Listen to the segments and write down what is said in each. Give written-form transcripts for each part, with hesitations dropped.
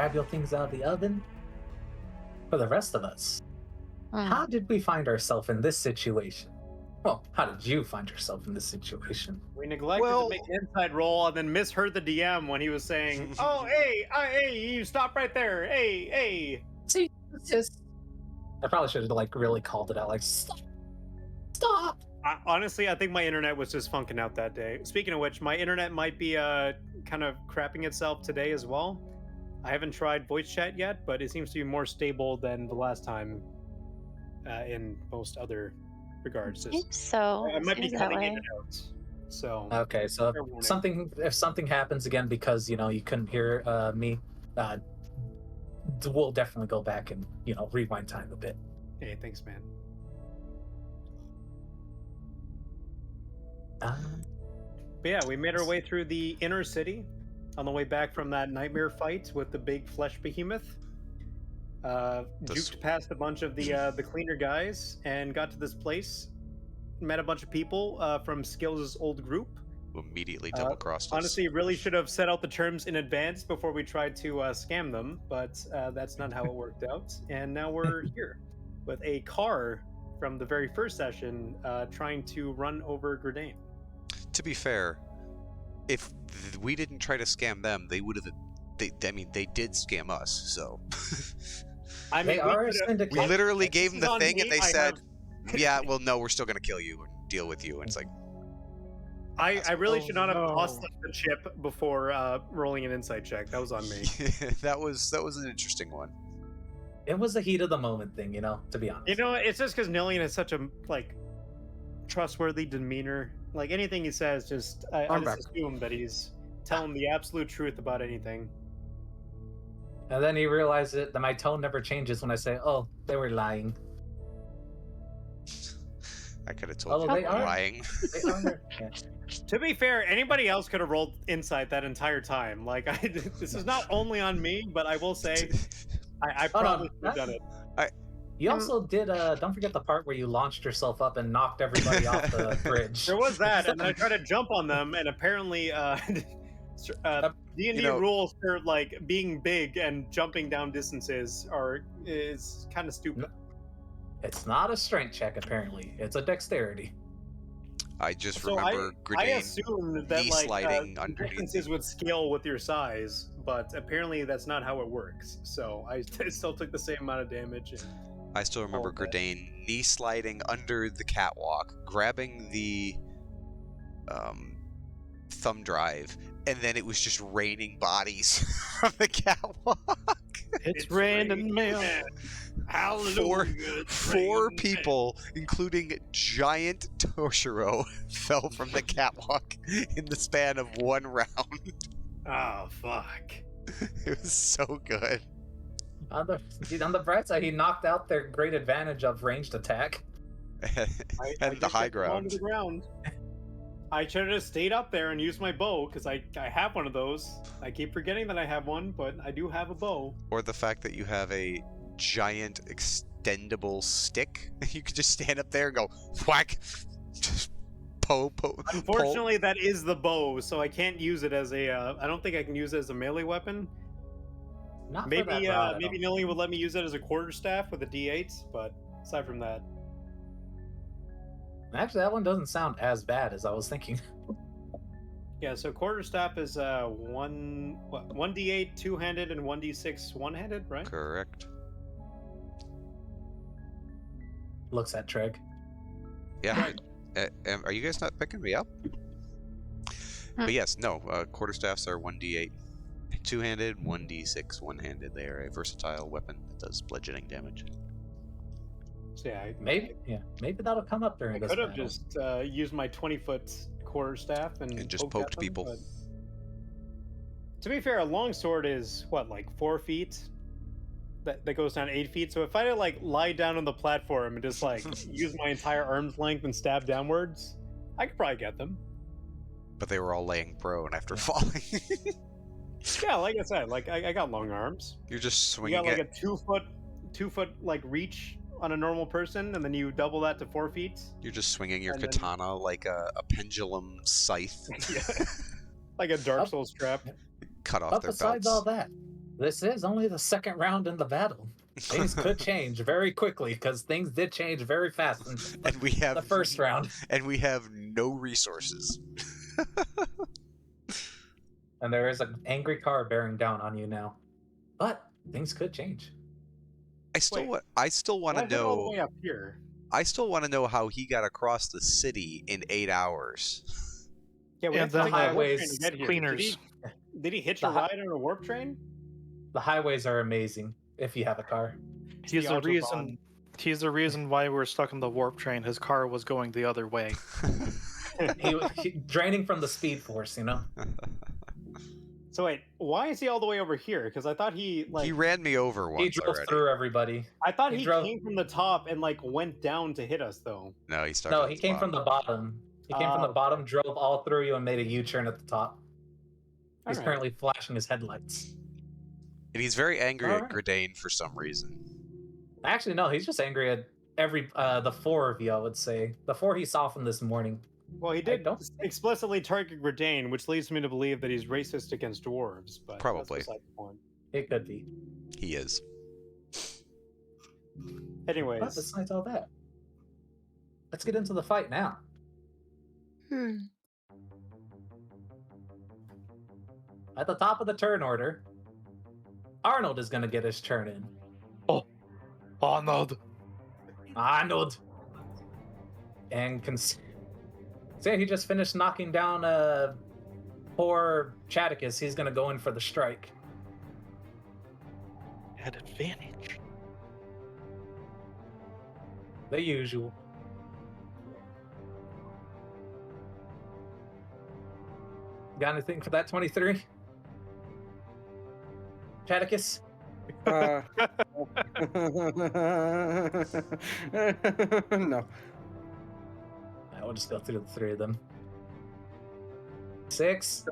grab your things out of the oven. For the rest of us, how did we find ourselves in this situation? Well, how did you find yourself in this situation? We neglected to make an inside roll and then misheard the DM when he was saying, "Oh, hey, you stop right there. Hey." See, it's just... I probably should have really called it out, like, stop, stop. Honestly, I think my internet was just funking out that day. Speaking of which, my internet might be kind of crapping itself today as well. I haven't tried voice chat yet, but it seems to be more stable than the last time in most other regards. So I might be seems that cutting way. in and out. So Okay, so fair warning. if something happens again because you couldn't hear me, we'll definitely go back and rewind time a bit. Hey, thanks, man. But yeah, we made our way through the inner city on the way back from that nightmare fight with the big flesh behemoth. Juked past a bunch of the cleaner guys and got to this place. Met a bunch of people from Skills' old group. Immediately double-crossed us. Honestly, really should have set out the terms in advance before we tried to scam them, but that's not how it worked out. And now we're here with a car from the very first session trying to run over Grenade. To be fair, if we didn't try to scam them, they would have. They did scam us. So. I mean, we literally gave them the thing, and they said, "Yeah, well, no, we're still going to kill you and deal with you." And it's like, I really should not have tossed the chip before rolling an insight check. That was on me. that was an interesting one. It was a heat of the moment thing, to be honest. It's just because Nillian has such a trustworthy demeanor. Like anything he says, I just assume that he's telling the absolute truth about anything. And then he realized that my tone never changes when I say, "Oh, they were lying." I could have told you they were lying. They are. Yeah. To be fair, anybody else could have rolled insight that entire time. This is not only on me, but I will say, I probably could have done it. You also did, don't forget the part where you launched yourself up and knocked everybody off the bridge. There was that, and then I tried to jump on them, and apparently D&D rules for being big and jumping down distances is kind of stupid. It's not a strength check, apparently. It's a dexterity. I just remember Grenade I assumed that sliding underneath. Distances would scale with your size, but apparently that's not how it works. So I still took the same amount of damage. I still remember Grenade knee sliding under the catwalk, grabbing the thumb drive, and then it was just raining bodies from the catwalk. It's raining man. Hallelujah. Four people, including giant Toshiro, fell from the catwalk in the span of one round. Oh, fuck. It was so good. On the bright side, he knocked out their great advantage of ranged attack. And the high ground. The ground. I should have stayed up there and used my bow, because I have one of those. I keep forgetting that I have one, but I do have a bow. Or the fact that you have a giant extendable stick. You could just stand up there and go, whack! Just po. Unfortunately, that is the bow, so I can't use it as a... I don't think I can use it as a melee weapon. Maybe Nillian would let me use it as a quarterstaff with a D8, but aside from that... Actually, that one doesn't sound as bad as I was thinking. Yeah, so quarterstaff is 1d8 two-handed and 1d6 one-handed, right? Correct. Looks at Treg. Yeah. Are you guys not picking me up? But yes, no. Quarterstaffs are 1d8 two-handed, 1d6 one-handed. They are a versatile weapon that does bludgeoning damage. So yeah, maybe that'll come up during this. I could have just used my 20-foot quarterstaff and just poked people. But... To be fair, a longsword is what, 4 feet? That goes down 8 feet. So if I lie down on the platform and just use my entire arm's length and stab downwards, I could probably get them. But they were all laying prone after falling. Yeah, like I said, I got long arms. You're just swinging. You got a 2 foot reach on a normal person, and then you double that to 4 feet. You're just swinging your katana like a pendulum scythe. Yeah. Like a Dark Souls trap. Cut off their belts. Besides all that, This is only the second round in the battle. Things could change very quickly because things did change very fast in And we have the first round. And we have no resources. And there is an angry car bearing down on you now. But things could change. I still want to Why is it all the know. way up here? I still want to know how he got across the city in 8 hours. Yeah, we And have to then take a warp highways, train to get here. cleaners. Did he hitch The a hi- ride on a warp train? The highways are amazing if you have a car. He's the reason. He's the reason why we're stuck in the warp train. His car was going the other way. He draining from the speed force, you know? So wait, why is he all the way over here? Because I thought he He ran me over He once drove already. through everybody. I thought he he drove- came from the top and like went down to hit us though. No, he started. No, at he the came bottom. from the bottom. He came from the bottom, drove all through you, and made a U-turn at the top. He's Alright. currently flashing his headlights. And he's very angry at Alright. Gradane for some reason. Actually, no, he's just angry at the four of you, I would say. The four he saw from this morning. Well, he did don't- explicitly target Gradane, which leads me to believe that he's racist against dwarves. But Probably. That's beside the point. It could be. He is. But Anyways, besides all that, let's get into the fight now. At the top of the turn order, Arnold is going to get his turn in. Arnold. Arnold! And say he just finished knocking down poor Chaticus. He's going to go in for the strike. Had advantage. The usual. Got anything for that 23? Chaticus? No. I will just go through the three of them. 6.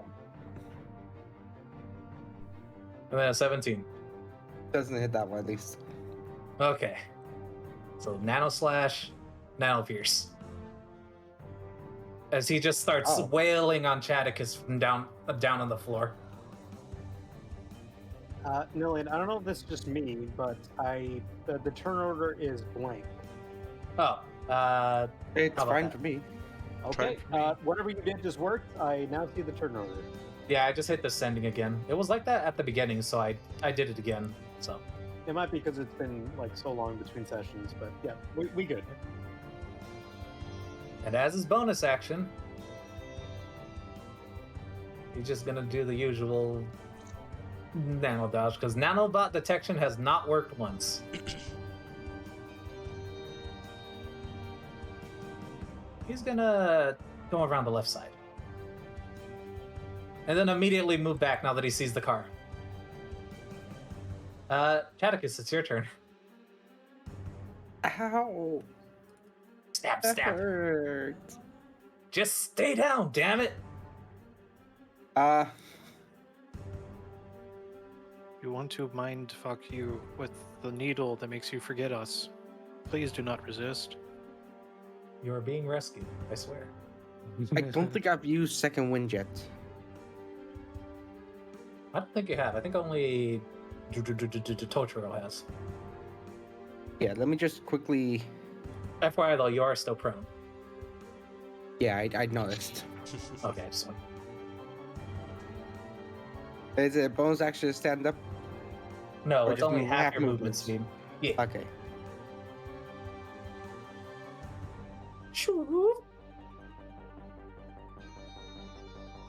And then a 17. Doesn't hit that one at least. Okay. So Nano Slash, Nano Pierce. As he just starts Oh. wailing on Chaticus from down on the floor. Nillian, I don't know if this is just me, but the turn order is blank. Oh, It's How about fine that? for me. Okay, whatever you did just worked. I now see the turn order. yeah, I just hit the sending again. It was like that at the beginning, so I did it again. So It might be because it's been like so long between sessions, but yeah, we good. And as his bonus action, he's just gonna do the usual nano dodge, because nanobot detection has not worked once. He's gonna go around the left side. And then immediately move back now that he sees the car. Chaticus, it's your turn. Ow. Stab, That stab. hurt. Just stay down, damn it! You want to mind fuck you with the needle that makes you forget us. Please do not resist. You are being rescued, I swear. I don't think I've used second wind yet. I don't think you have. I think only Totoro has. Yeah, let me just quickly. FYI, though, you are still prone. Yeah, I noticed. Okay, just one. Is it a bonus action to stand up? No, Or it's just only move half half your movement movements. speed. Yeah. Okay.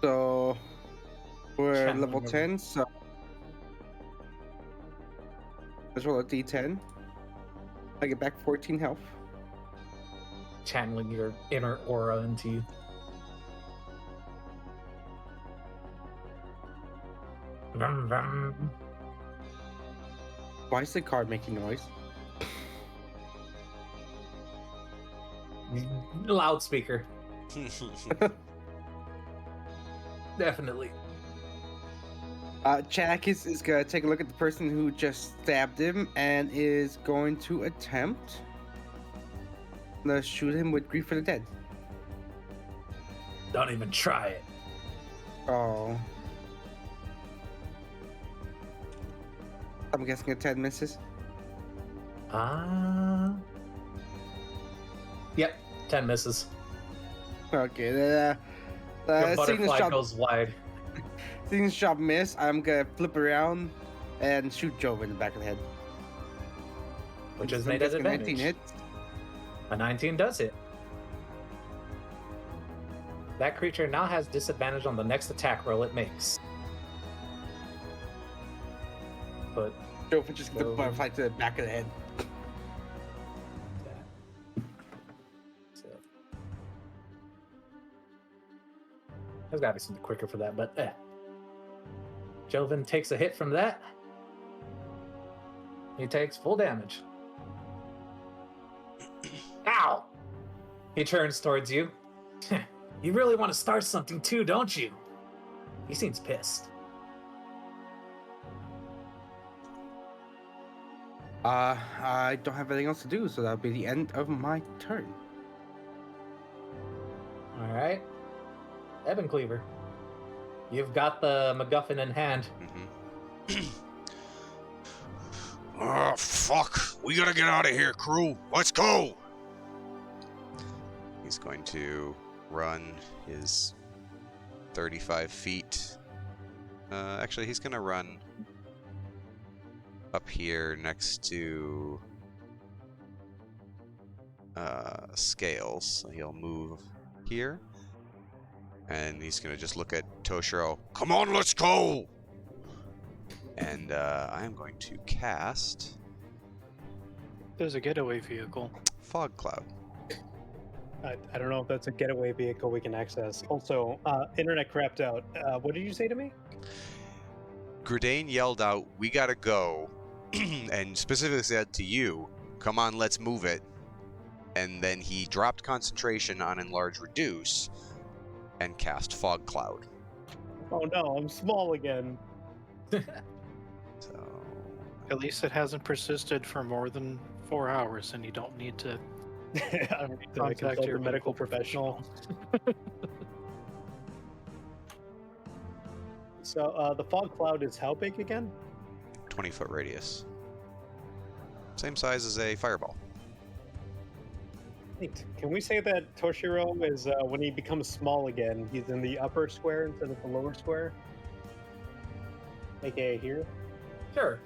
So we're Channeling level over. 10, so let's roll a d10. I get back 14 health. Channeling your inner aura into you. Vroom, vroom. Why is the card making noise? Loudspeaker. Definitely. Jack is gonna take a look at the person who just stabbed him and is going to attempt to shoot him with Grief for the Dead. Don't even try it. Oh. I'm guessing a 10 misses. Yep, 10 misses. Okay, Your seeing the butterfly shot, goes wide. seeing the shot miss, I'm gonna flip around and shoot Jove in the back of the head. Which is I'm made at guessing 19 advantage. hits. A 19 does hit. That creature now has disadvantage on the next attack roll it makes. But Jove just the Jove. butterfly to the back of the head. so, there's gotta be something quicker for that, but Joven takes a hit from that. He takes full damage. Ow! He turns towards you. You really want to start something too, don't you? He seems pissed. I don't have anything else to do, so that'll be the end of my turn. All right. Ebon Cleaver. You've got the MacGuffin in hand. Oh, fuck. We gotta get out of here, crew. Let's go. He's going to run his 35 feet. Actually, he's gonna run up here next to Scales. So he'll move here. And he's gonna just look at Toshiro. Come on, let's go! And I am going to cast There's a getaway vehicle. Fog Cloud. I don't know if that's a getaway vehicle we can access. Also, internet crapped out. What did you say to me? Gridane yelled out, "We gotta go," and specifically said to you, "Come on, let's move it." And then he dropped concentration on Enlarge Reduce and cast Fog Cloud. Oh no, I'm small again. So At least it hasn't persisted for more than 4 hours, and you don't need to I don't need to contact consult your a medical professional. So the fog cloud is how big again? 20-foot radius. Same size as a fireball. Wait, can we say that Toshiro is, when he becomes small again, he's in the upper square instead of the lower square? AKA here? Sure.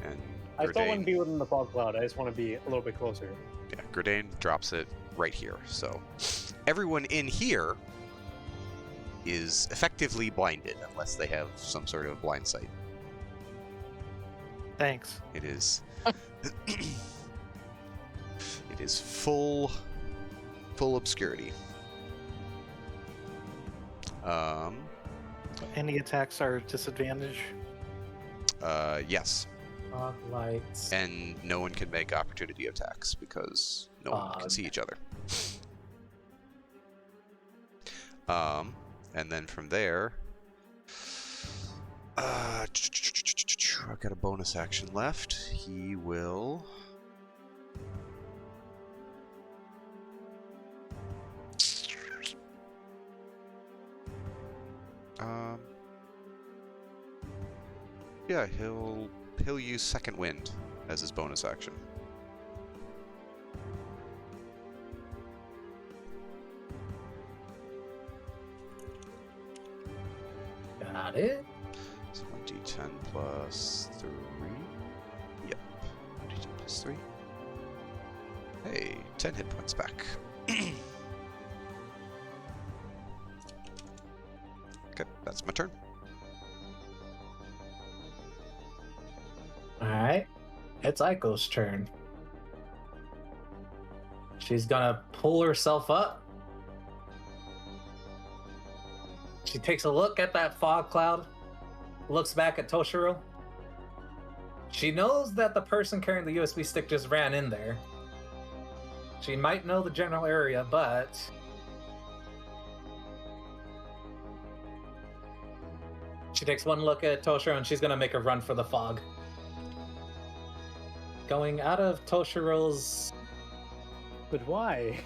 And I still want to Gridane, be within the fog cloud, I just want to be a little bit closer. yeah, Gridane drops it right here. So everyone in here is effectively blinded unless they have some sort of blind sight. Thanks. It is it is full obscurity. Any attacks are disadvantage. Yes. Fog lights. And no one can make opportunity attacks because no one can Fog. see each other. And then from there, I've got a bonus action left. He will. Yeah, he'll use Second Wind as his bonus action. Got it. So 1d10 plus 3. Yep. 1d10 plus 3. Hey, 10 hit points back. Okay, that's my turn. Alright. It's Aiko's turn. She's gonna pull herself up. She takes a look at that fog cloud, looks back at Toshiro. She knows that the person carrying the USB stick just ran in there. She might know the general area, but she takes one look at Toshiro and she's gonna make a run for the fog. Going out of Toshiro's... But why?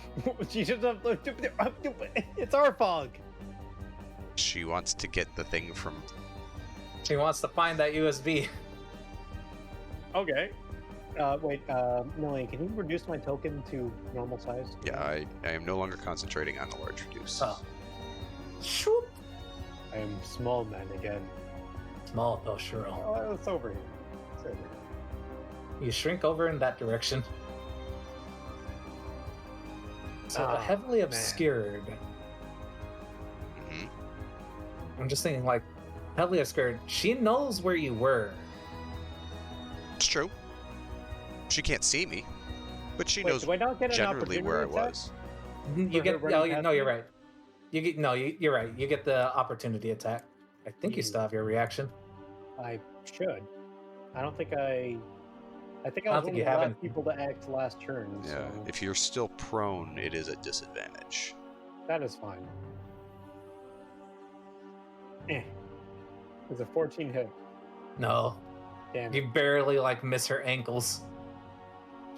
She should have... It's our fog! She wants to get the thing from He wants to find that USB. Okay. Wait, Millie, can you reduce my token to normal size? Yeah, I am no longer concentrating on the large reduce. Oh. Shoop. I am small man again. Small Toshiro. Oh, it's over here. It's over here. You shrink over in that direction. So Ah, heavily man. obscured. hmm I'm just thinking, like, heavily obscured. She knows where you were. It's true. She can't see me, but she Wait, knows do I not get an generally where I opportunity attack? was. You For get her running past no, you're me? right. You get no, you're right. You get the opportunity attack. I think you Hmm. still have your reaction. I should. I don't think I think I I don't was think one you of the have last anything. people to act last turn, Yeah, so if you're still prone, it is a disadvantage. that is fine. It's a 14 hit. No, Damn. you barely like miss her ankles.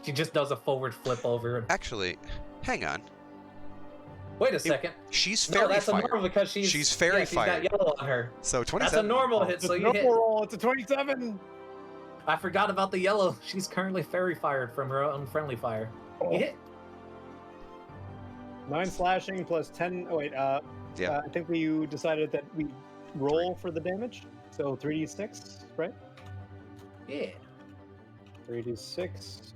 She just does a forward flip over. And... Actually, hang on. Wait a second. She's No, fairy that's a fired. normal because she's fairy she's got fired. yellow on her. So 27. That's a normal hit, It's so a you hit. normal roll. It's a 27. I forgot about the yellow. She's currently fairy fired from her own friendly fire. Oh. You hit. 9 slashing plus 10. Oh wait, Yeah. I think you decided that we roll for the damage. So 3d6, right? Yeah. 3d6.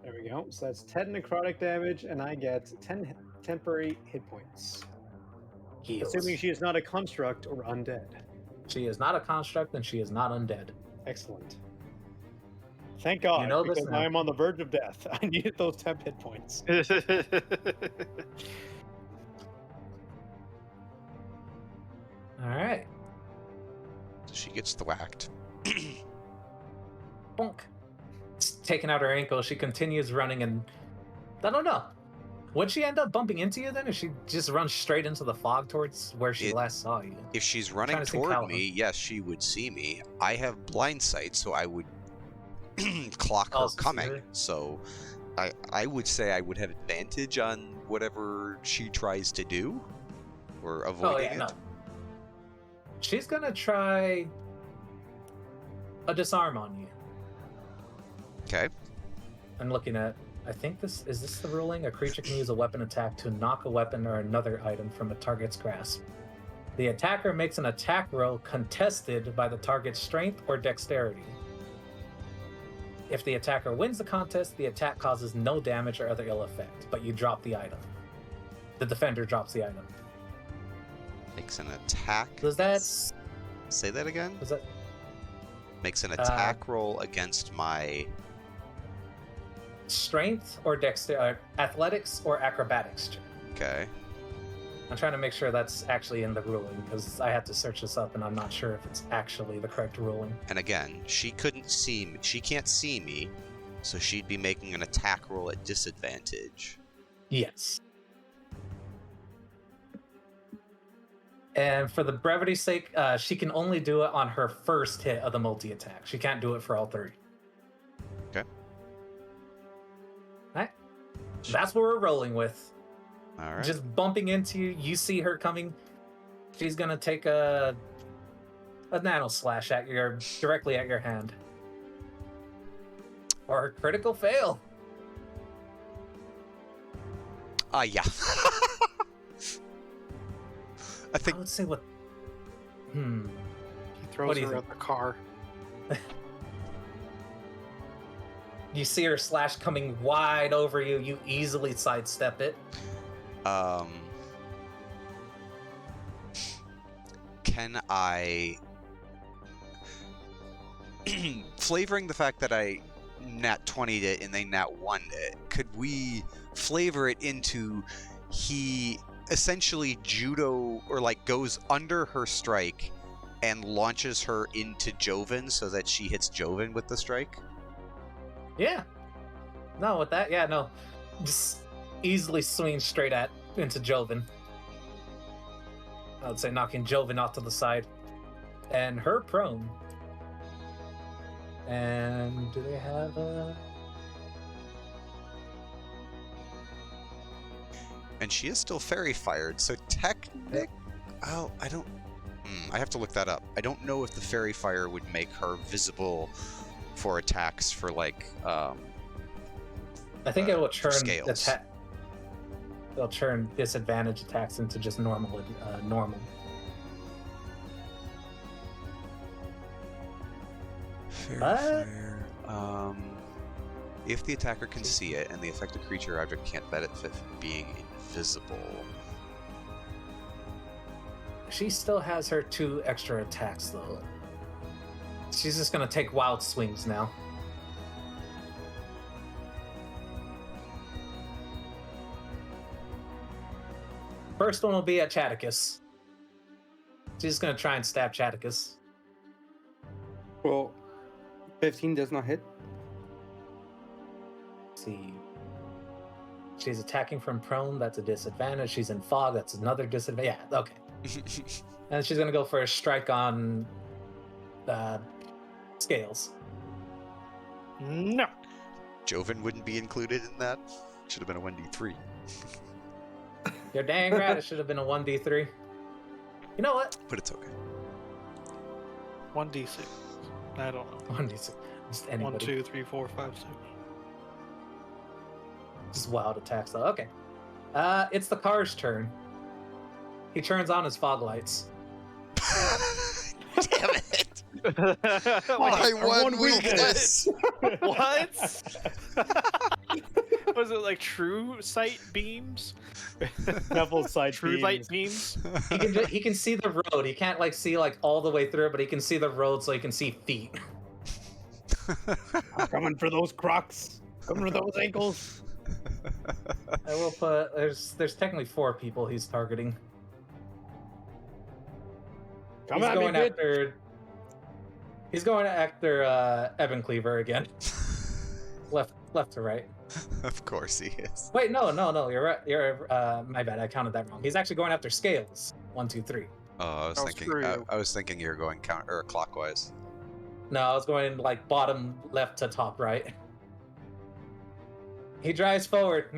There we go. So that's 10 necrotic damage, and I get 10 temporary hit points. Heals. Assuming she is not a construct or undead. She is not a construct and she is not undead. Excellent. Thank God, You know this because now. I am on the verge of death. I needed those temp hit points. All right. She gets thwacked. Bonk. Taking out her ankle, she continues running, and I don't know. Would she end up bumping into you then, or she just runs straight into the fog towards where she last saw you? If she's running Trying to think toward how- me, yes, she would see me. I have blind sight, so I would clock her Also see coming. her. So I would say I would have advantage on whatever she tries to do, or avoiding Oh yeah, it. no. She's gonna try a disarm on you. Okay. I'm looking at. I think this is the ruling. A creature can use a weapon attack to knock a weapon or another item from a target's grasp. The attacker makes an attack roll contested by the target's strength or dexterity. If the attacker wins the contest, the attack causes no damage or other ill effect, but you drop the item. The defender drops the item. Makes an attack. Does that? Say that again? Does that? Makes an attack roll against my. Strength or dexterity, athletics or acrobatics. Okay. I'm trying to make sure that's actually in the ruling because I had to search this up and I'm not sure if it's actually the correct ruling. And again, she couldn't see me. She can't see me, so she'd be making an attack roll at disadvantage. Yes. And for the brevity's sake, she can only do it on her first hit of the multi-attack. She can't do it for all three. Okay. Alright. That's what we're rolling with. All right. Just bumping into you. You see her coming. She's gonna take a nano slash at directly at your hand. Or a critical fail. Yeah. I I think would say what. He What throws do you her at the car. You see her slash coming wide over you. You easily sidestep it. can I flavoring the fact that I nat 20'd it and they nat 1'd it, could we flavor it into he essentially judo or like goes under her strike and launches her into Joven so that she hits Joven with the strike? Yeah. No, with that, yeah, no. Just easily swing straight into Joven. I would say knocking Joven off to the side. And her prone. And do they have a... And she is still fairy fired, so technic. Oh, I don't. I have to look that up. I don't know if the fairy fire would make her visible for attacks for like. I think it will turn scales. It'll turn disadvantage attacks into just normal. Fairy What? fire. If the attacker can see it and the affected creature or object can't benefit from being invisible. She still has her 2 extra attacks though. She's just gonna take wild swings now. First one will be at Chaticus. She's just gonna try and stab Chaticus. Well, 15 does not hit. Let's see. She's attacking from prone, that's a disadvantage. She's in fog, that's another disadvantage. Yeah, okay. And she's gonna go for a strike on Scales. No. Joven wouldn't be included in that. Should have been a 1d3. You're dang right, it should have been a 1d3. You know what? But it's okay. 1d6. I don't know. 1d6. Just 1, anybody. 2, 3, 4, 5, 6. Just wild attacks though. Okay. It's the car's turn. He turns on his fog lights. Damn it! My one weakness. What? Was it like true sight beams? Double side True beams. light beams? He can see the road. He can't like see like all the way through, but he can see the road, so he can see feet. Coming for those Crocs. Coming for those ankles. I will put there's technically 4 people he's targeting. Come He's at me, going bitch. after. He's going after Evan Cleaver again. left to right. Of course he is. Wait, no. You're right. My bad. I counted that wrong. He's actually going after Scales. 1, 2, 3. Oh, I was Oh, thinking. screw you. I was thinking you were going clockwise. No, I was going like bottom left to top right. He drives forward.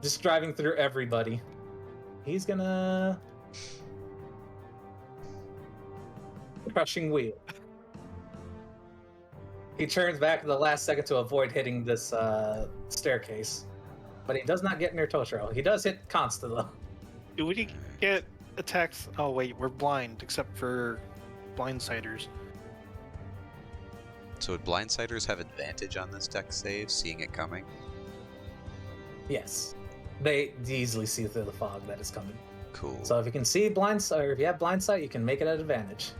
Just driving through everybody. He's gonna crushing wheel. He turns back at the last second to avoid hitting this staircase. But he does not get near Toshiro. He does hit Consta though. Do we get attacks? Oh, wait, we're blind, except for blindsiders. So would blindsiders have advantage on this deck save, seeing it coming? Yes. They easily see through the fog that is coming. Cool. So if you can see blind or if you have blind sight, you can make it an advantage.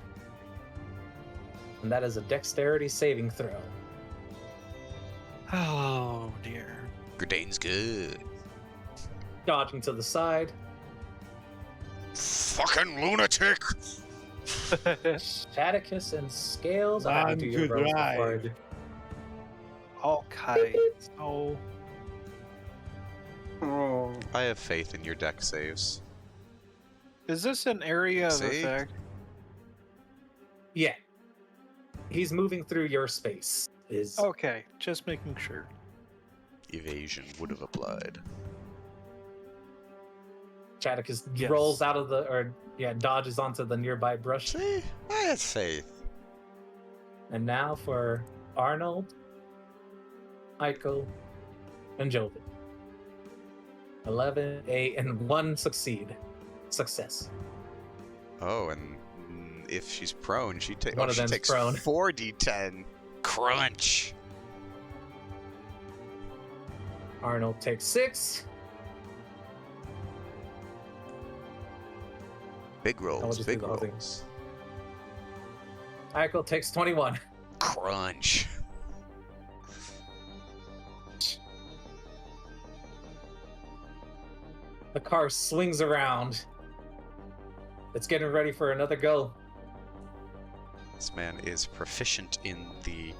And that is a dexterity saving throw. Oh, dear. Gridane's good. Dodging to the side. Fucking lunatic! Chaticus and Scales. I have Time to do your to rolls before I drive. do. Okay. Oh, Oh. I have faith in your deck saves. is this an area of See? effect? Yeah. He's moving through your space. Is Okay, just making sure. Evasion would have applied. Chaticus Yes. rolls out of dodges onto the nearby brush. See? I have faith. And now for Arnold, Aiko, and Joven. 11, 8, and 1 success. Oh, and if she's prone, she, One of she them's takes prone. 4d10. Crunch! Arnold takes 6. Big I'll rolls, just do big the whole thing. rolls. Aiko takes 21. Crunch. The car swings around. It's getting ready for another go. This man is proficient in the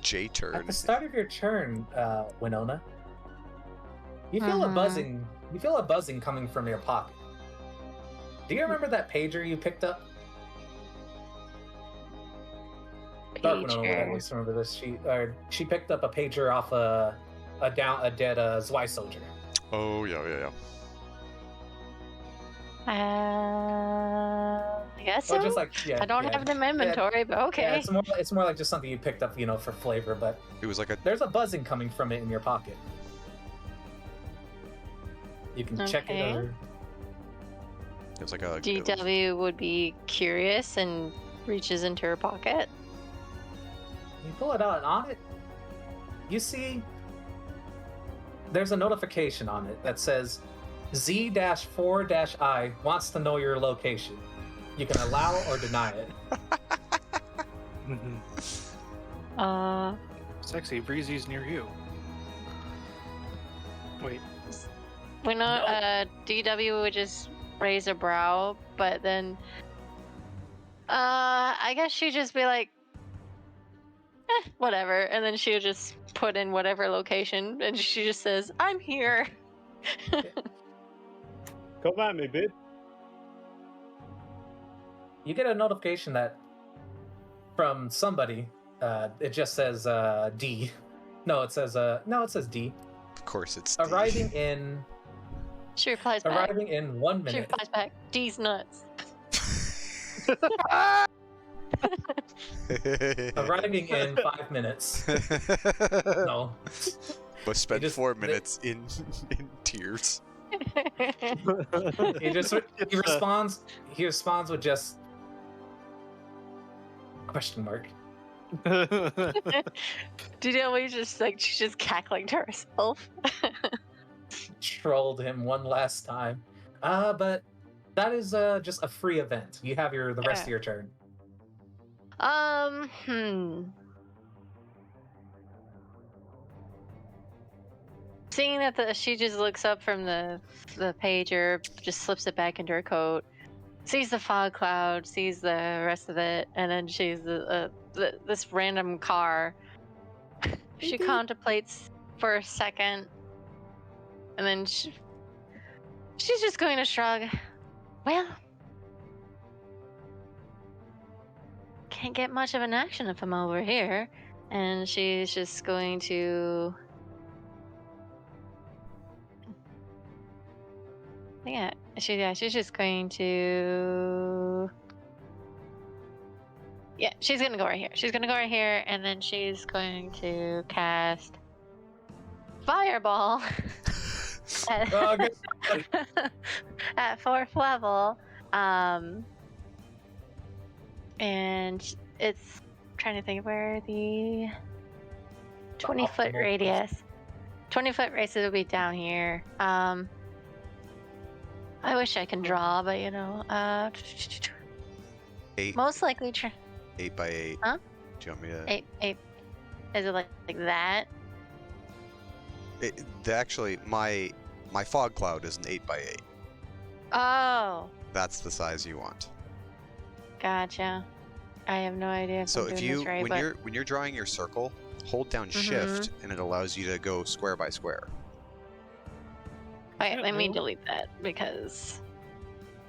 J At turn. the start of your turn, Winona, you feel a buzzing. You feel a buzzing coming from your pocket. Do you remember that pager you picked up? Dark Winona would at least remember this. She picked up a pager off a dead Zwei soldier. Oh yeah. I guess so. Well, just like I don't have them in inventory, but okay. Yeah, it's more like just something you picked up, for flavor. But It was like a there's a buzzing coming from it in your pocket. You can check it Okay. over. it was like a DW would be curious and reaches into her pocket. You pull it out, and on it, you see there's a notification on it that says Z-4-I wants to know your location. You can allow or deny it. Sexy Breezy's near you. Wait. We know DW would just raise a brow, but then I guess she'd just be like, whatever, and then she would just put in whatever location, and she just says, I'm here. Come at me, bitch. You get a notification that from somebody. It just says D. No, it says D. Of course, it's Arriving in She replies back. 1 She minute. replies back, D's nuts. Arriving in 5 minutes. No. But spent just- 4 minutes in tears. He responds with just question mark. DW just like she's just cackling to herself. Trolled him one last time. But that is just a free event. You have the rest of your turn. Seeing that she just looks up from the pager, just slips it back into her coat, sees the fog cloud, sees the rest of it, and then she's this random car. She contemplates for a second, and then she's just going to shrug. Well, can't get much of an action if I'm over here, and she's just going to. She's just going to. Yeah, she's gonna go right here. She's gonna go right here, and then she's going to cast Fireball at, Oh, good. at 4th level. And it's trying to think where the 20-foot optimal radius. 20-foot radius will be down here. I wish I can draw, but Eight, most likely 8 by 8. Huh? Do you want me to? eight. Is it like that? Actually, my fog cloud is an 8 by 8. Oh, That's the size you want. gotcha. I have no idea if So I'm if doing you this right, when you're drawing your circle, hold down Shift, and it allows you to go square by square. okay, let me delete that because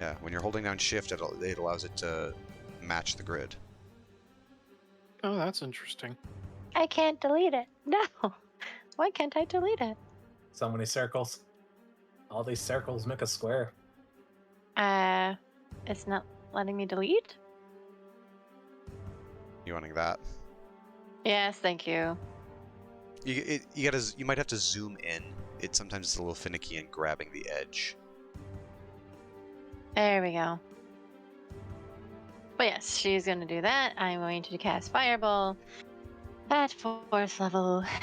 Yeah, when you're holding down Shift, it allows it to match the grid. Oh, that's interesting. I can't delete it. No, why can't I delete it? So many circles. All these circles make a square. It's not letting me delete. You wanting that? Yes, thank you. You might have to zoom in. Sometimes it's a little finicky in grabbing the edge. There we go. But yes, she's gonna do that. I'm going to cast Fireball at 4th level. –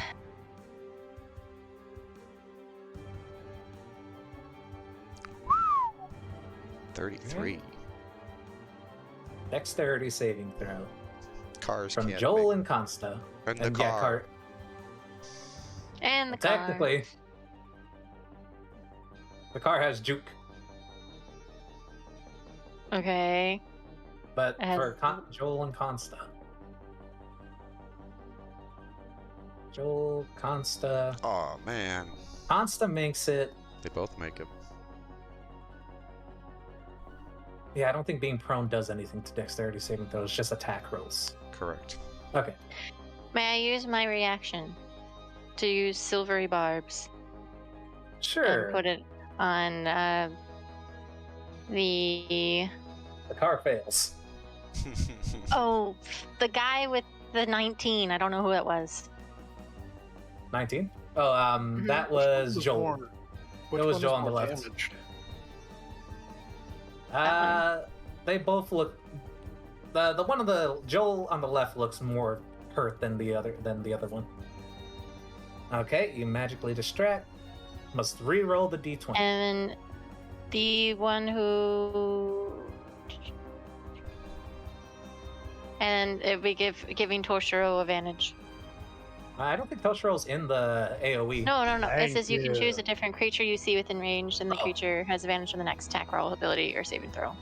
33. Dexterity saving throw Cars from can't Joel make- and Consta. and the And car. And the car. Technically, the car has juke, Okay. but It has- for Joel and Consta. Joel, Consta. Oh man, Consta makes it. they both make it. Yeah, I don't think being prone does anything to dexterity saving throws, just attack rolls. Correct. Okay. May I use my reaction? to use silvery barbs Sure. and put it on the car fails. the guy with the 19. I don't know who it was. 19? Oh, that was Joel. Which It was one Joel is on the more left. damaged? They both look. The one on the Joel on the left looks more hurt than the other one. Okay, you magically distract. Must re-roll the d20. And the one who. And it would be giving Toshiro advantage. I don't think Toshiro's in the AoE. No. It Thank says you can you. choose a different creature you see within range, and the Oh. creature has advantage on the next attack roll, ability, or saving throw.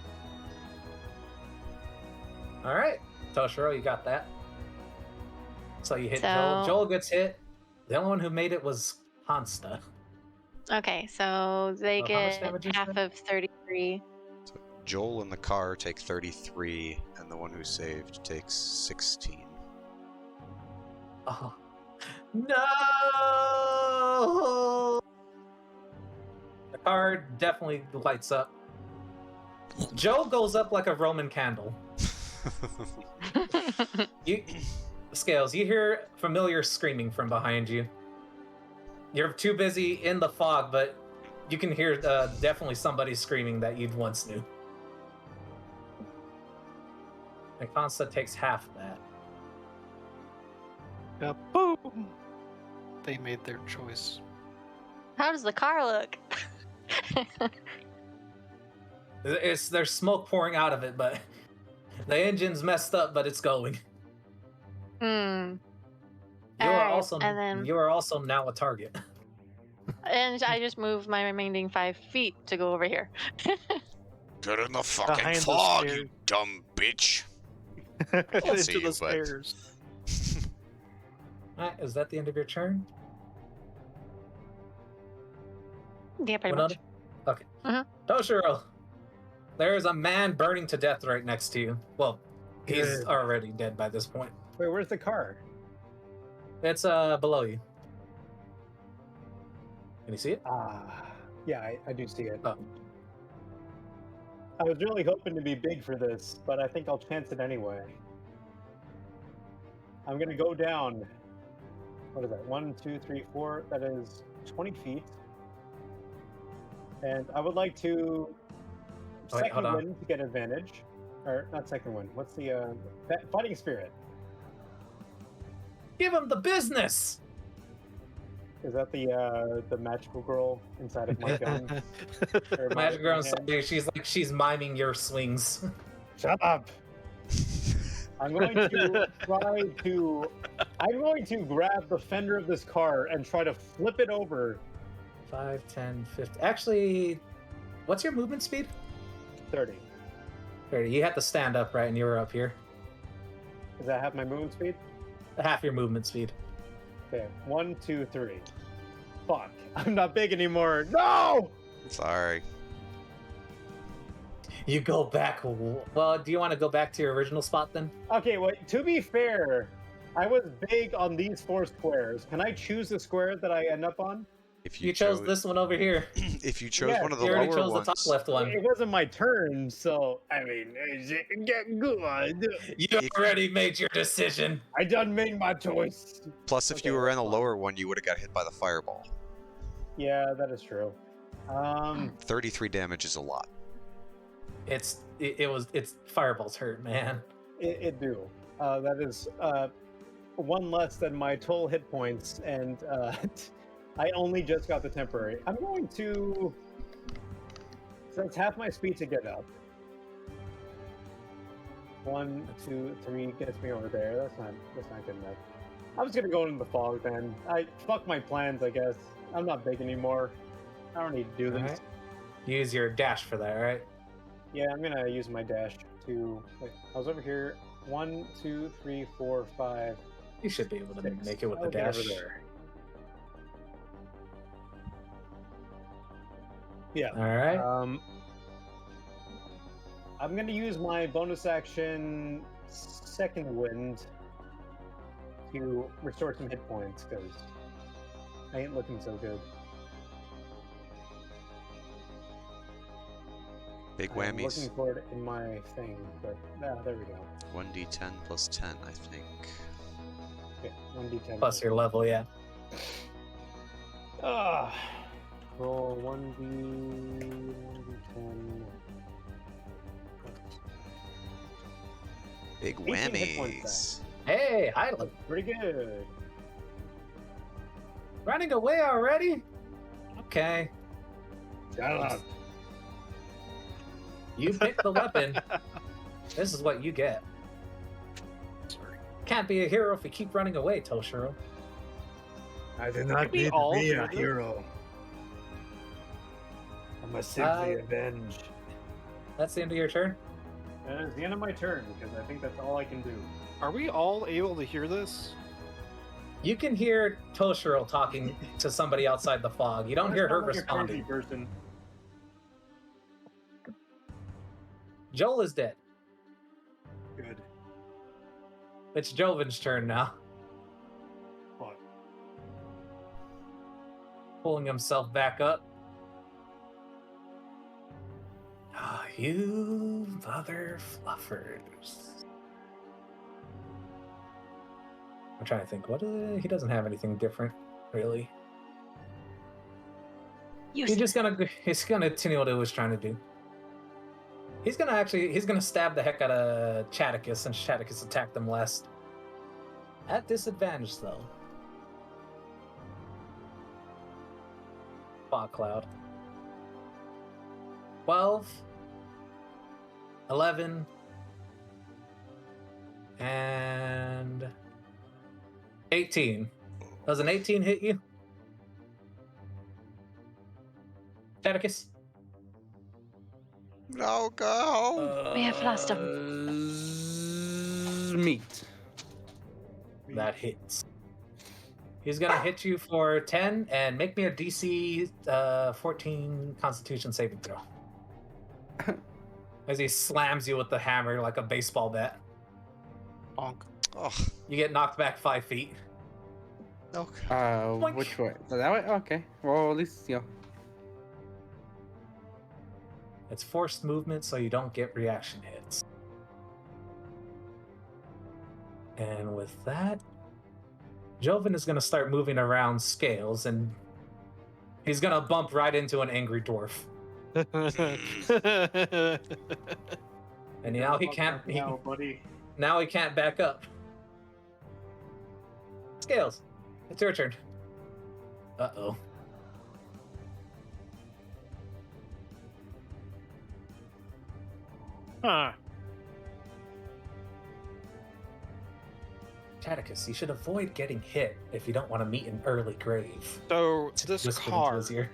All right, Toshiro, you got that. So you hit So- Joel. Joel gets hit. The only one who made it was Hansta. Okay, so they So how much get damage is half that? of 33. Joel in the car take 33, and the one who saved takes 16. Oh. No! The car definitely lights up. Joe goes up like a Roman candle. You, Scales, you hear familiar screaming from behind you. You're too busy in the fog, but you can hear definitely somebody screaming that you once knew. And Consta takes half of that. Yeah, boom! They made their choice. How does the car look? There's smoke pouring out of it, but the engine's messed up, but it's going. Hmm. You are Alright, also and then- you are also now a target. And I just moved my remaining 5 feet to go over here. Get in the fucking Behind the fog, stairs. you dumb bitch. Into see you, the bud. stairs. Alright, is that the end of your turn? Yeah, pretty Winona? much. Okay. Mhm. Toshiro, there is a man burning to death right next to you. Well, he's Good. already dead by this point. Wait, where's the car? It's below you. Can you see it? Yeah, I do see it. Oh. I was really hoping to be big for this, but I think I'll chance it anyway. I'm gonna go down. What is that? 1, 2, 3, 4. That is 20 feet. And I would like to Wait, hold second on. wind to get advantage. Or not second wind. What's the fighting spirit? Give him the business! Is that the magical girl inside of my gun? Or my- Magic Girl my hand? inside, she's miming your swings. Shut up! I'm going to I'm going to grab the fender of this car and try to flip it over. 5, 10, 50. Actually, what's your movement speed? 30. 30. You have to stand up, right? And you were up here. Does that have my movement speed? Half your movement speed. Okay, 1, 2, 3. Fuck! I'm not big anymore. No! Sorry. You go back. Well, do you want to go back to your original spot then? Okay, well, to be fair, I was big on these 4 squares. Can I choose the square that I end up on? If You chose this one over here. if you chose Yeah, one of the You already lower chose ones, the top left one. It wasn't my turn, so I mean, get good. You If- already made your decision. I done made my choice. plus if Okay, you were in a that's fine. lower one, you would have got hit by the fireball. Yeah, that is true. 33 damage is a lot. It's fireballs hurt, man. It do. That is 1 less than my total hit points, and I only just got the temporary. I'm going to. So it's half my speed to get up. 1, 2, 3 gets me over there. That's not good enough. I'm just gonna go into the fog then. Fuck my plans, I guess. I'm not big anymore. I don't need to do this. Alright. Use your dash for that, right? Yeah, I'm gonna use my dash to. Wait, I was over here. 1, 2, 3, 4, 5. You should be able to 6. make it with the I'll get dash. over there. Yeah. All right. I'm gonna use my bonus action second wind to restore some hit points because ain't looking so good. Big I'm whammies. looking for it in my thing, but there we go. 1d10 plus 10, I think. Okay, 1d10. Plus your level, yeah. Roll 1d10. Big 18 hit points whammies. Hey, Hyland. Pretty good. Running away already? Okay. Shut up. You picked the weapon. This is what you get. Sorry. Can't be a hero if you keep running away, Toshiro. I did not we need all to be hear a this? hero. I must simply Uh, avenge. That's the end of your turn? That is the end of my turn, because I think that's all I can do. Are we all able to hear this? You can hear Toshiro talking to somebody outside the fog. You don't hear her Sound like a crazy responding. person. Joel is dead. Good. It's Joven's turn now. What? Pulling himself back up. Ah, you mother fluffers. I'm trying to think. He doesn't have anything different, really. He's gonna continue what he was trying to do. He's gonna stab the heck out of Chaticus, since Chaticus attacked him last. At disadvantage, though. Fog cloud. 12, 11, and 18. Does an 18 hit you? Chaticus? No, go! We have lost him. Meat. That hits. He's gonna hit you for 10 and make me a DC 14 Constitution saving throw. As he slams you with the hammer like a baseball bat. Bonk. Oh, You get knocked back 5 feet. no. Boink. Which way? So that way? Okay. Well, at least, It's forced movement, so you don't get reaction hits. And with that, Joven is gonna start moving around Scales, and he's gonna bump right into an angry dwarf. And now he can't. buddy. Now he can't back up. Scales, it's your turn. Uh-oh. Huh. Chaticus, you should avoid getting hit if you don't want to meet an early grave. So this Whispered into car, his ear.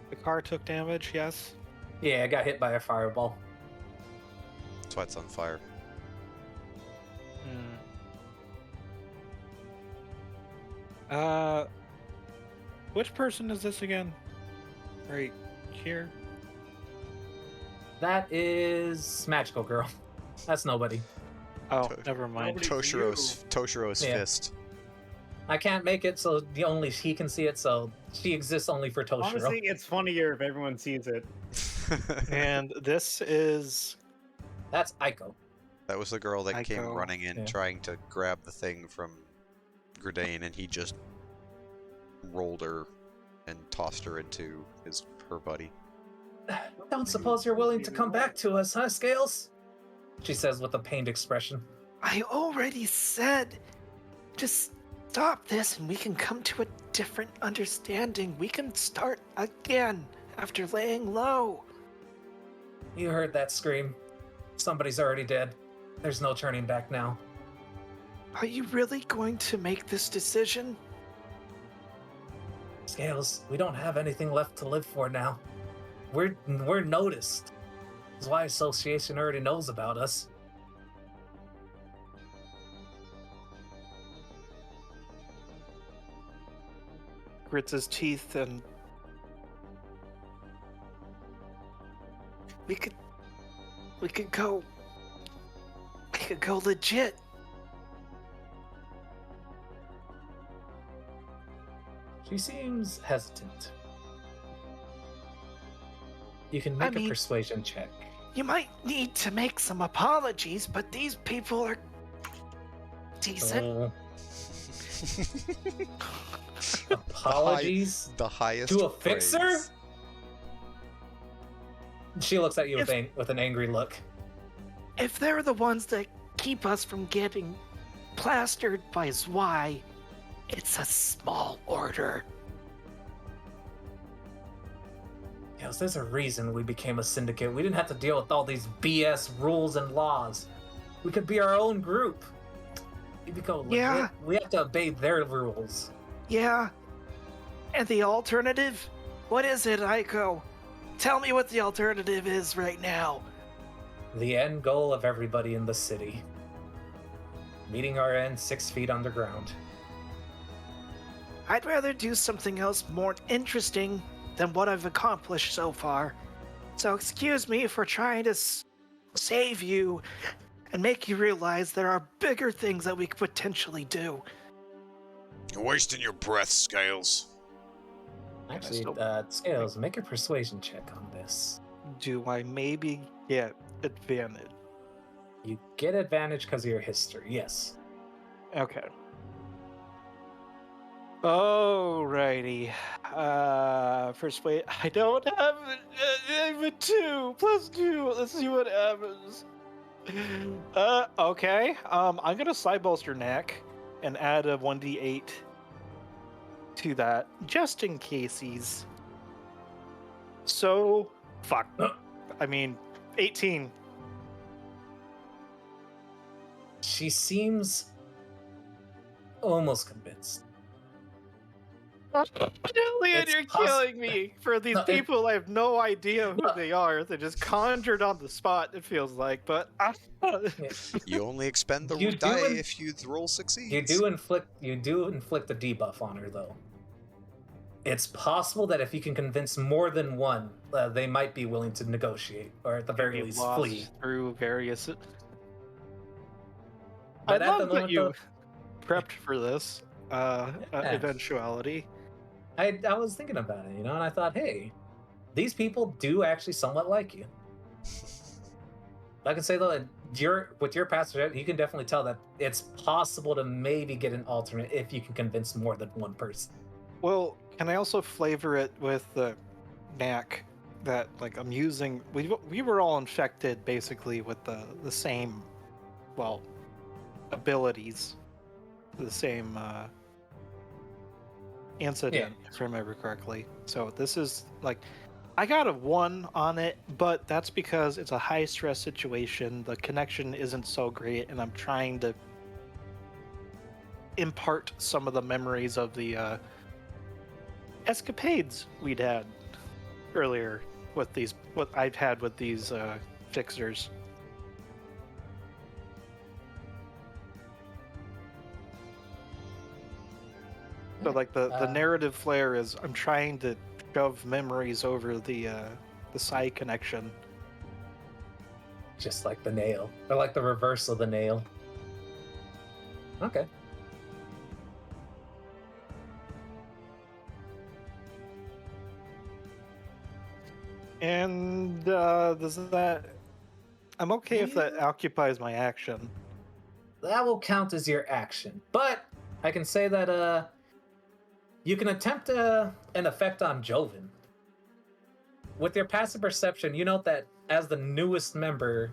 the car took damage. Yes. Yeah, I got hit by a fireball. That's why it's on fire. Which person is this again? Right here. That is Magical Girl. That's nobody. Oh, To- never mind. Nobody- Toshiro's Yeah. fist. I can't make it, so only he can see it, so she exists only for Toshiro. Honestly, it's funnier if everyone sees it. And this is That's Aiko. That was the girl that came Aiko, running in yeah. trying to grab the thing from Gredane, and he just rolled her and tossed her into her buddy. Don't suppose you're willing to come back to us, huh, Scales? She says with a pained expression. I already said, just stop this and we can come to a different understanding. We can start again after laying low. You heard that scream. Somebody's already dead. There's no turning back now. Are you really going to make this decision? Scales, we don't have anything left to live for now. We're noticed. That's why Association already knows about us. Grits his teeth and we could go legit. She seems hesitant. You can I make a mean- persuasion check. You might need to make some apologies, but these people are decent. Apologies The highest to a fixer? praise. She looks at you with an angry look. If they're the ones that keep us from getting plastered by Zwei, it's a small order. Yes, there's a reason we became a syndicate. We didn't have to deal with all these BS rules and laws. We could be our own group. We become legit. Yeah. We have to obey their rules. Yeah. And the alternative? What is it, Aiko? Tell me what the alternative is right now. The end goal of everybody in the city. Meeting our end 6 feet underground. I'd rather do something else more interesting than what I've accomplished so far. So excuse me for trying to save you and make you realize there are bigger things that we could potentially do. You're wasting your breath, Scales. Actually, still- Scales, make a persuasion check on this. Do I maybe get advantage? You get advantage because of your history, yes. Okay. Alrighty. Persuade. I don't have I have a 2 plus 2. Let's see what happens. Okay. I'm gonna side bolster Knack and add a 1d8 to that, just in casesies. So, fuck. I mean, 18. She seems almost convinced. Julian, It's you're poss- killing me. For these No, it- people, I have no idea who No. they are. They're just conjured on the spot, it feels like. But You only expend the You do die in- if you roll succeeds. You do inflict a debuff on her, though. It's possible that if you can convince more than one, they might be willing to negotiate, or at the very least lost flee. through various. But I at the love that moment, you though, prepped for this Yeah. eventuality. I was thinking about it, and I thought, hey, these people do actually somewhat like you. I can say though, with your passage, you can definitely tell that it's possible to maybe get an alternate if you can convince more than one person. Well, can I also flavor it with the knack that like I'm using? We were all infected basically with the same, well, abilities, the same incident, if I remember correctly. So this is like, I got a 1 on it, but that's because it's a high stress situation. The connection isn't so great, and I'm trying to impart some of the memories of the escapades we'd had earlier with these, what I've had with these fixers. So like the narrative flair is I'm trying to shove memories over the psi connection. Just like the nail, or like the reverse of the nail. Okay. And does that? I'm okay if that Yeah. occupies my action. That will count as your action. But I can say that you can attempt an effect on Joven. With your passive perception, you note that as the newest member,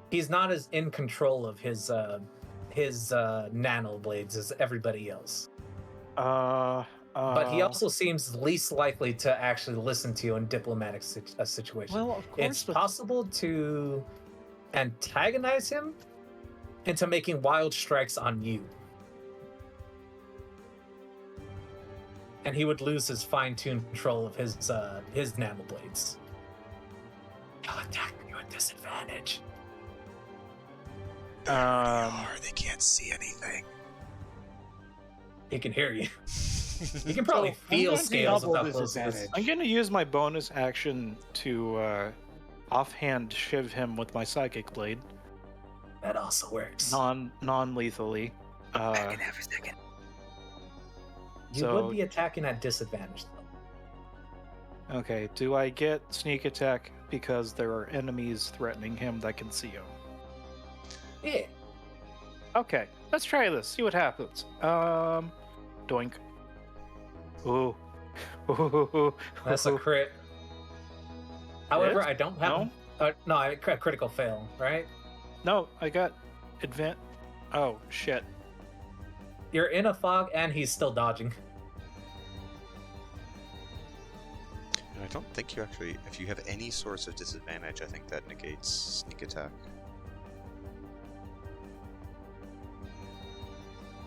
he's not as in control of his nano blades as everybody else. But he also seems least likely to actually listen to you in diplomatic situation. well, of course, It's possible to antagonize him into making wild strikes on you. And he would lose his fine-tuned control of his nano blades. He'll attack you at disadvantage. They can't see anything. He can hear you. You can probably So, I'm feel going to scales double without close disadvantage. I'm gonna use my bonus action to offhand shiv him with my psychic blade, That also works. non-lethally. I can have a second. You would be attacking at disadvantage, though. Okay, do I get sneak attack because there are enemies threatening him that can see him? Yeah. Okay, let's try this. See what happens. Doink. Ooh. Ooh. That's a crit. However, Yes? I don't have... No, a critical fail, right? No, I got advent. Oh, shit. You're in a fog, and he's still dodging. I don't think you actually, if you have any source of disadvantage, I think that negates sneak attack.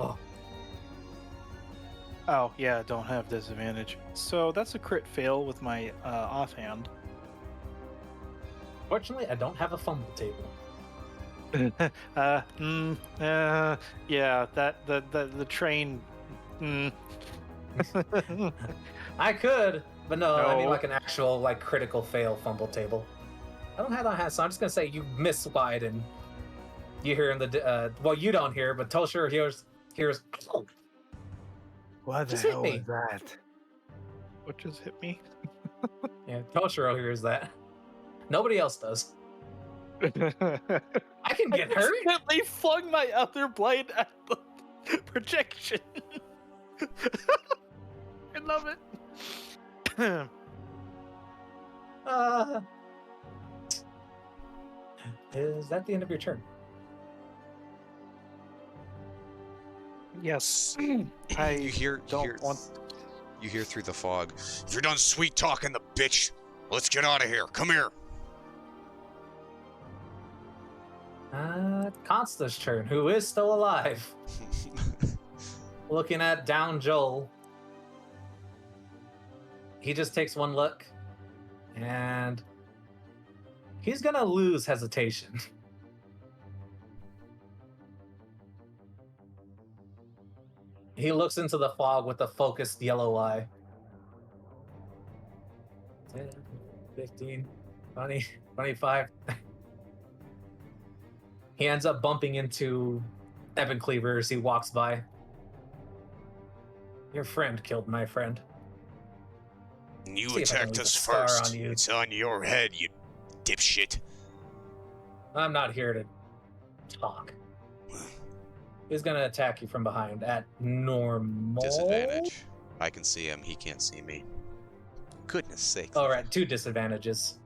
Oh. Oh, yeah, don't have disadvantage. So that's a crit fail with my offhand. Fortunately, I don't have a fumble table. Yeah, the train. I could, but no, I mean No. like an actual like critical fail fumble table. I don't have that hand, so I'm just gonna say you miss wide, and you hear in the well, you don't hear, but Toshiro hears. What the Just hit hell me. was that? What just hit me? Yeah, Toshiro hears that. Nobody else does. I can get hurt. Accidentally flung my other blade at the projection. I love it. Is that the end of your turn? Yes. You hear don't want. you hear through the fog. If you're done sweet talking the bitch, let's get out of here. Come here. Consta's turn, who is still alive. Looking at down Joel. He just takes one look, and he's gonna lose hesitation. He looks into the fog with a focused yellow eye. 10, 15, 20, 25. He ends up bumping into Evan Cleaver as he walks by. Your friend killed my friend. You See if I can attacked leave us a scar first. on you. It's on your head, you dipshit. I'm not here to talk. He's gonna attack you from behind at normal. Disadvantage. I can see him. He can't see me. Goodness sake. Oh, right, 2 disadvantages.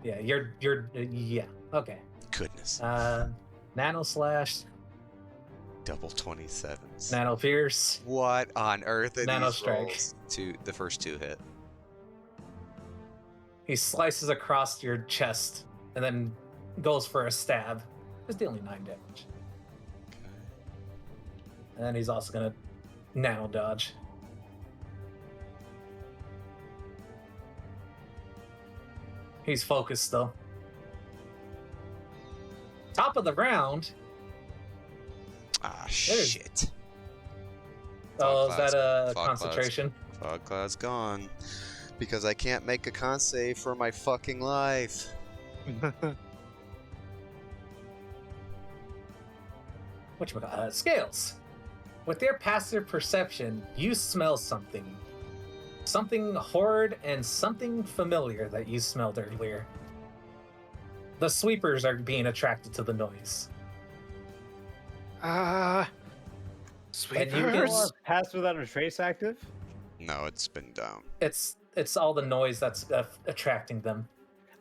Yeah, you're yeah. Okay. Goodness. Nano slash, Double 27s. nano pierce. What on earth are Nano these strike. rolls? The first 2 hit. He slices across your chest and then goes for a stab. Just dealing 9 damage. And then he's also gonna nano dodge. He's focused though. Top of the round. Ah, There's- shit. Oh, Fog is that a Fog concentration? Fog cloud's gone. Because I can't make a con save for my fucking life. Whatchamacallit? Scales. With their passive perception, you smell something. Something horrid and something familiar that you smelled earlier. The sweepers are being attracted to the noise. And you can- Sweepers. Pass without a trace active? No, it's been down. It's all the noise that's attracting them.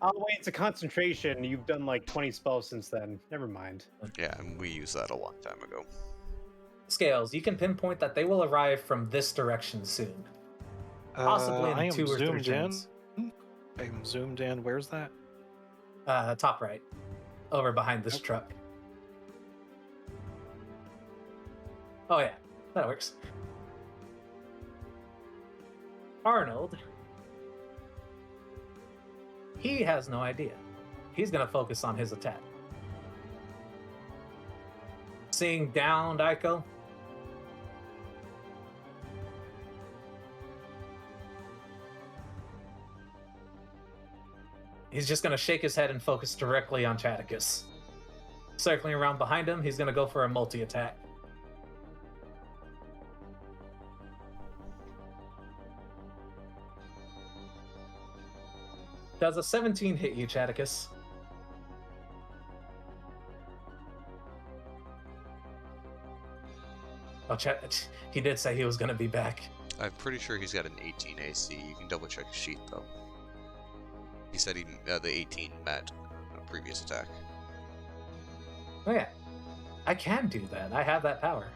Oh wait, it's a concentration. You've done like 20 spells since then. Never mind. Yeah, and we used that a long time ago. Scales, you can pinpoint that they will arrive from this direction soon. Possibly I in am 2 or 3 zoomed in. turns. I am zoomed in. Where's that? Top right. Over behind this truck. Oh yeah, that works. Arnold. He has no idea. He's gonna focus on his attack. Seeing down, Daiko. He's just gonna shake his head and focus directly on Chaticus. Circling around behind him, he's gonna go for a multi-attack. Does a 17 hit you, Chaticus? Oh, he did say he was going to be back. I'm pretty sure he's got an 18 AC. You can double check his sheet though. He said the 18 met a previous attack. Oh yeah, I can do that. I have that power.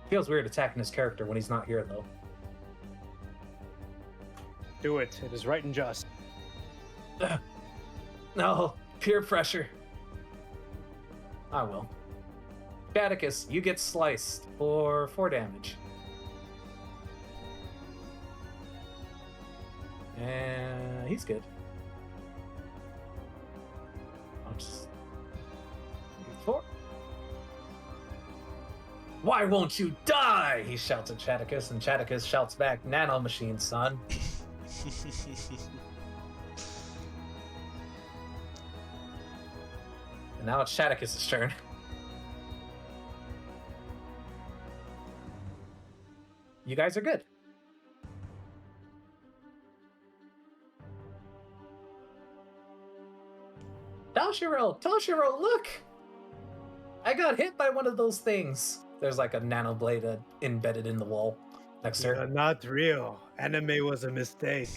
Feels weird attacking his character when he's not here though. Do it. It is right and just. No, peer pressure. I will. Chaticus, you get sliced for 4 damage. And he's good. I'll just... 4. Why won't you die? He shouts at Chaticus, and Chaticus shouts back, "Nano machine, son." And now it's Chaticus' turn. You guys are good. Toshiro, look! I got hit by one of those things. There's like a nano blade embedded in the wall next to her. You're not real. Anime was a mistake.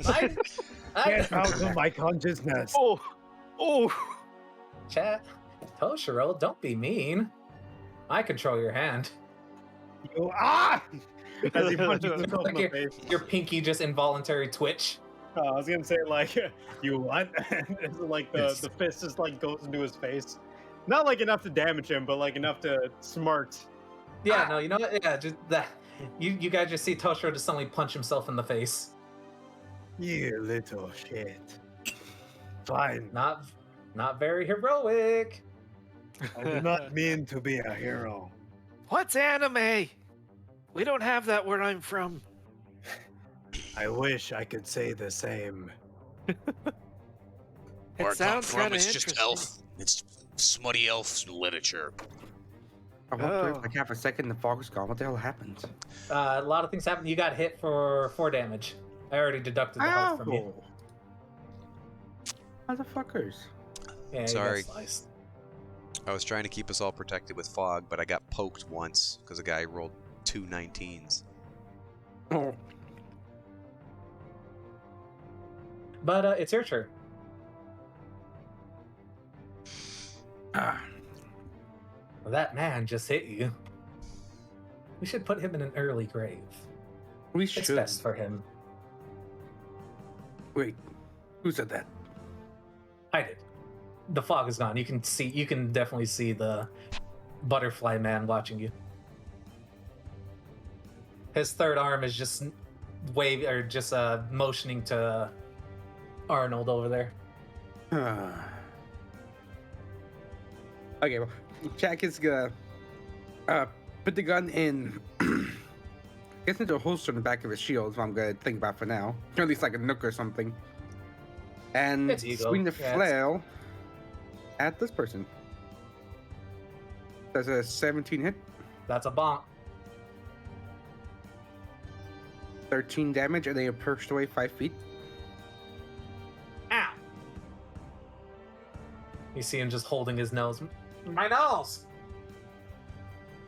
I Get out of my consciousness. Oh, Chat. Toshiro, don't be mean. I control your hand. You are! As he punches himself in Like the face. your pinky just involuntary twitch. I was gonna say like, you what? And it's like the fist just like goes into his face. Not like enough to damage him, but like enough to smart. Yeah, no, you know what? Yeah, just that. You guys just see Toshiro just suddenly punch himself in the face. You little shit. Fine. Not very heroic. I do not mean to be a hero. what's anime? We don't have that where I'm from. I wish I could say the same. It Where I come sounds from, kind of it's interesting. just elf. It's smutty elf literature. I walked away Oh. for like half a second, the fog was gone. What the hell happened? A lot of things happened. You got hit for 4 damage. I already deducted the health from you. Motherfuckers. Yeah, Sorry. You got sliced. I was trying to keep us all protected with fog, but I got poked once because a guy rolled 2 19s. Oh. But it's your turn. Ah. That man just hit you. We should put him in an early grave. We It's should. best for him. Wait, who said that? I did. The fog is gone. You can definitely see the butterfly man watching you. His third arm is just motioning to Arnold over there. Okay, well, Jack is gonna put the gun in. Gets into a holster in the back of his shield, is what I'm gonna think about for now. Or at least like a nook or something. And It's ego. swing the Yeah, it's- flail at this person. Does a 17 hit, That's a bonk. 13 damage, and they are pushed away 5 feet. Ow! You see him just holding his nose. My nose!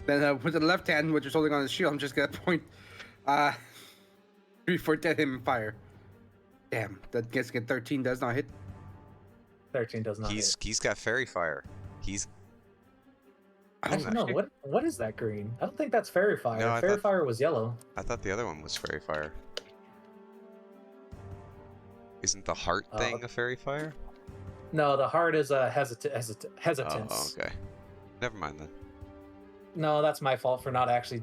Then with the left hand, which is holding on his shield, I'm just gonna point 3-4 dead him and fire. Damn, that gets 13 does not hit. 13 does not hit. He's got fairy fire. He's I don't know. What is that green? I don't think that's fairy fire. No, I Fairy thought- fire was yellow. I thought the other one was fairy fire. Isn't the heart thing a fairy fire? No, the heart is a hesitance. Oh, okay. Never mind then. No, that's my fault for not actually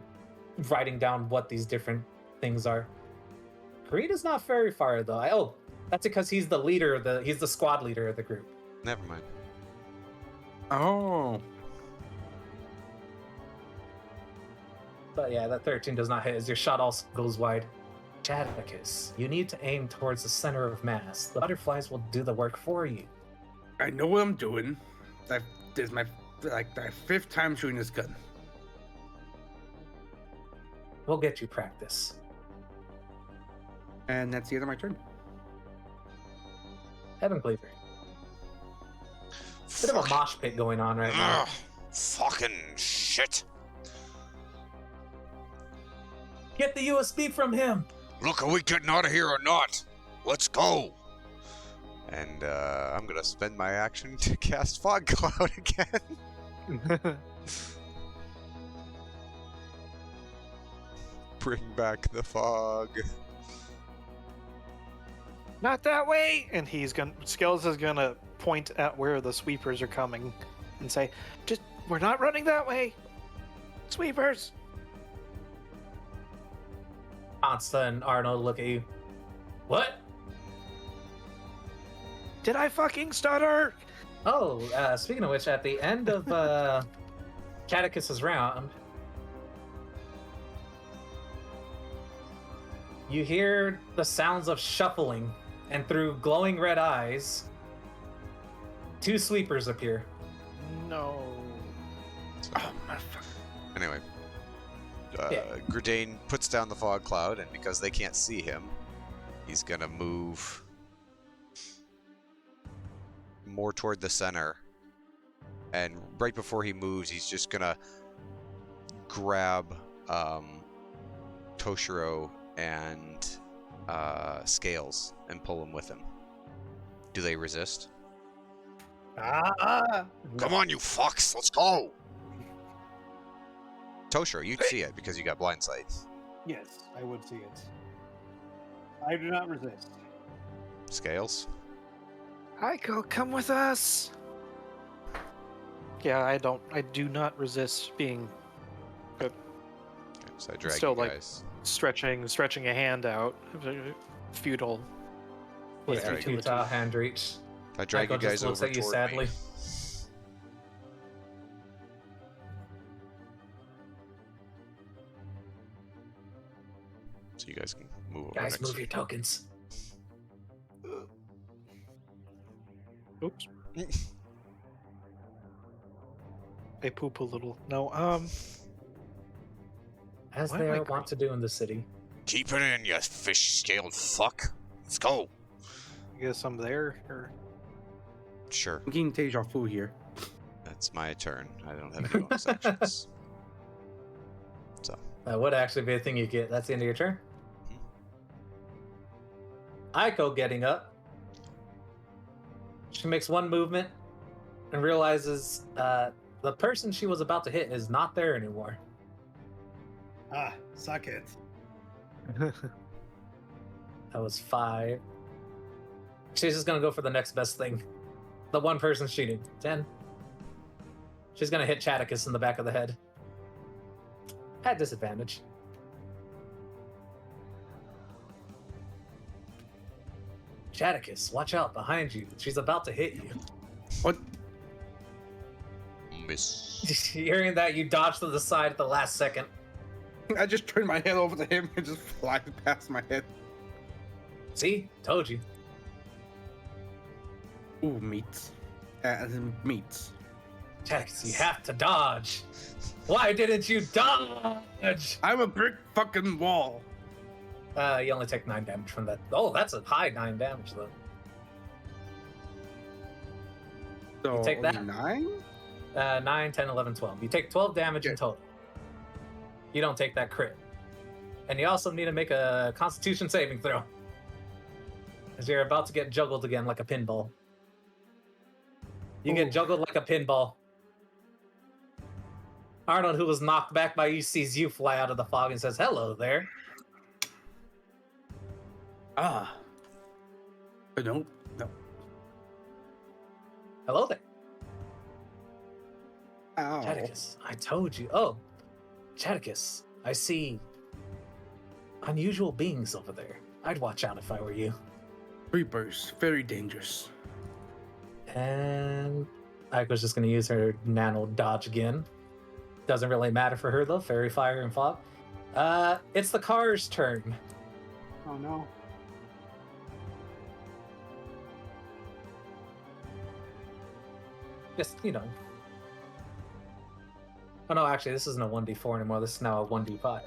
writing down what these different things are. Green is not fairy fire though. That's because he's the leader. He's the squad leader of the group. Never mind. Oh. But yeah, that 13 does not hit as your shot also goes wide. Chaticus, you need to aim towards the center of mass. The butterflies will do the work for you. I know what I'm doing. This is my the 5th time shooting this gun. We'll get you practice. And that's the end of my turn. Heaven Cleaver. Bit of a Fuck. mosh pit going on right now. Ugh, fucking shit. Get the USB from him! Look, are we getting out of here or not? Let's go. And I'm gonna spend my action to cast Fog Cloud again. Bring back the fog. Not that way! And Skills is gonna point at where the sweepers are coming and say, just, we're not running that way! Sweepers! Consta and Arnold look at you. What? Did I fucking stutter? Oh, speaking of which, at the end of Catechus's round, you hear the sounds of shuffling, and through glowing red eyes, 2 sweepers appear. No. Oh, motherfucker. Anyway, Yeah. Gridane puts down the fog cloud, and because they can't see him, he's gonna move more toward the center. And right before he moves, he's just gonna grab Toshiro and Scales and pull them with him. Do they resist? Come on, you fucks. Let's go. Toshiro, you'd see it because you got blind sight. Yes, I would see it. I do not resist. Scales? Aiko, come with us. Yeah, I do not resist being Okay, so I drag Still, you like, guys. stretching a hand out. Futile. with Yeah, futility. futile hand reach. I drag Michael you guys just looks over at you toward sadly. me. So you guys can move over Guys, next. move your tokens. Oops. I poop a little. No, As Why they am I are wont to do in the city. Keep it in, you fish-scaled fuck. Let's go. I guess I'm there. Or Sure, I'm getting deja vu here. that's my turn. I don't have any bonus actions. So, That would actually be a thing you get. That's the end of your turn. Aiko getting up. She makes one movement and realizes the person she was about to hit is not there anymore. Ah, suck it. That was 5. She's just gonna go for the next best thing. The one person shooting. 10. She's gonna hit Chaticus in the back of the head. At disadvantage. Chaticus, watch out behind you. She's about to hit you. What? miss. Hearing that, you dodge to the side at the last second. I just turned my head over to him and just fly past my head. See? Told you. Ooh, meats. As in meats. Chaticus, you have to dodge. Why didn't you dodge? I'm a brick fucking wall. You only take 9 damage from that. Oh, that's a high 9 damage, though. So You take only that? 9? 9, 10, 11, 12. You take 12 damage in Okay. total. You don't take that crit. And you also need to make a constitution saving throw. As you're about to get juggled again like a pinball. You Ooh. get juggled like a pinball. Arnold, who was knocked back by you, sees you fly out of the fog and says, "Hello there." Ah. No. No. Hello there. Ow. Chaticus, I told you. Oh, Chaticus, I see unusual beings over there. I'd watch out if I were you. Reapers, very dangerous. And Aiko's just going to use her nano dodge again. Doesn't really matter for her, though. Fairy Fire and Fog. It's the car's turn. Oh no. Just, you know. Oh, no, actually, this isn't a 1d4 anymore. This is now a 1d5.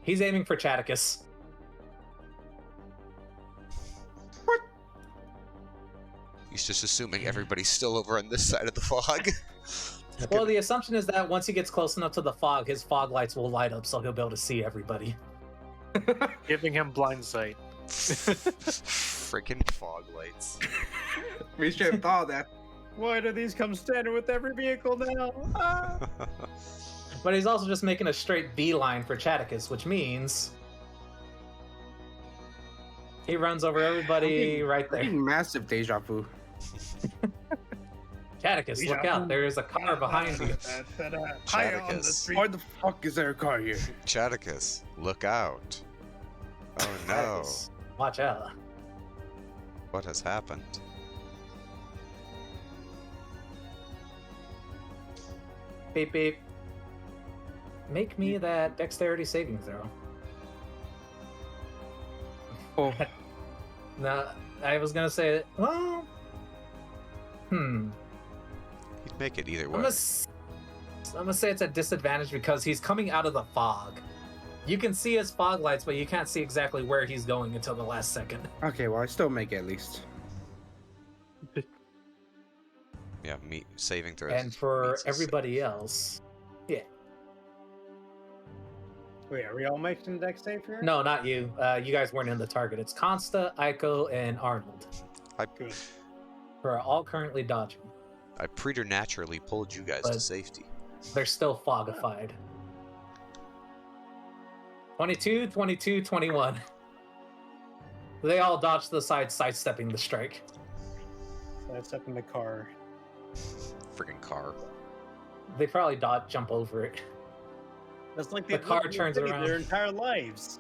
He's aiming for Chaticus. He's just assuming everybody's still over on this side of the fog. Well, the assumption is that once he gets close enough to the fog, his fog lights will light up, so he'll be able to see everybody. Giving him blind sight. Freaking fog lights. We should have thought of that. Why do these come standard with every vehicle now? Ah. But he's also just making a straight beeline for Chaticus, which means he runs over everybody right Pretty there. massive deja vu. Chaticus, look out! There is a car behind you. Chaticus. Why the fuck is there a car here? Chaticus, look out. Oh no. Chaticus, watch out! What has happened? Beep beep. Make me that dexterity saving throw. Oh, No, I was gonna say, well, He'd make it either I'm way. gonna say it's a disadvantage because he's coming out of the fog. You can see his fog lights, but you can't see exactly where he's going until the last second. okay. Well, I still make it at least. Yeah, saving throws. And for meets a everybody else, yeah. Wait, are we all making deck save here? No, not you. You guys weren't in the target. It's Consta, Aiko, and Arnold. Good. Who are all currently dodging. I preternaturally pulled you guys to But- safety. They're still fogified. 22, 22, 21. They all dodge to the side, sidestepping the strike. That's up in the car. Freaking car. They probably jump over it. That's like The they've car lived in turns city around. their entire lives.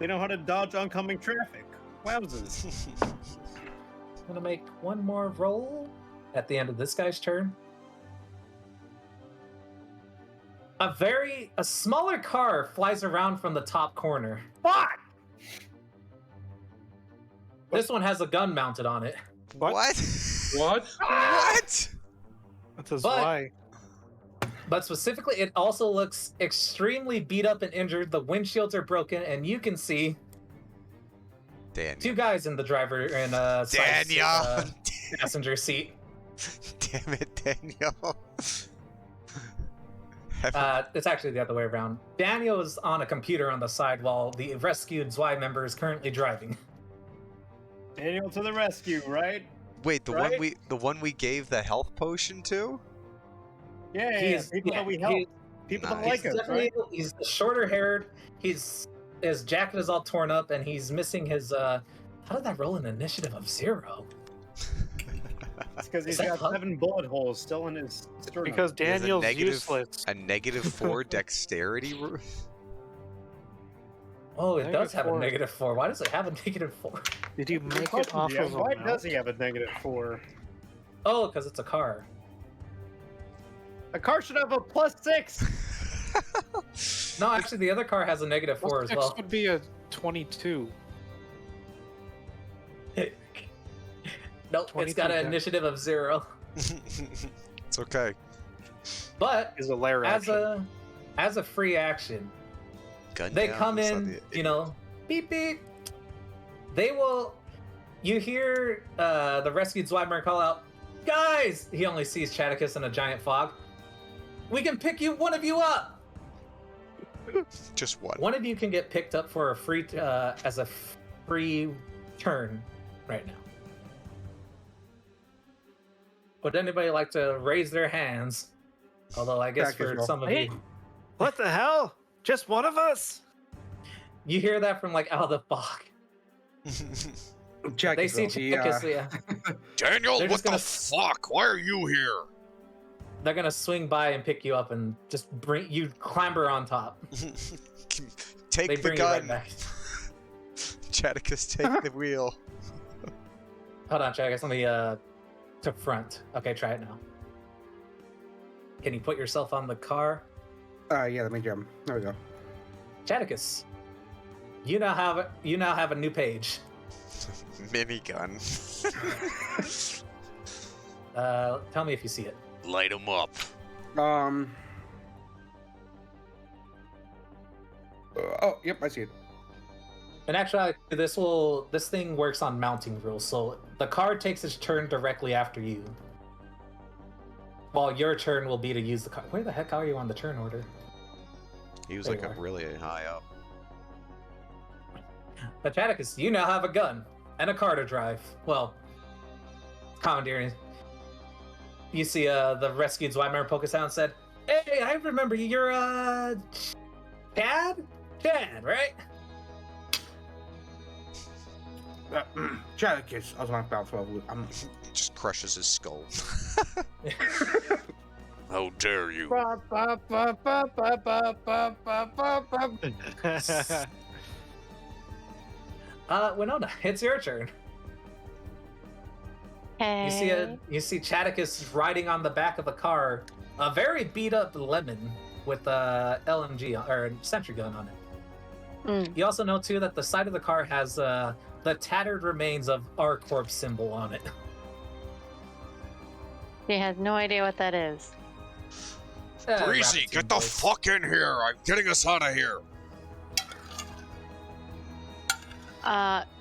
They know how to dodge oncoming traffic. Wowzers. I'm gonna make one more roll at the end of this guy's turn. A smaller car flies around from the top corner. What? This one has a gun mounted on it. What? What? What? What? That is But- why. But specifically, it also looks extremely beat up and injured. The windshields are broken, and you can see Daniel. two guys in the driver and Daniel. passenger seat. Damn it, Daniel. It's actually the other way around. Daniel is on a computer on the side while the rescued Zwei member is currently driving. Daniel to the rescue, right? Wait, the Right? one we gave the health potion to? Yeah, He's- people yeah, that we help. he- People Nice. that like He's us, definitely right? he's shorter haired. His jacket is all torn up, and he's missing his. How did that roll an initiative of 0? It's because he's Is that got pub- 7 bullet holes still in his sternum. Because He has a Daniel's negative- useless. A -4 dexterity. Oh, it does have a -4. -4. Why does it have a -4? Did you Good make it question, off yeah. of Why a does he have a -4? Oh, because it's a car. A car should have a +6. No, actually, the other car has a -4 as well. would be a 22. Nope, it's got 22 an dex. initiative of 0. It's okay. But Is a lair action. as a free action, Gun they down come inside in, the- you know, beep beep. They will. You hear the rescued Zweimer call out, "Guys!" He only sees Chaticus in a giant fog. We can pick one of you up. Just one. One of you can get picked up for a free as a free turn right now. Would anybody like to raise their hands? Although I guess Back as for well. some of Hey. you, What the hell? Just one of us? you hear that from like out of the fog. Jack They is see well. He, Chaticus, yeah. Daniel, They're what just the fuck? Why are you here? They're gonna swing by and pick you up and just bring you clamber on top. Take They the bring you right gun. back. Chaticus, take the wheel. Hold on, Chaticus. Let me to front. Okay, try it now. Can you put yourself on the car? yeah, let me jump. There we go. Chaticus, you now have a new page. Minigun. Tell me if you see it. Light him up. Oh, yep, I see it. And actually, this thing works on mounting rules, so the car takes its turn directly after you. While your turn will be to use the car. Where the heck are you on the turn order? He was There like you are. really high up. Pachaticus, you now have a gun and a car to drive. Well, commandeering. You see, the rescued Zweimer Pokesound said, "Hey, I remember you. You're Chad? Chad, right?" Chalicus, I was about to I'm Just crushes his skull. How dare you? Winona, it's your turn. Hey. You see Chaticus riding on the back of a car, a very beat up lemon with a LMG or sentry gun on it. Mm. You also know too that the side of the car has the tattered remains of our corpse symbol on it. He has no idea what that is. Breezy, Rabbit get the voice. fuck in here! I'm getting us out of here!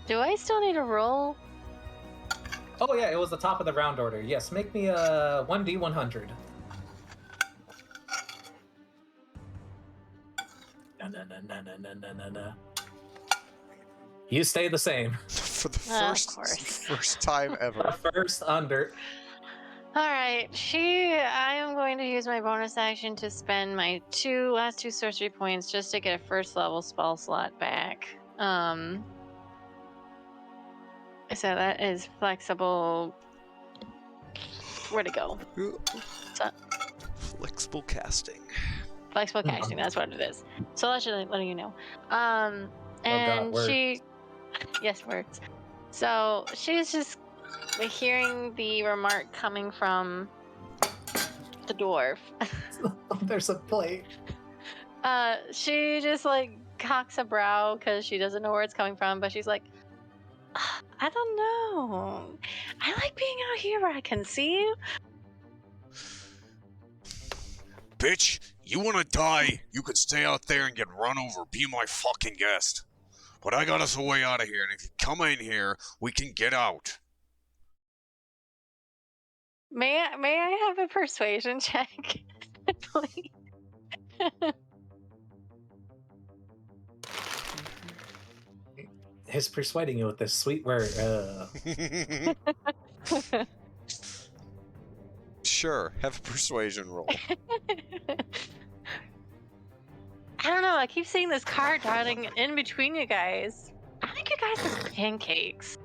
Do I still need to roll? Oh yeah, it was the top of the round order. Yes, make me a 1d100. No. You stay the same. For the Of course. first time ever. First under. Alright, I am going to use my bonus action to spend my last two sorcery points just to get a first level spell slot back. So that is flexible. Where'd it go? Flexible casting. Flexible casting, that's what it is. So that's just letting you know. God, And words. yes, words. So she's just hearing the remark coming from the dwarf. There's a plate. She just like cocks a brow because she doesn't know where it's coming from, but she's like, I don't know. I like being out here where I can see you. Bitch, you wanna die? You could stay out there and get run over. Be my fucking guest. But I got us a way out of here, and if you come in here, we can get out. May I have a persuasion check? Please? He's persuading you with this sweet word. Sure, have a persuasion roll. I don't know. I keep seeing this car darting in between you guys. I think you guys are pancakes.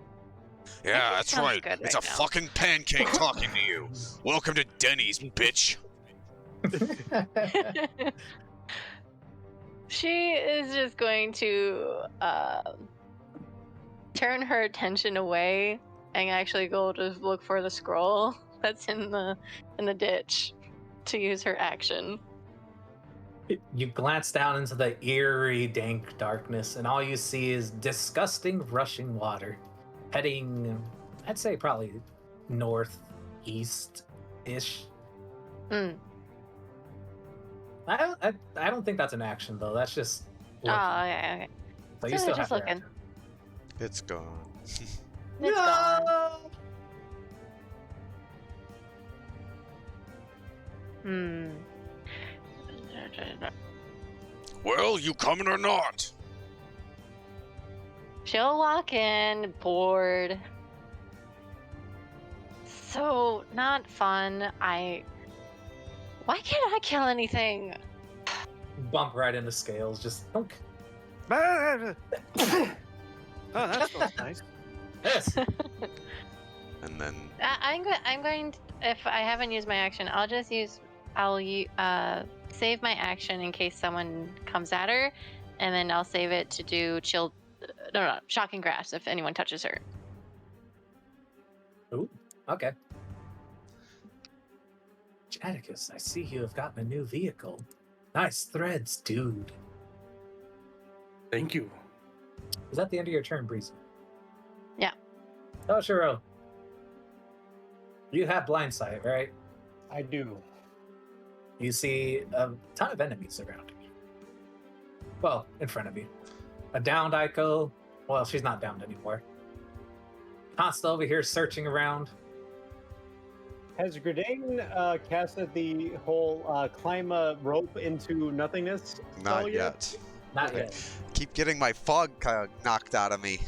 Yeah, That that's sounds right. good It's right a now. fucking pancake talking to you. Welcome to Denny's, bitch. She is just going to turn her attention away and actually go to look for the scroll that's in the ditch to use her action. You glance down into the eerie, dank darkness, and all you see is disgusting, rushing water, heading, I'd say, probably northeast-ish. Mm. I don't think that's an action though. That's just Oh, looking. okay. So So you still just have your looking. action. It's gone. It's gone. Hmm. Well, you coming or not? She'll walk in, bored. So, not fun. Why can't I kill anything? Bump right into scales. Just dunk. Oh, that smells nice. Yes. And then I'm going to, if I haven't used my action, I'll save my action in case someone comes at her, and then I'll save it to do shocking grasp if anyone touches her. Ooh. Okay. Atticus, I see you have gotten a new vehicle. Nice threads, dude. Thank you. Is that the end of your turn, Breezy? Yeah. Toshiro. You have blind sight, right? I do. You see a ton of enemies around you. Well, in front of you. A downed Aiko. Well, she's not downed anymore. Consta over here searching around. Has Grenade casted the whole climb a rope into nothingness? spell Not yet. Not Okay. yet. Keep getting my fog knocked out of me.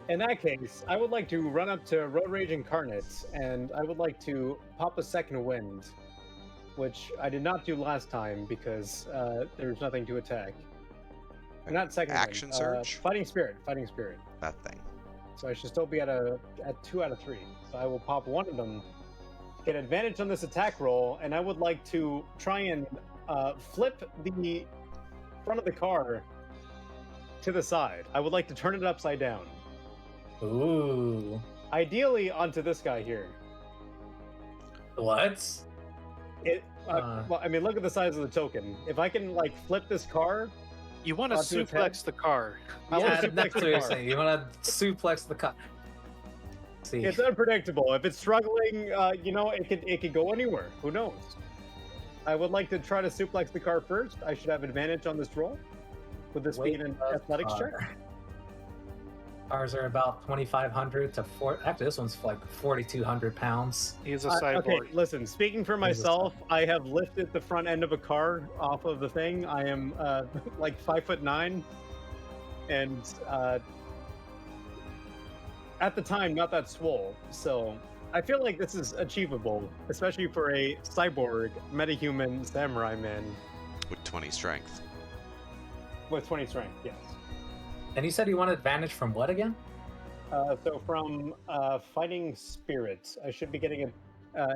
In that case, I would like to run up to Road Rage Incarnate, and I would like to pop a second wind, which I did not do last time because there's nothing to attack. Not second Action wind, surge? Fighting Spirit. That thing. So I should still be at 2 out of 3. So I will pop one of them, get advantage on this attack roll, and I would like to try and flip the front of the car to the side. I would like to turn it upside down. Ooh. Ideally onto this guy here. What? Well, I mean, look at the size of the token. If I can like flip this car, You want to Onto its head? suplex the car. I wanna Yeah, suplex that's the what you're car. saying. You want to suplex the car. See. It's unpredictable. If it's struggling, it could go anywhere. Who knows? I would like to try to suplex the car first. I should have advantage on this roll with the speed and athletics check. Cars are about 2,500 to 4. Actually, this one's like 4,200 pounds. He's a cyborg. Okay, listen. Speaking for He's a myself, I have lifted the front end of a car off of the thing. I am like 5'9", and at the time not that swole. So I feel like this is achievable, especially for a cyborg metahuman samurai man With 20 strength. with 20 strength. Yes. And you said you want advantage from what again? So from fighting spirits, I should be getting an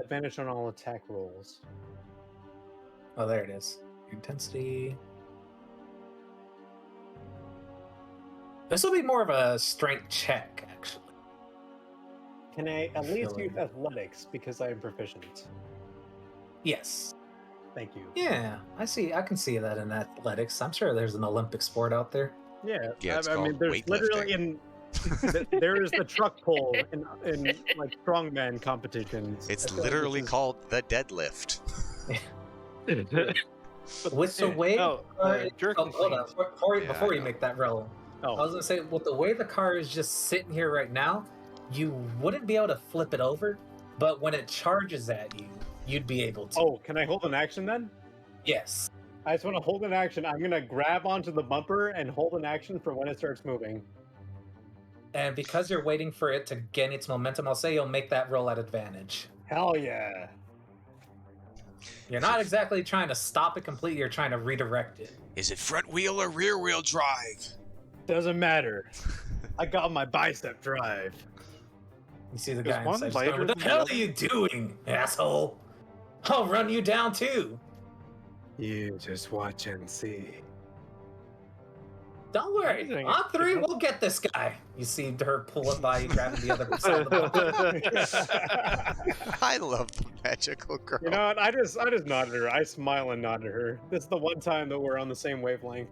advantage on all attack rolls. Oh, there it is. Intensity. This will be more of a strength check, actually. Can I at least Sure. use athletics because I am proficient? Yes. Thank you. Yeah, I can see that in athletics. I'm sure there's an Olympic sport out there. Yeah, Yeah, it's I mean, called there's literally there is the truck pull in like strongman competitions. It's I feel like literally this is- called the deadlift. With the way No, jerk hold on, machine. before Yeah, I you know. make that roll, I Oh, was gonna say with the way the car is just sitting here right now, you wouldn't be able to flip it over, but when it charges at you, you'd be able to. oh, can I hold an action then? Yes. I just want to hold an action. I'm gonna grab onto the bumper and hold an action for when it starts moving. And because you're waiting for it to gain its momentum, I'll say you'll make that roll at advantage. Hell yeah! You're not exactly trying to stop it completely, you're trying to redirect it. Is it front wheel or rear wheel drive? Doesn't matter. I got my bicep drive. You see the Is guy one inside. just lighter going, what the than the hell other?" are you doing, asshole? I'll run you down too. You just watch and see. Don't worry. Amazing. On 3, we'll get this guy. You see her pull up by you, grabbing the other side of the bumper. I love the magical girl. You know what? I just nodded her. I smile and nod to her. This is the one time that we're on the same wavelength.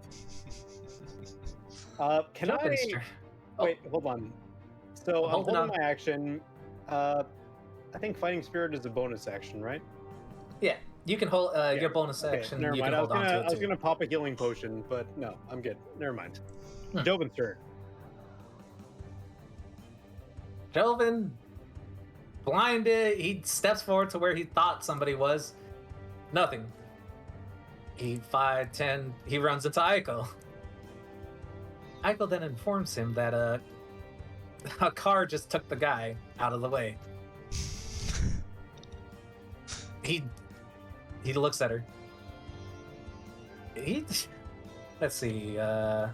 Can Jump in, I sir. wait? Hold on. So I'm Holding holding on. my action. I think fighting spirit is a bonus action, right? Yeah, you can hold your bonus Okay, action. never You mind. can hold on to I it was too. gonna pop a healing potion, but no, I'm good. Never mind. Hmm. Jovin's turn. Delvin, blinded, he steps forward to where he thought somebody was. Nothing. He 5, 10, he runs into Aiko. Aiko then informs him that a car just took the guy out of the way. He looks at her. Let's see, 1,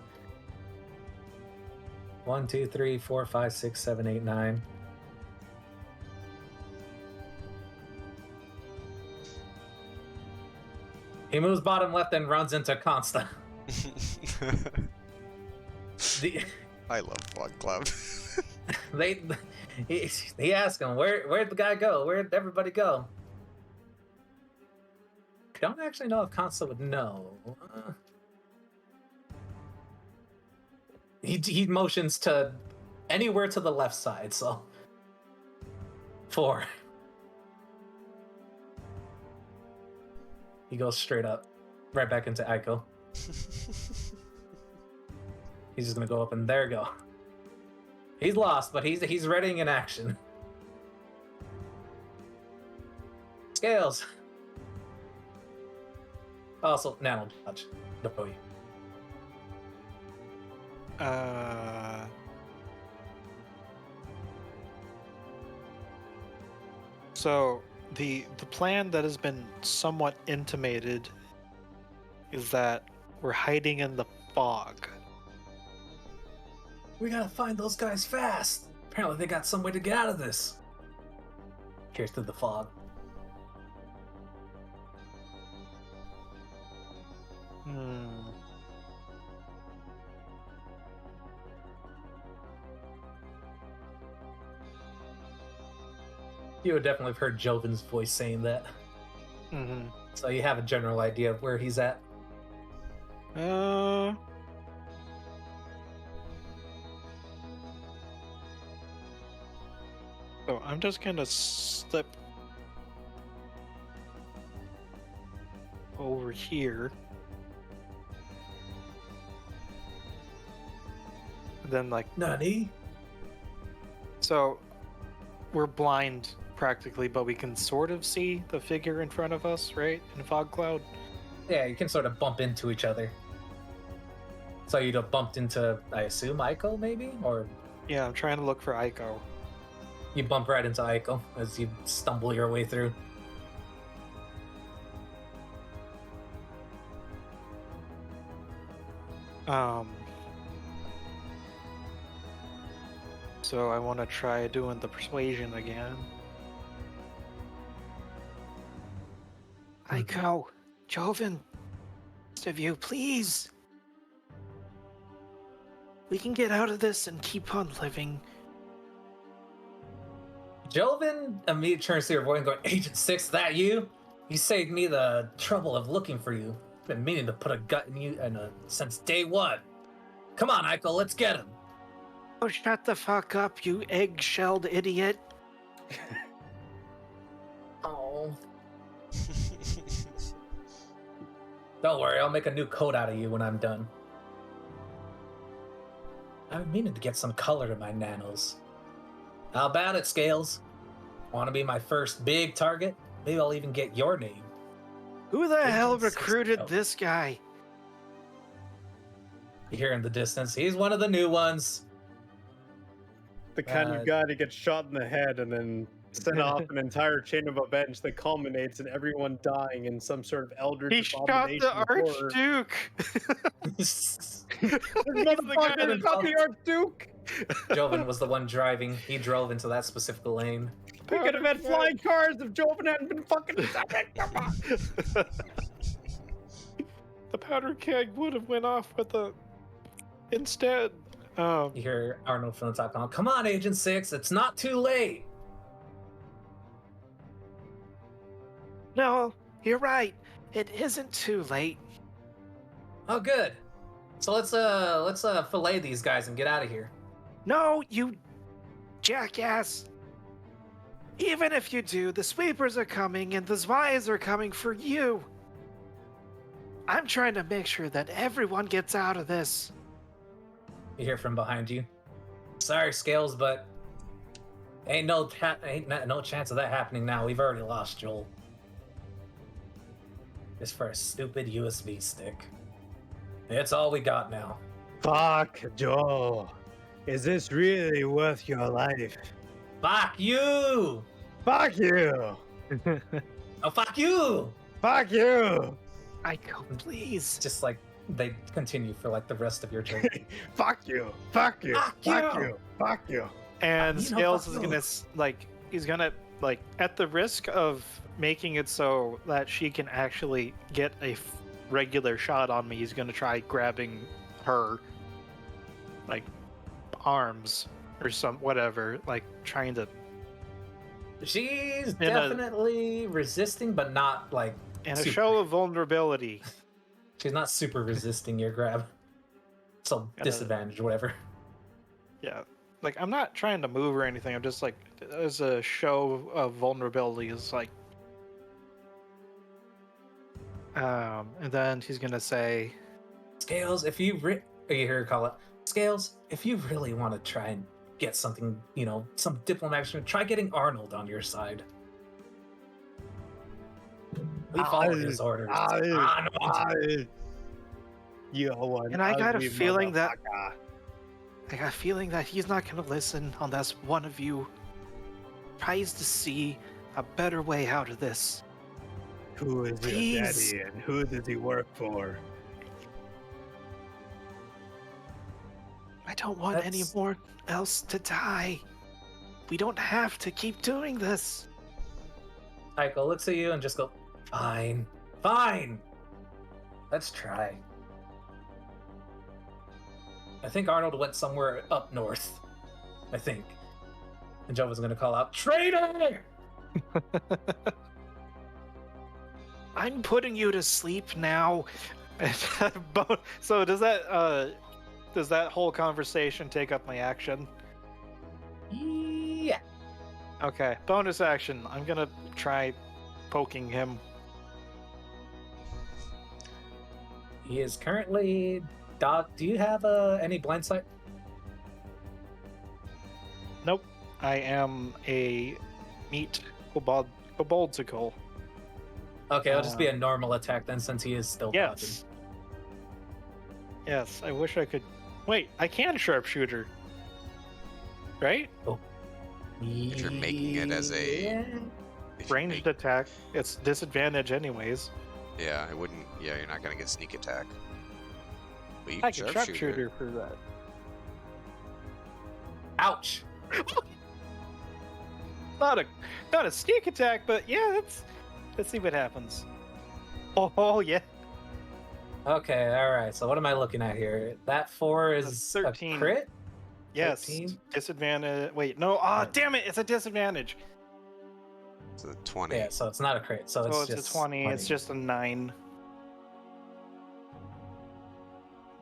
2, 3, 4, 5, 6, 7, 8, 9. He moves bottom left and runs into Consta. The, I love Fog Cloud. he asked him, where'd the guy go? Where'd everybody go? I don't actually know if Consta would know. He motions to anywhere to the left side, so 4. He goes straight up, right back into Aiko. He's just gonna go up and there go. He's lost, but he's readying in action. Scales. Also, nano dodge. No, you. So the plan that has been somewhat intimated is that we're hiding in the fog. We gotta find those guys fast. Apparently, they got some way to get out of this. Here's through the fog. You would definitely have heard Jovin's voice saying that. Mm-hmm. So you have a general idea of where he's at. So I'm just gonna slip over here. Then Nani? so we're blind practically, but we can sort of see the figure in front of us, right? In a fog cloud. Yeah, you can sort of bump into each other. So you'd have bumped into, I assume, Aiko, maybe? Or Yeah, I'm trying to look for Aiko. you bump right into Aiko as you stumble your way through. So I want to try doing the persuasion again. Aiko, Joven, rest of you, please. We can get out of this and keep on living. Joven immediately turns to your voice and going, Agent 6, that you? You saved me the trouble of looking for you. Been meaning to put a gut in you since day one. Come on, Aiko, let's get him. Oh, shut the fuck up, you egg-shelled idiot. Oh. Don't worry, I'll make a new coat out of you when I'm done. I've been meaning to get some color to my nanos. How about it, Scales? Want to be my first big target? Maybe I'll even get your name. Who the hell Agent 6 recruited Go. this guy? You hear in the distance, he's one of the new ones. The kind Uh, of guy that gets shot in the head and then set off an entire chain of events that culminates in everyone dying in some sort of eldritch He shot abomination the of horror. Archduke. This He's the guy motherfucker that shot the Archduke! Joven was the one driving. He drove into that specific lane. We could have had flying cars if Joven hadn't been fucking. The powder keg would have went off with the. Instead, You hear Arnold from the top calling, come on, Agent 6, it's not too late. No, you're right. It isn't too late. Oh, good. So let's fillet these guys and get out of here. No, you jackass. Even if you do, the sweepers are coming and the Zvias are coming for you. I'm trying to make sure that everyone gets out of this. You hear from behind you. Sorry, Scales, but ain't no chance of that happening now. We've already lost Joel. Just for a stupid USB stick. It's all we got now. Fuck, Joe. Is this really worth your life? Fuck you! Fuck you! Oh, fuck you! Fuck you! Aiko, please. Just like they continue for like the rest of your journey. Fuck you! Fuck you! Fuck Fuck you! you! Fuck you! and You know, Scales fuck is gonna he's gonna at the risk of making it so that she can actually get a regular shot on me, he's gonna try grabbing her arms or some whatever, trying to She's In a- definitely resisting, but not like in a super. show of vulnerability. She's not super resisting your grab. So Gotta- disadvantage, whatever. Yeah, I'm not trying to move or anything. I'm just as a show of vulnerability is and then he's gonna say, Scales, if you hear her call it, Scales, if you really want to try and get something, some diplomatic, try getting Arnold on your side. We follow his orders. Arnold. And I got a feeling that he's not going to listen unless one of you tries to see a better way out of this. Who is your daddy and who does he work for? I don't want anyone else to die. We don't have to keep doing this. Tycho looks at you and just go, fine. Fine. Let's try. I think Arnold went somewhere up north. I think. And Jova's going to call out, traitor! I'm putting you to sleep now. So does that whole conversation take up my action? Yeah. Okay, bonus action. I'm gonna try poking him. He is currently... Doc, do you have any blind sight? Nope. I am a meat koboldical. Okay, it'll just be a normal attack then, since he is still dodging. Yes, I wish I could... Wait, I can sharpshooter. Right? If you're making it as a... Ranged attack. It's disadvantage anyways. Yeah, it wouldn't... Yeah, you're not going to get sneak attack. But you I can sharpshooter for that. Ouch! Not a sneak attack, but yeah, let's see what happens. Oh yeah. Okay, alright, so what am I looking at here? That 4 is 13. a crit? Yes. 13? Disadvantage. Wait, no. Damn it! It's a disadvantage. It's a 20. Yeah, so it's not a crit, so So it's it's just a 20. It's just a 9.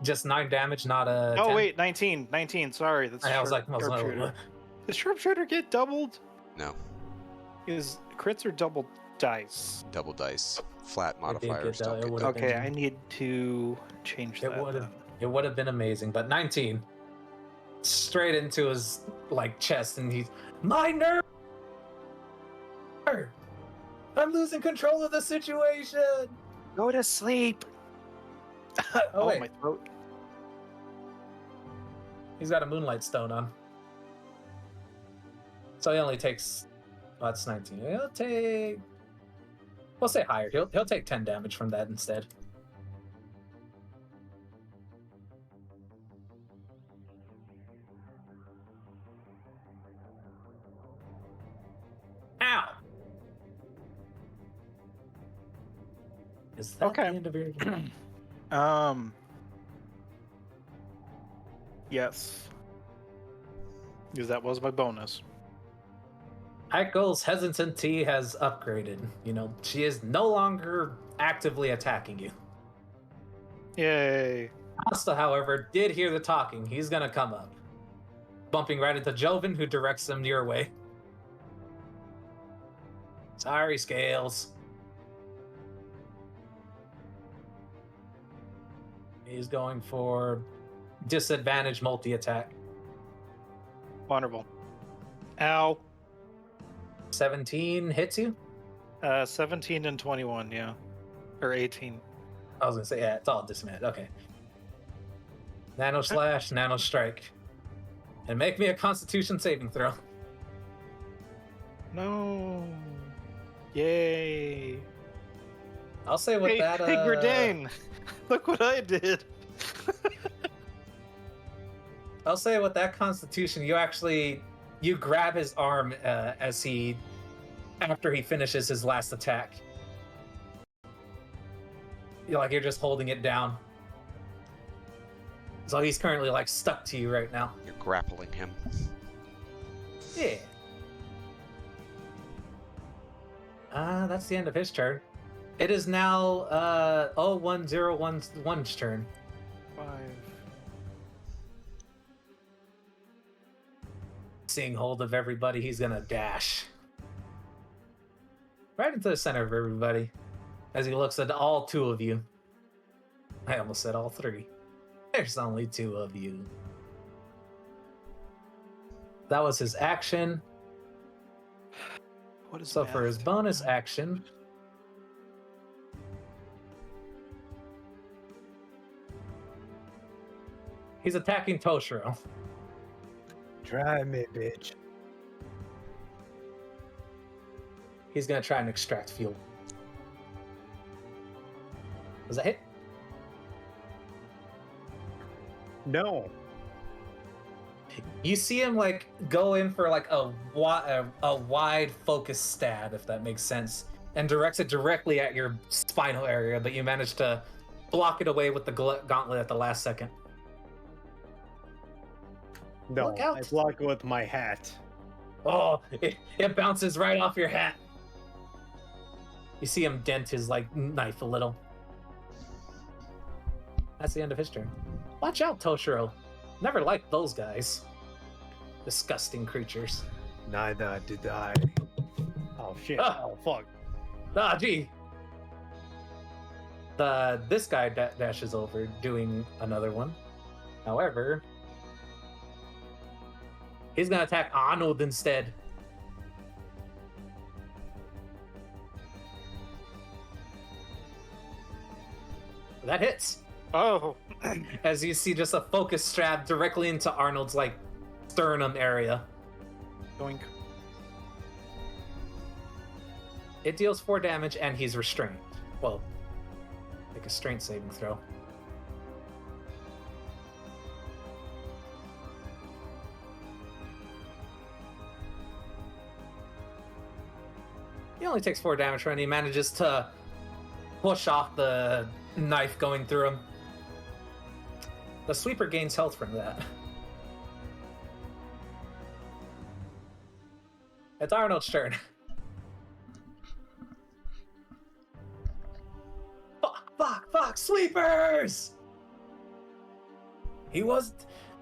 Just 9 damage, not a... Oh 10? wait, 19. 19. Sorry, that's. I was like, sharpshooter. what? Does sharpshooter get doubled? No. Is crits or double dice? Double dice. Flat did modifiers get don't that, it get would've doubled. Okay, been- I need to change It that. would have then. it would have been amazing, but 19 straight into his chest, and he's my nerve. I'm losing control of the situation. Go to sleep. Oh wait, my throat. he's got a moonlight stone on, so he only takes. Well, that's 19. He'll take. We'll say higher. He'll take 10 damage from that instead. Ow! Is that Okay. the end of your turn? Yes. Because that was my bonus. Eichel's hesitancy has upgraded. She is no longer actively attacking you. Yay. Asta, however, did hear the talking. He's gonna come up, bumping right into Joven, who directs him your way. Sorry, Scales. He's going for disadvantage multi-attack. Wonderful. Ow. 17 hits you? 17 and 21, yeah. Or 18. I was gonna say, yeah, it's all disadvantage. Okay. Nano slash, nano strike. And make me a constitution saving throw. No. Yay. I'll say with Hey, that. hey Gredane. Look what I did. I'll say with that constitution, you grab his arm after he finishes his last attack. You're just holding it down. So he's currently stuck to you right now. You're grappling him. Yeah. That's the end of his turn. It is now 01011's turn. 5. Seeing hold of everybody, he's gonna dash right into the center of everybody as he looks at all 2 of you. I almost said all three. There's only two of you. That was his action. What is So for his math? bonus action, he's attacking Toshiro. Try me, bitch. He's gonna try and extract fuel. Was that hit? No. You see him like go in for like a wide focus stab, if that makes sense, and directs it directly at your spinal area, but you manage to block it away with the gauntlet at the last second. No, Look out. I block it with my hat. Oh, it bounces right off your hat. You see him dent his like knife a little. That's the end of his turn. Watch out, Toshiro. Never liked those guys. Disgusting creatures. Neither did I. Oh shit. Ah. Oh fuck. Ah, gee. This guy dashes over, doing another one. However, he's gonna attack Arnold instead. That hits. Oh, As you see just a focus stab directly into Arnold's like sternum area. doink. It deals 4 damage and he's restrained. Well, make a strength saving throw. He only takes 4 damage when he manages to push off the knife going through him. The sweeper gains health from that. It's Arnold's turn. Fuck, sweepers!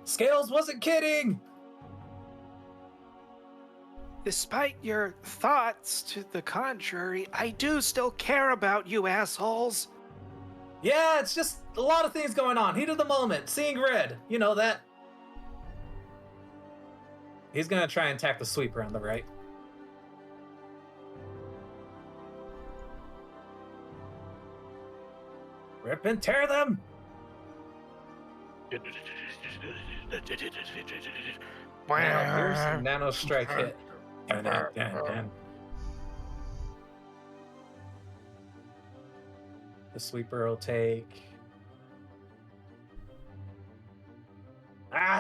Scales wasn't kidding! Despite your thoughts to the contrary, I do still care about you assholes. Yeah, it's just a lot of things going on. Heat of the moment, seeing red. You know that. He's gonna try and attack the sweeper on the right. Rip and tear them! Here's a nano strike hit. The sweeper will take...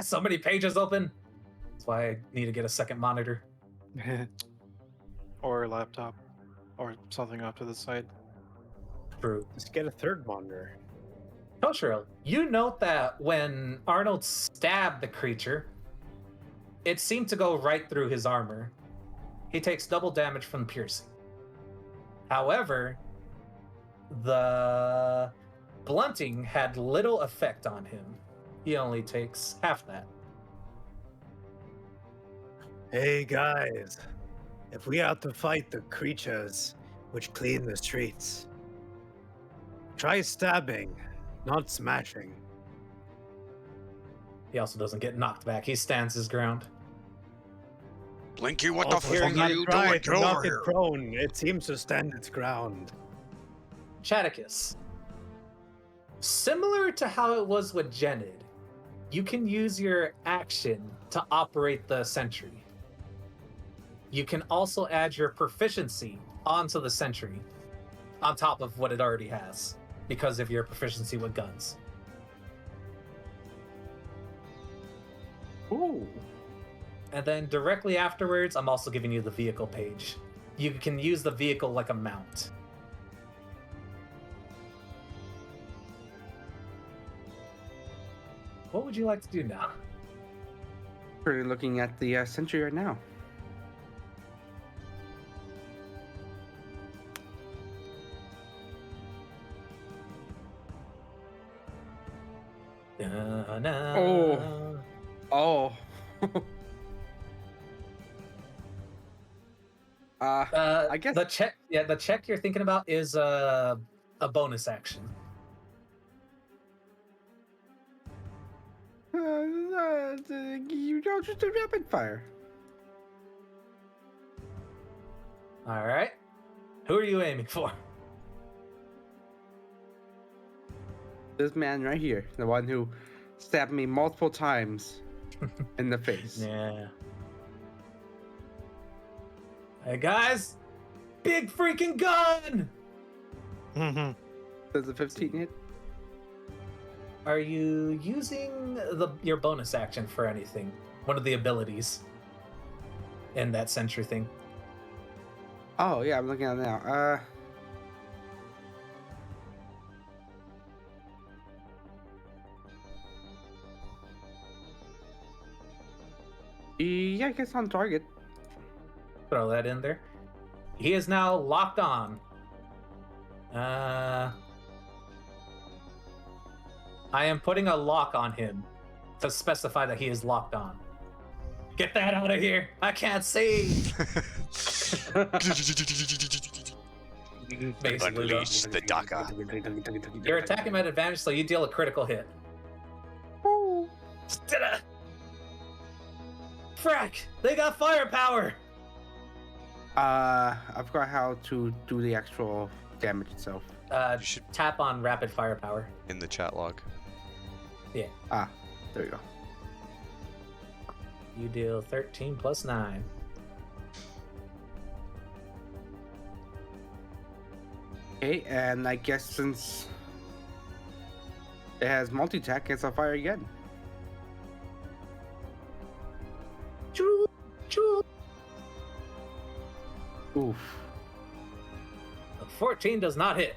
so many pages open! That's why I need to get a second monitor. Or a laptop. Or something off to the side. True. Just get a third monitor. Toshiro, you note that when Arnold stabbed the creature, it seemed to go right through his armor. He takes double damage from piercing. However, the blunting had little effect on him. He only takes half that. Hey guys, if we are to fight the creatures which clean the streets, try stabbing, not smashing. He also doesn't get knocked back. He stands his ground. Blinky, what the Also, fuck are I you tried doing? to Get knock over it here. prone. It seems to stand its ground. Chaticus. Similar to how it was with Genid, you can use your action to operate the sentry. You can also add your proficiency onto the sentry, on top of what it already has, because of your proficiency with guns. Ooh. And then directly afterwards, I'm also giving you the vehicle page. You can use the vehicle like a mount. What would you like to do now? We're looking at the sentry right now. Oh. Oh. I guess the check. Yeah, the check you're thinking about is a bonus action. You know, just a rapid fire. All right. Who are you aiming for? This man right here, the one who stabbed me multiple times in the face. Yeah. Hey guys, big freaking gun! Mm-hmm. Does a 15 hit? Are you using your bonus action for anything? One of the abilities in that sentry thing? Oh yeah, I'm looking at it now. Yeah, I guess on target. Throw that in there. He is now locked on. I am putting a lock on him to specify that he is locked on. Get that out of here! I can't see! Basically, though. Unleash the Daka. You're attacking at advantage, so you deal a critical hit. Frack! They got firepower! I forgot how to do the actual damage itself. You should Tap on rapid firepower. in the chat log. Ah, there we go. You deal 13 plus 9. Okay, and I guess since it has multi-attack, it's on fire again. Choo, choo. Oof. 14 does not hit.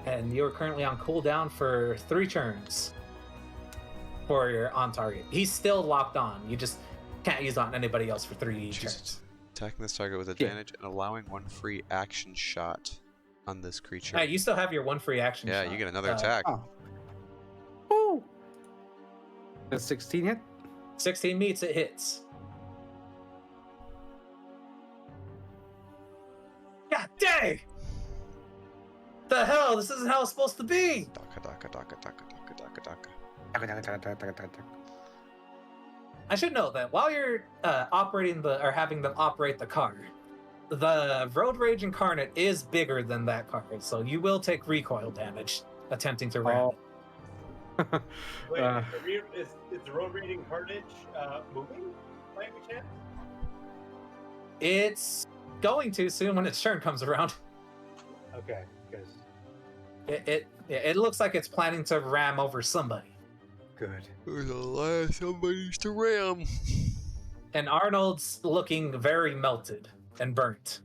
And you're currently on cooldown for 3 turns for your on target. He's still locked on. You just can't use it on anybody else for 3 turns. Jesus. Attacking this target with advantage and allowing 1 free action shot on this creature. Hey, you still have your 1 free action Yeah, shot. you get another attack. Oh. Ooh. Does 16 hit? 16 meets, it hits. God dang! The hell? This isn't how it's supposed to be! Daka, daka, daka, daka, daka, daka, daka. I should know that while you're having them operate the car, the Road Rage Incarnate is bigger than that car, so you will take recoil damage attempting to ram it. Wait, is the road rating carnage moving by any chance? It's going to soon when its turn comes around. Okay, because It looks like it's planning to ram over somebody. good. There's a lot of somebody's to ram. And Arnold's looking very melted and burnt.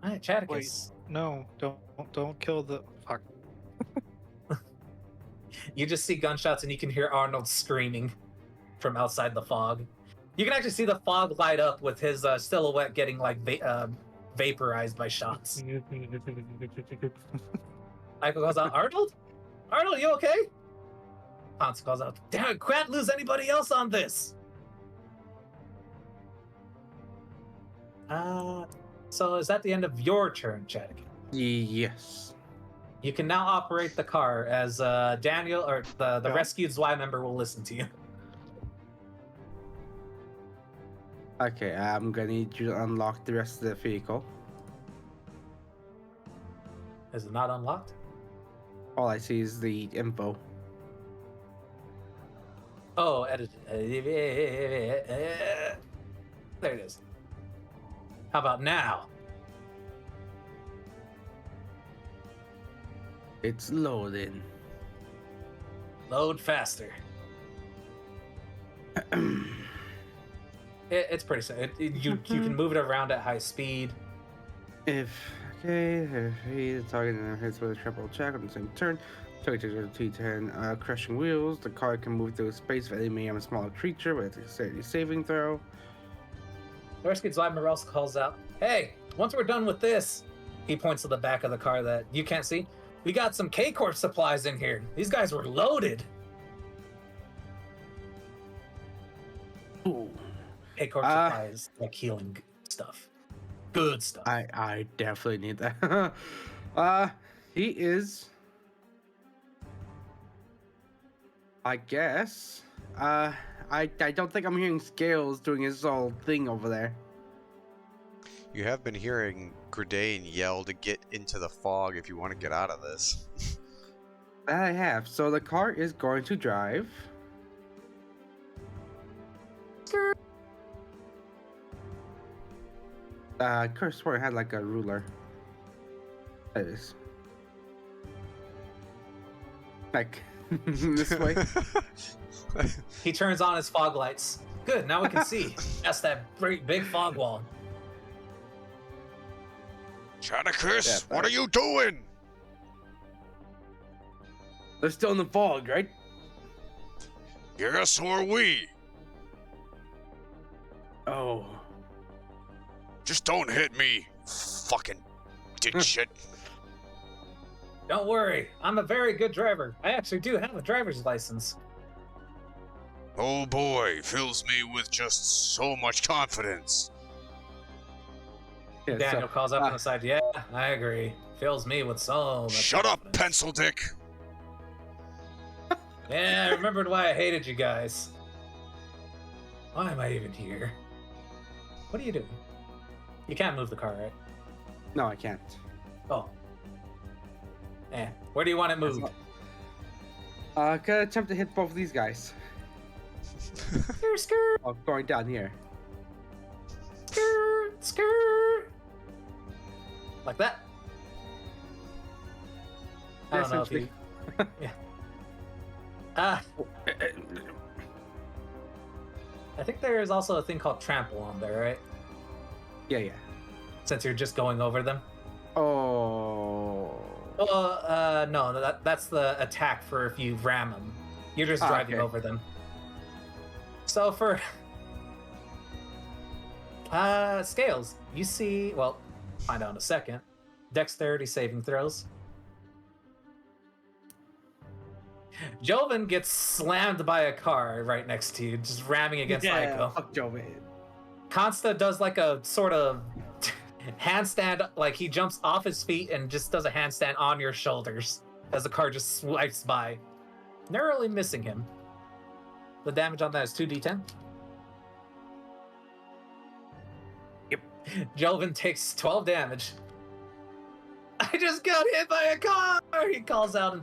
Alright, Chaticus. No, don't kill the fuck. You just see gunshots and you can hear Arnold screaming from outside the fog. You can actually see the fog light up with his silhouette getting like vaporized by shots. Michael calls out, Arnold? Arnold, you okay? Hans calls out, damn, can't lose anybody else on this. So is that the end of your turn, Chaticus? Yes. You can now operate the car as Daniel or the Yeah. rescued Zwei member will listen to you. Okay, I'm gonna need you to unlock the rest of the vehicle. Is it not unlocked? All I see is the info. Oh, edit. There it is. How about now? It's loading. Load faster. It's pretty simple. You can move it around at high speed. If the target hits with a triple check on the same turn, target takes a T10 crushing wheels. The car can move through space with enemy and a smaller creature with a dexterity saving throw. The rescued Zwei member also calls out, "Hey, once we're done with this," he points to the back of the car that you can't see. "We got some K-Corp supplies in here. These guys were loaded." Ooh. K-Corp supplies, like healing stuff. Good stuff. I definitely need that. He is. I guess. I don't think I'm hearing Scales doing his whole thing over there. You have been hearing Gredane yell to get into the fog if you want to get out of this. That I have. So the car is going to drive. I could have swore I had like a ruler. That is. Like, this way. He turns on his fog lights. Good, now we can see. That's that great big fog wall. Chanicus, Yeah, what are you doing? They're still in the fog, right? Yes, so are we. Oh. Just don't hit me, fucking dipshit. Don't worry, I'm a very good driver. I actually do have a driver's license. Oh boy, fills me with just so much confidence. Yeah, Daniel calls up on the side. Yeah, I agree. Fills me with so much Shut up, confidence. pencil dick. Yeah, I remembered why I hated you guys. Why am I even here? What are you doing? You can't move the car, right? No, I can't. Oh. Where do you want it moved? Gonna attempt to hit both of these guys. Skirt. Oh, going down here. Skirt. Like that? I don't know if you... Yeah. I think there is also a thing called trample on there, right? Yeah. Since you're just going over them. Oh. No, that's the attack for if you ram them. You're just driving okay. over them. So for Scales, you see, well, find out in a second. Dexterity saving throws. Joven gets slammed by a car right next to you, just ramming against Aiko. Fuck Joven. Consta does like a sort of handstand, like he jumps off his feet and just does a handstand on your shoulders as the car just swipes by, narrowly missing him. The damage on that is 2d10. Yep. Joven takes 12 damage. I just got hit by a car! He calls out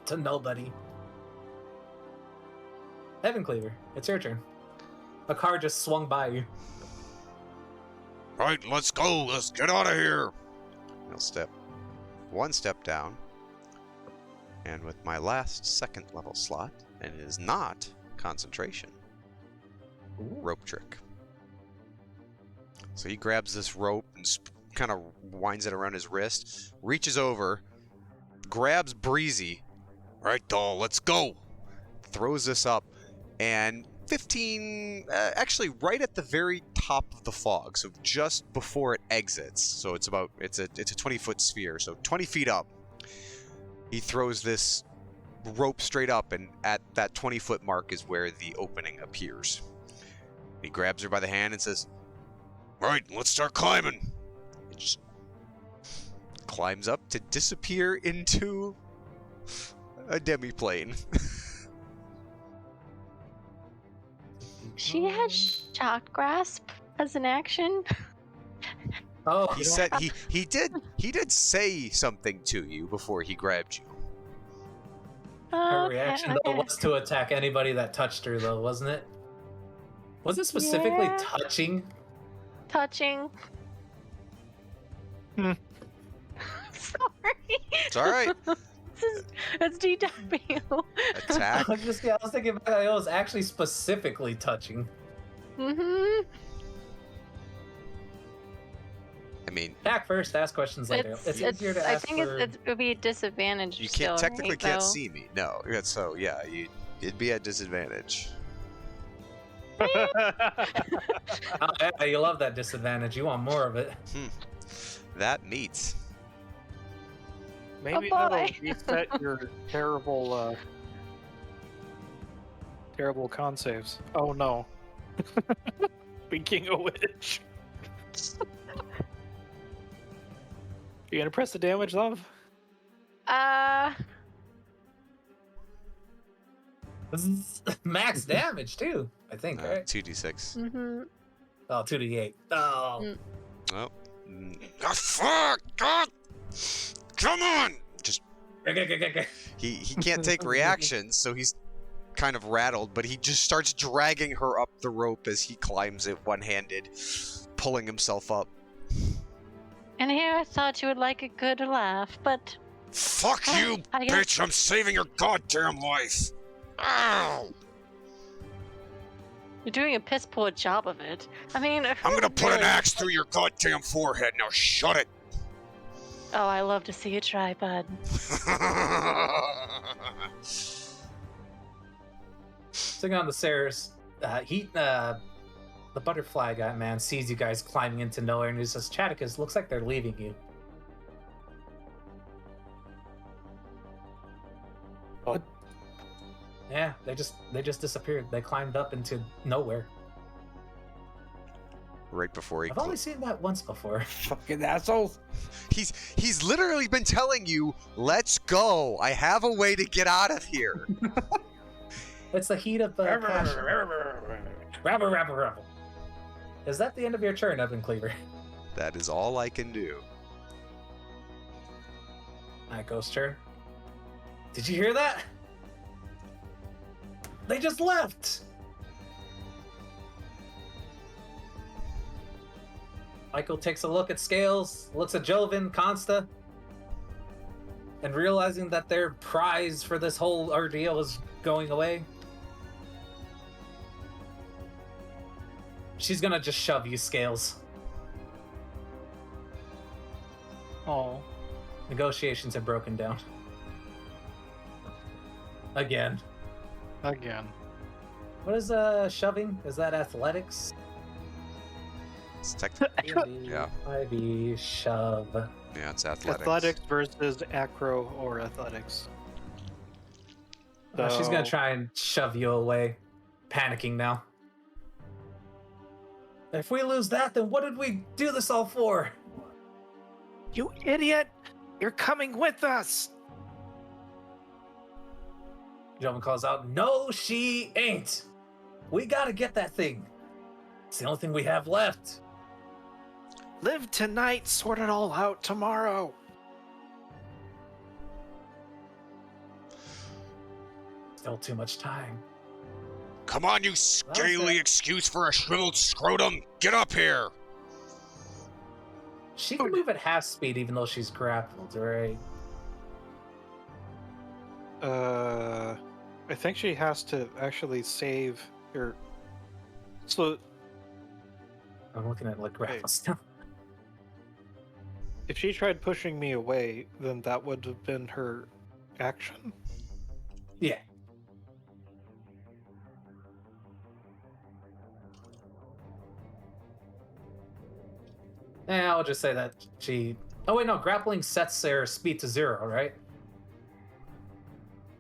to nobody. Heaven Cleaver, it's your turn. A car just swung by you. Right, let's go. Let's get out of here. I'll step one step down, and with my last second level slot, and it is not concentration, rope trick. So he grabs this rope and kind of winds it around his wrist, reaches over, grabs Breezy, Right, doll, let's go. throws this up, and 15, actually right at the very top of the fog, so just before it exits. So it's a 20-foot sphere, so 20 feet up. He throws this rope straight up, and at that 20-foot mark is where the opening appears. He grabs her by the hand and says, Right, let's start climbing. it just climbs up to disappear into a demiplane. She had shock grasp as an action. Oh, He said he did say something to you before he grabbed you. her Okay, reaction though okay. was to attack anybody that touched her, though, wasn't it? Was it specifically Yeah. touching? Touching. Hmm. Sorry. It's all right. It's DW. Attack. I was thinking about it was actually specifically touching. Mm-hmm. I mean, Attack first, ask questions later. It's easier to I ask think for... it would be a disadvantage. you still, can't technically right, can't though? see me. No. So yeah, it'd be at disadvantage. Oh, yeah, you love that disadvantage. You want more of it. That meets. Maybe Oh, that'll boy. reset your terrible con saves. Oh no. Speaking of which. You gonna press the damage, love? This is max damage too, I think, right? 2d6. Mm-hmm. Oh, 2d8. Oh. Mm. Oh. Ah, fuck! God! Come on! Just He can't take reactions, so he's kind of rattled, but he just starts dragging her up the rope as he climbs it one-handed, pulling himself up. And here I thought you would like a good laugh, but fuck you, I guess- bitch! I'm saving your goddamn life. Ow! you're doing a piss poor job of it. I mean, I'm gonna put an axe through your goddamn forehead. Now shut it. Oh, I love to see you try, bud. Sitting on the stairs, the butterfly guy, man, sees you guys climbing into nowhere and he says, Chaticus, looks like they're leaving you. What? Yeah, they just disappeared. They climbed up into nowhere. Right before he I've only seen that once before. Fucking assholes. He's literally been telling you, let's go. I have a way to get out of here. It's the heat of passion. Rabble, rabble, rabble. Is that the end of your turn, Evan Cleaver? That is all I can do. Alright, Ghost turn. Did you hear that? They just left! Michael takes a look at Scales, looks at Joven, Consta, and realizing that their prize for this whole ordeal is going away, she's gonna just shove you, Scales. Oh. Negotiations have broken down. Again. What is shoving? Is that athletics? It's technically, yeah. IB shove. Yeah, it's athletics. Athletics versus acro or athletics. She's gonna So- try and shove you away, panicking now. If we lose that, then what did we do this all for? You idiot! You're coming with us! Joven calls out, no, she ain't! We gotta get that thing. It's the only thing we have left. Live tonight, sort it all out tomorrow. Still too much time. Come on, you scaly excuse for a shriveled scrotum. Get up here. She can move at half speed even though she's grappled, right? I think she has to actually save her. So I'm looking at like grapples now. if she tried pushing me away, then that would have been her action. Yeah. Yeah, I'll just say that she... Oh wait, no, grappling sets their speed to 0, right?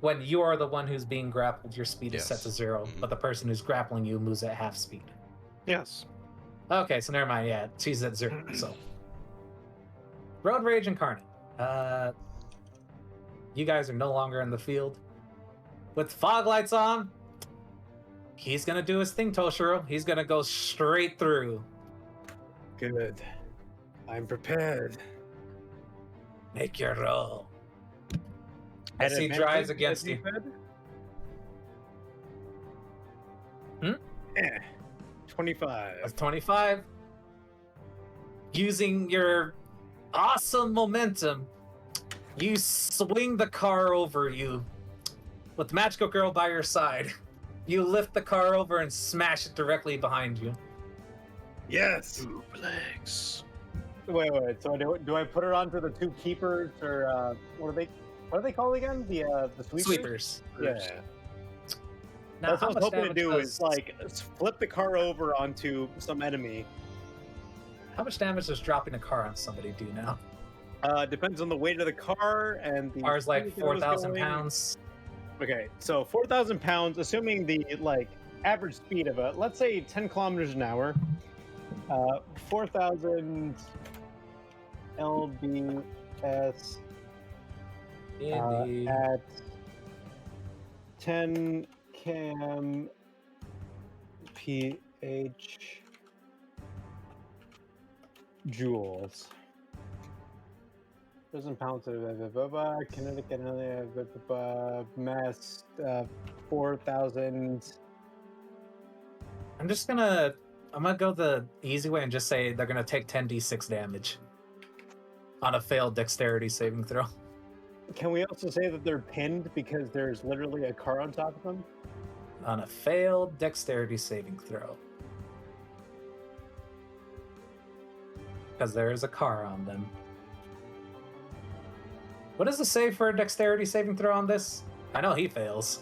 When you are the one who's being grappled, your speed is set Yes. to 0, Mhm. but the person who's grappling you moves at half speed. Yes. Okay, so never mind, yeah, she's at 0, so... Road Rage Incarnate. You guys are no longer in the field. With fog lights on, he's gonna do his thing, Toshiro. He's gonna go straight through. Good. I'm prepared. Make your roll. As he drives against you. Hmm? 25. That's 25. Using your awesome momentum, you swing the car over you. With Magical Girl by your side, you lift the car over and smash it directly behind you. Yes. Legs. Wait. So do I put her onto the two keepers, or what are they called again? The sweepers. Sweepers. Yeah. Now, That's how what I was much hoping to damage do does, is like flip the car over onto some enemy. How much damage does dropping a car on somebody do now? Depends on the weight of the car and the. Car's like speed that it was 4,000 going. pounds. Okay, so 4,000 pounds, assuming the like average speed of it, let's say 10 kilometers an hour. 4,000 LB S D&D. at 10 cam pH joules. Doesn't pound to kinetic mass 4,000. I'm gonna go the easy way and just say they're gonna take 10d6 damage on a failed dexterity saving throw. Can we also say that they're pinned because there's literally a car on top of them? On a failed dexterity saving throw. Because there is a car on them. What is the save for a dexterity saving throw on this? I know he fails.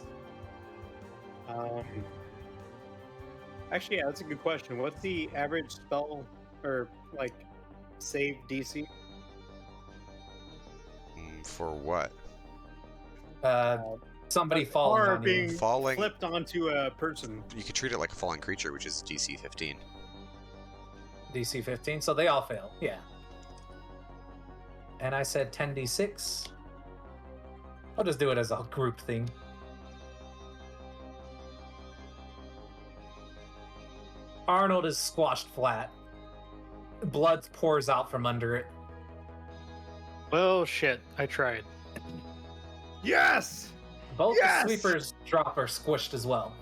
Actually, yeah, that's a good question. What's the average spell or like save DC? For what? Somebody A falling car on being you. Falling. flipped onto a person. You could treat it like a falling creature, which is DC 15. DC 15, so they all fail. Yeah. And I said 10d6. I'll just do it as a group thing. Arnold is squashed flat. Blood pours out from under it. Well, shit. I tried. Yes! Both Yes! the sweepers drop are squished as well.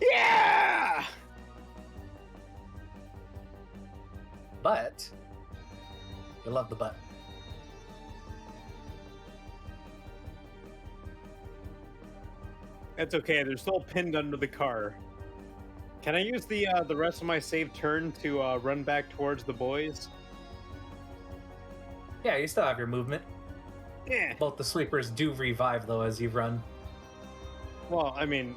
Yeah! But you love the butt. It's okay. They're still pinned under the car. Can I use the rest of my save turn to run back towards the boys? Yeah, you still have your movement. Yeah. Both the sweepers do revive though as you run. Well, I mean,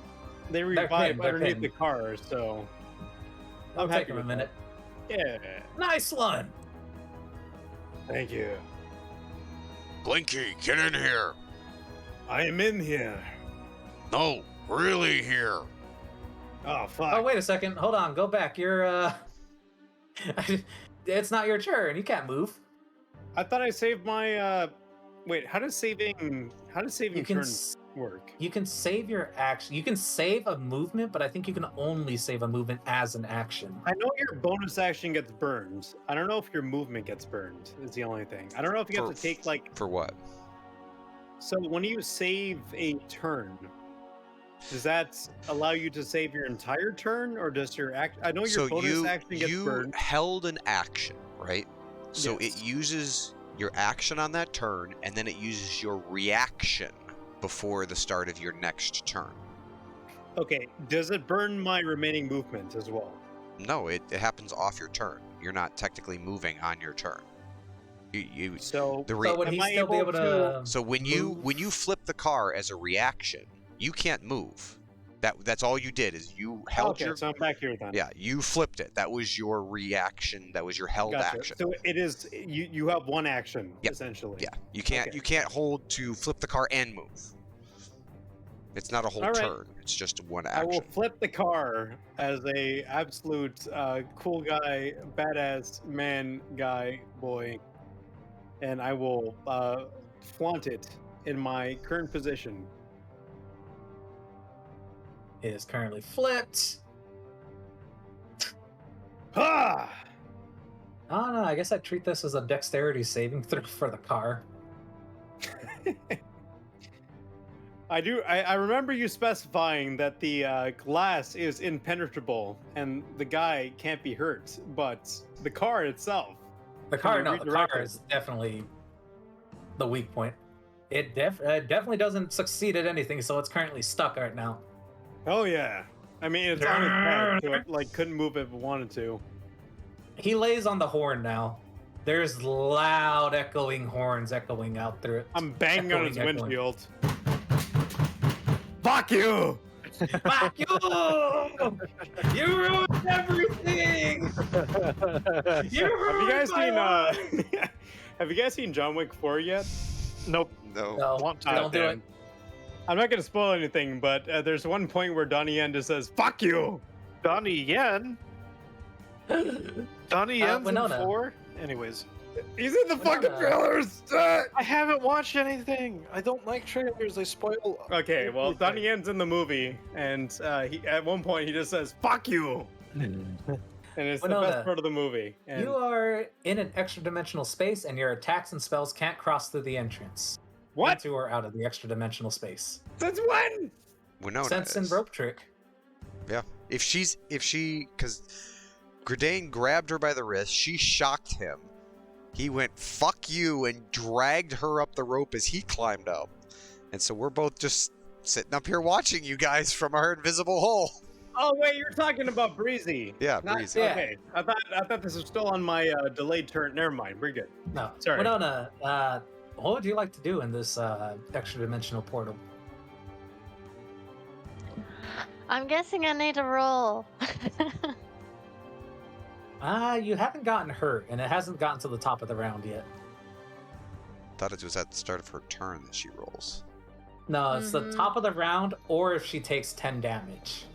they They're revive pinned, they're underneath pinned. the car, so I'll I'm take happy him a with minute. yeah. Nice one. Thank you. Blinky, get in here. I am in here. No, really here. Oh, fuck. Oh, wait a second. Hold on. Go back. You're, it's not your turn. You can't move. I thought I saved my wait, how does saving You can, turn s- work? you can save your action. You can save a movement, but I think you can only save a movement as an action. I know your bonus action gets burned. I don't know if your movement gets burned, is the only thing. I don't know if you have to take like For what? so when you save a turn, does that allow you to save your entire turn, or does your act? I know your So bonus action gets you burned. held an action, right? So Yes. it uses your action on that turn, and then it uses your reaction before the start of your next turn. Okay, does it burn my remaining movement as well? No, it happens off your turn. You're not technically moving on your turn. You So the So would am he I still be able able to? So when you flip the car as a reaction, you can't move. That's all you did is you held okay, your so I'm back here then. yeah, you flipped it. That was your reaction. That was your held Gotcha. action. So it is you have one action Yep. essentially. Yeah, you can't Okay. you can't hold to flip the car and move. It's not a whole All right. turn. It's just one I will action. flip the car as a absolute cool guy, badass man guy boy, and I will flaunt it in my current position. It is currently flipped. Ha! I don't know. I guess I'd treat this as a dexterity saving throw for the car. I remember you specifying that the glass is impenetrable and the guy can't be hurt, but the car itself. The car, Can you no, the redirect car it? is definitely the weak point. It definitely doesn't succeed at anything, so it's currently stuck right now. Oh yeah. I mean, it's on its head, so it like couldn't move if it wanted to. He lays on the horn now. There's loud echoing horns echoing out through it. I'm banging on his Echoing. windshield. Fuck you! Fuck you! You ruined everything! You Have you guys ruined my seen life! have you guys seen John Wick 4 yet? Nope. No. No, Want to. don't do it. I'm not gonna spoil anything, but there's one point where Donnie Yen just says "fuck you." Donnie Yen. Donnie Yen's in Winona. 4? Anyways. He's in the fucking no. trailers. I haven't watched anything. I don't like trailers. They spoil. Okay, well, everything. Donnie Yen's in the movie, and he at one point he just says "fuck you," and it's the Winona, best part of the movie. And You are in an extra dimensional space, and your attacks and spells can't cross through the entrance. what? Into or out of the extra dimensional space. Since when? Winona Sense and is. rope trick. Yeah. If she, because Gredane grabbed her by the wrist, she shocked him. He went, fuck you, and dragged her up the rope as he climbed up. And so we're both just sitting up here watching you guys from our invisible hole. Oh wait, you're talking about Breezy. Yeah, Not- Breezy. Yeah. Okay, I thought this was still on my delayed turn. Never mind, we're good. No. Sorry. Winona, what would you like to do in this extra dimensional portal? I'm guessing I need to roll. You haven't gotten hurt, and it hasn't gotten to the top of the round yet. Thought it was at the start of her turn that she rolls. No, it's the Mhm. top of the round, or if she takes 10 damage.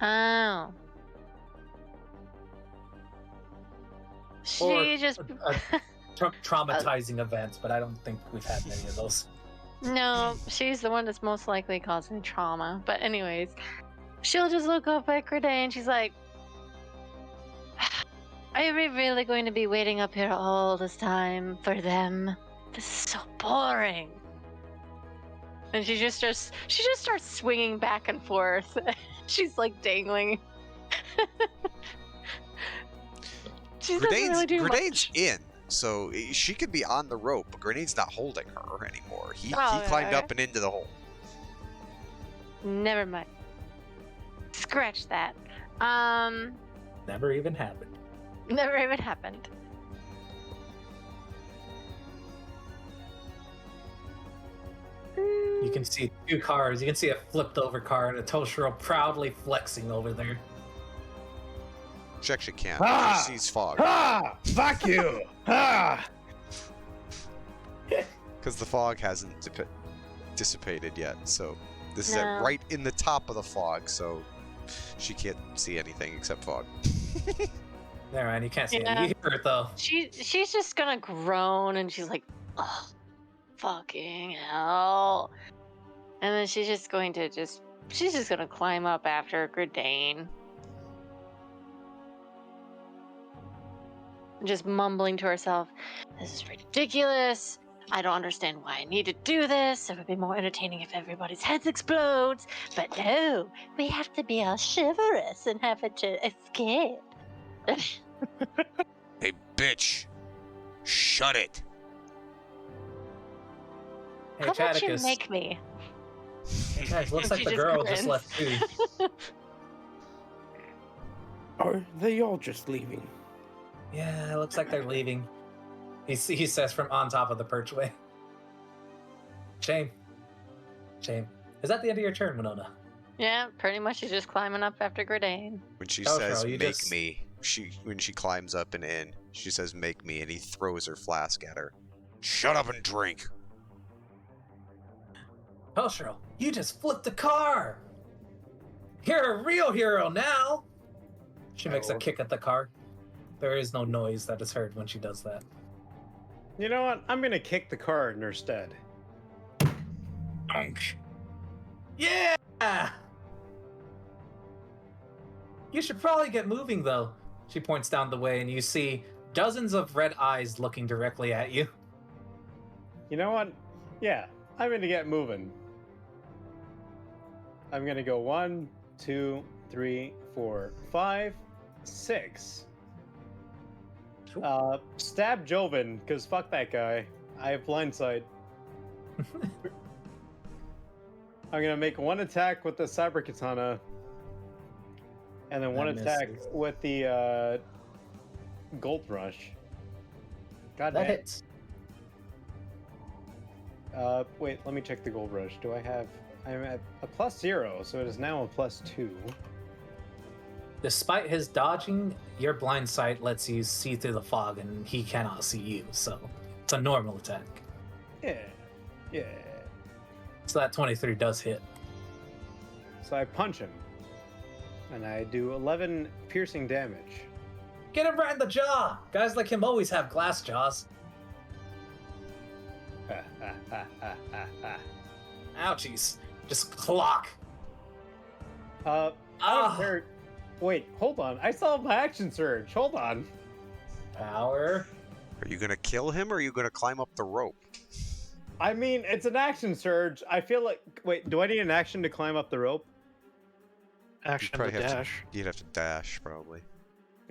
Oh. She Or- just. Traumatizing events, but I don't think we've had many of those. No, she's the one that's most likely causing trauma. But anyways, she'll just look up at Grenade and she's like, "Are we really going to be waiting up here all this time for them? This is so boring." And she just starts swinging back and forth. She's like dangling. She doesn't really do Grenade's much. in, so she could be on the rope, but Grenade's not holding her anymore. He Oh, climbed yeah. up and into the hole. Never mind. Scratch that. Never even happened. Never even happened. You can see two cars. You can see a flipped over car and a Toshiro proudly flexing over there. She actually can't. Ah! She sees fog. Ah! Fuck you! Ah! Because the fog hasn't dissipated yet, so this is No. right in the top of the fog, so she can't see anything except fog. There, man, you can't see Yeah. it. You hear it though. She's just gonna groan and she's like, "Oh, fucking hell!" And then she's just going to she's just gonna climb up after Gredane. Just mumbling to herself, "This is ridiculous. I don't understand why I need to do this. It would be more entertaining if everybody's heads explodes. But no, we have to be all chivalrous and have it to escape." Hey, bitch. Shut it. Hey, How about you Chaticus. make me? Hey, guys, looks And like she the just girl just grins. left too. Are they all just leaving? Yeah, it looks like they're leaving. He says from on top of the perchway. Shame. Shame. Is that the end of your turn, Winona? Yeah, pretty much she's just climbing up after Gredane. When she Oh, says Cheryl, you "make just- me," when she climbs up and in, she says "make me," and he throws her flask at her. Shut up and drink. Toshiro, you just flipped a car! You're a real hero now! She makes a Oh. kick at the car. There is no noise that is heard when she does that. You know what? I'm gonna kick the car in her stead. Yeah! You should probably get moving, though. She points down the way, and you see dozens of red eyes looking directly at you. You know what? Yeah, I'm gonna get moving. I'm gonna go 1, 2, 3, 4, 5, 6. Stab Joven, because fuck that guy. I have blindside. I'm gonna make one attack with the Cyber Katana, and then one That attack misses. with the Gold Rush. God That damn. hits. Wait, let me check the Gold Rush. Do I have... I'm at a +0, so it is now a +2. Despite his dodging, your blind sight lets you see through the fog, and he cannot see you, so it's a normal attack. Yeah. Yeah. So that 23 does hit. So I punch him, and I do 11 piercing damage. Get him right in the jaw. Guys like him always have glass jaws. Ouchies. Just clock. I don't care. Wait, hold on. I still have my action surge. Hold on. Power. Are you gonna kill him or are you gonna climb up the rope? I mean, it's an action surge. I feel like. Wait, do I need an action to climb up the rope? Action to probably have to- dash. You'd have to dash, probably.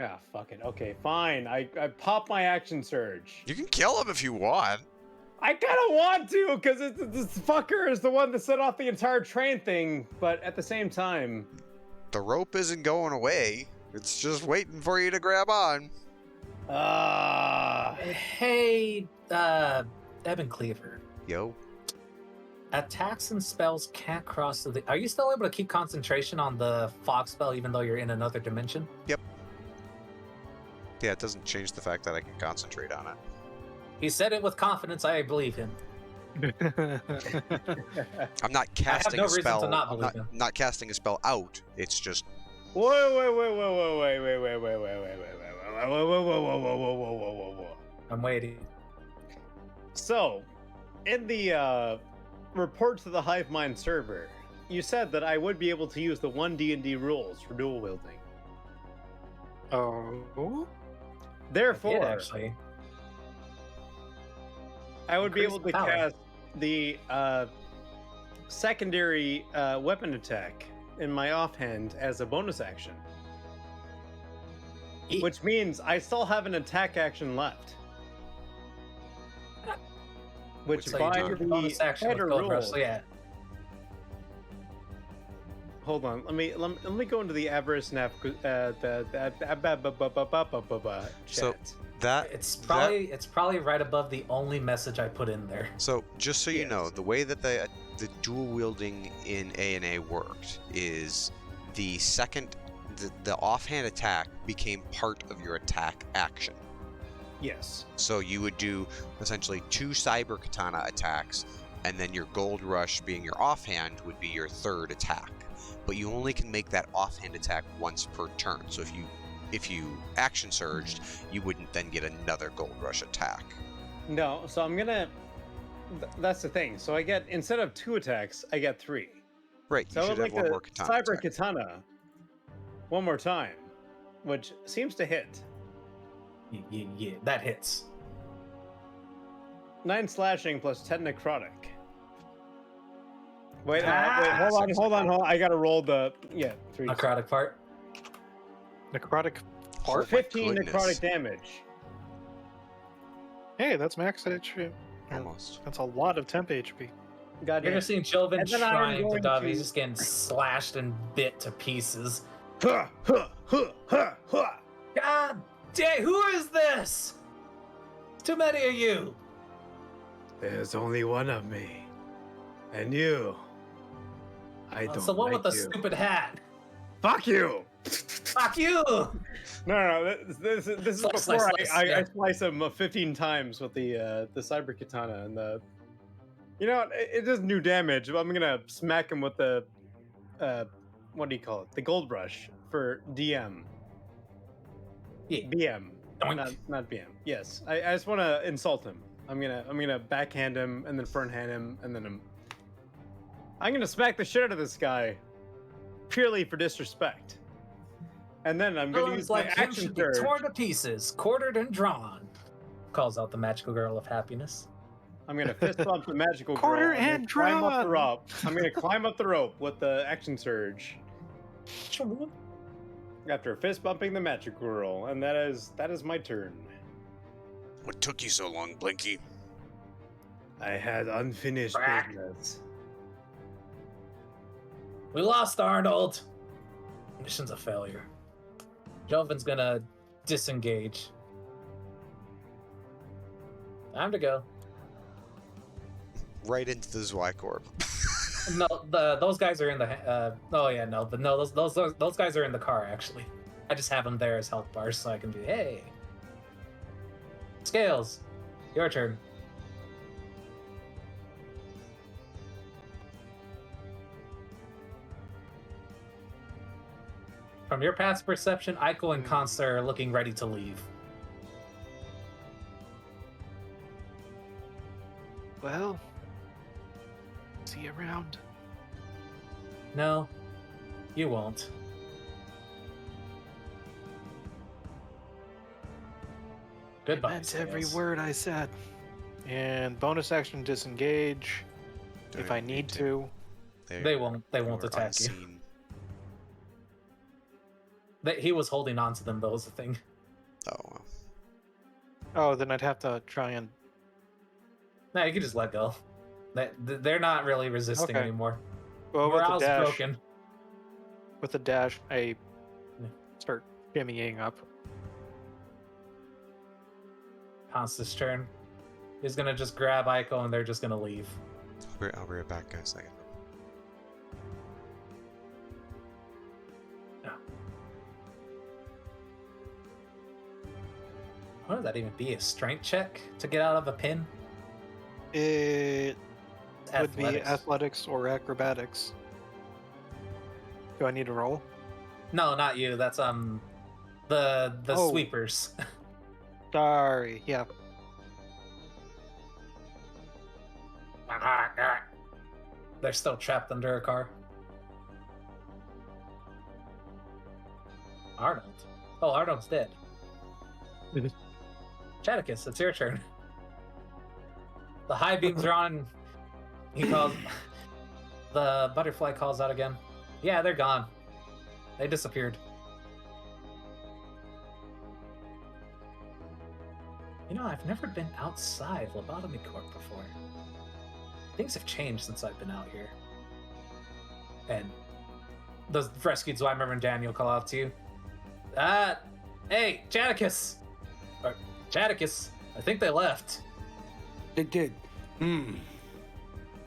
Ah, fuck it. Okay, fine. I pop my action surge. You can kill him if you want. I kind of want to, because this fucker is the one that set off the entire train thing, but at the same time... The rope isn't going away. It's just waiting for you to grab on. Hey, Ebon Cleaver. Yo. Attacks and spells can't cross the... Are you still able to keep concentration on the fog spell even though you're in another dimension? Yep. Yeah, it doesn't change the fact that I can concentrate on it. He said it with confidence. I believe him. I'm not casting no a reason spell. to not I'm believe him. not casting a spell out. It's just Whoa. I'm waiting. So, in the report to the Hive Mind server, you said that I would be able to use the 1D&D rules for dual wielding. Oh. Therefore, Actually, I would be Increase able to power. cast the secondary weapon attack in my offhand as a bonus action. Eat. Which means I still have an attack action left. Which So by you do the bonus action with header Gold rule... Rush, so yeah. Hold on, let me go into the avarice chat. So that It's probably right above the only message I put in there. So just so you Yes. know, the way that the dual wielding in A&A worked is the offhand attack became part of your attack action. Yes. So you would do essentially 2 cyber katana attacks, and then your gold rush being your offhand would be your third attack. But you only can make that offhand attack once per turn. So if you action surged, you wouldn't then get another gold rush attack. No, so I'm gonna. That's the thing. So I get, instead of 2 attacks, I get 3. Right, you So I should would have like one the more katana cyber attack. katana one more time, which seems to hit. Yeah, that hits. 9 slashing plus 10 necrotic. Wait, Ah! hold on. I gotta roll the 3. Necrotic part. Necrotic Oh part. my 15 goodness. necrotic damage. Hey, that's max HP. Almost. That's a lot of temp HP. You're Goddamn. just seeing Joven And then I'm trying to going dodge. to- He's just getting slashed and bit to pieces. Huh, huh, huh, huh, huh. God damn, who is this? Too many of you. There's only one of me. And you. I don't It's the one like with the you. stupid hat. Fuck you! Fuck you! No. This is Slice, before slice, I yeah. slice him 15 times with the cyber katana and the. You know what? It doesn't do damage. I'm gonna smack him with the what do you call it? The gold rush for DM. Yeah. BM. Doink. Not BM. Yes. I just want to insult him. I'm gonna backhand him and then front hand him and then I'm gonna smack the shit out of this guy purely for disrespect. And then I'm gonna Villains use my like him action should be surge. torn to pieces, quartered and drawn. Calls out the magical girl of happiness. I'm gonna fist bump the magical girl. Quarter I'm gonna and climb up the drawn. rope. I'm gonna climb up the rope with the action surge after fist bumping the magical girl, and that is my turn. What took you so long, Blinky? I had unfinished Crack. business. We lost Arnold. Mission's a failure. Joven's gonna disengage. Time to go. Right into the Zwycorp. No, those guys are in the. Those guys are in the car actually. I just have them there as health bars so I can be. Hey, Scales, your turn. From your past perception, Aiko and Consta are looking ready to leave. Well, see you around. No, you won't. Goodbye. I meant every Scales. word I said. And bonus action disengage Do if I I need to. They won't are attack you. unseen. He was holding on to them, though, was the thing. Oh, well. Oh, then I'd have to try and. No, you can just let go. They're not really resisting Okay. anymore. Well, with the Morale's dash, broken. with the dash, I Yeah. start shimmying up. Consta's turn. He's gonna just grab Aiko and they're just gonna leave. I'll be right back, guys. Second. What would that even be? A strength check to get out of a pin? It would be Athletics. athletics or acrobatics. Do I need to roll? No, not you. That's the Oh. sweepers. Sorry. Yeah. They're still trapped under a car. Arnold. Oh, Arnold's dead. Chaticus, it's your turn. The high beams are on. He calls. The butterfly calls out again. Yeah, they're gone. They disappeared. You know, I've never been outside Lobotomy Corp before. Things have changed since I've been out here. And the rescued Zweimer and Daniel call out to you. Hey, Chaticus! Or, Chaticus, I think they left. They did. Hmm.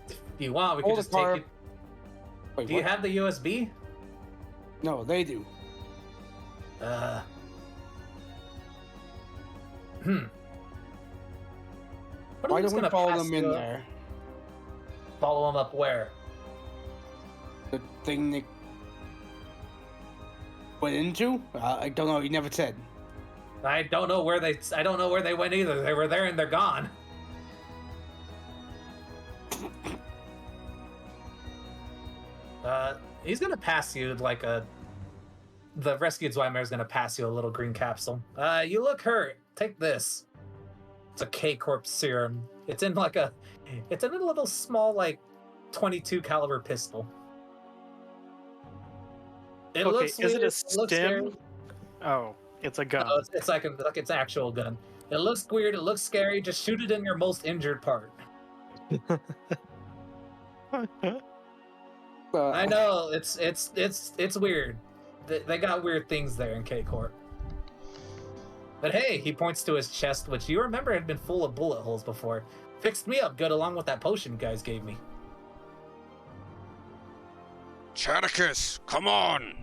If you want, we Hold could just the car. take it. Wait, Do you what? have the USB? No, they do. What Why are we don't just we gonna follow pass them in you- there? Follow them up where? The thing they went into? I don't know. You never said. I don't know where they went either. They were there and they're gone. He's gonna pass you like the rescued Zweimer is gonna pass you a little green capsule. You look hurt. Take this. It's a K-Corp serum. It's in a little small, like, 22 caliber pistol. It Okay, looks is it weird, a looks scary. stim? Oh, it's a gun. No, it's like it's an actual gun. It looks weird. It looks scary. Just shoot it in your most injured part. I know it's weird. They got weird things there in K Corp. But hey, he points to his chest, which you remember had been full of bullet holes before. Fixed me up good along with that potion you guys gave me. Chaticus, come on!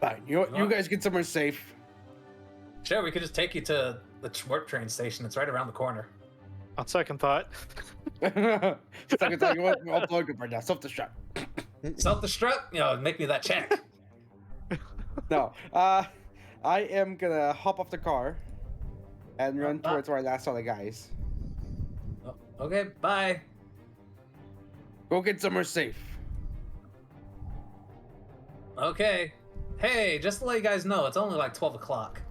Fine. You guys get somewhere safe. Sure, we could just take you to the warp train station. It's right around the corner. On second thought, Second time, you want all plug up right now. Self-destruct. Self-destruct? Make me that check. No. I am gonna hop off the car and run towards where I last saw the guys. Oh, okay, bye. Go get somewhere safe. Okay. Hey, just to let you guys know, it's only like 12 o'clock.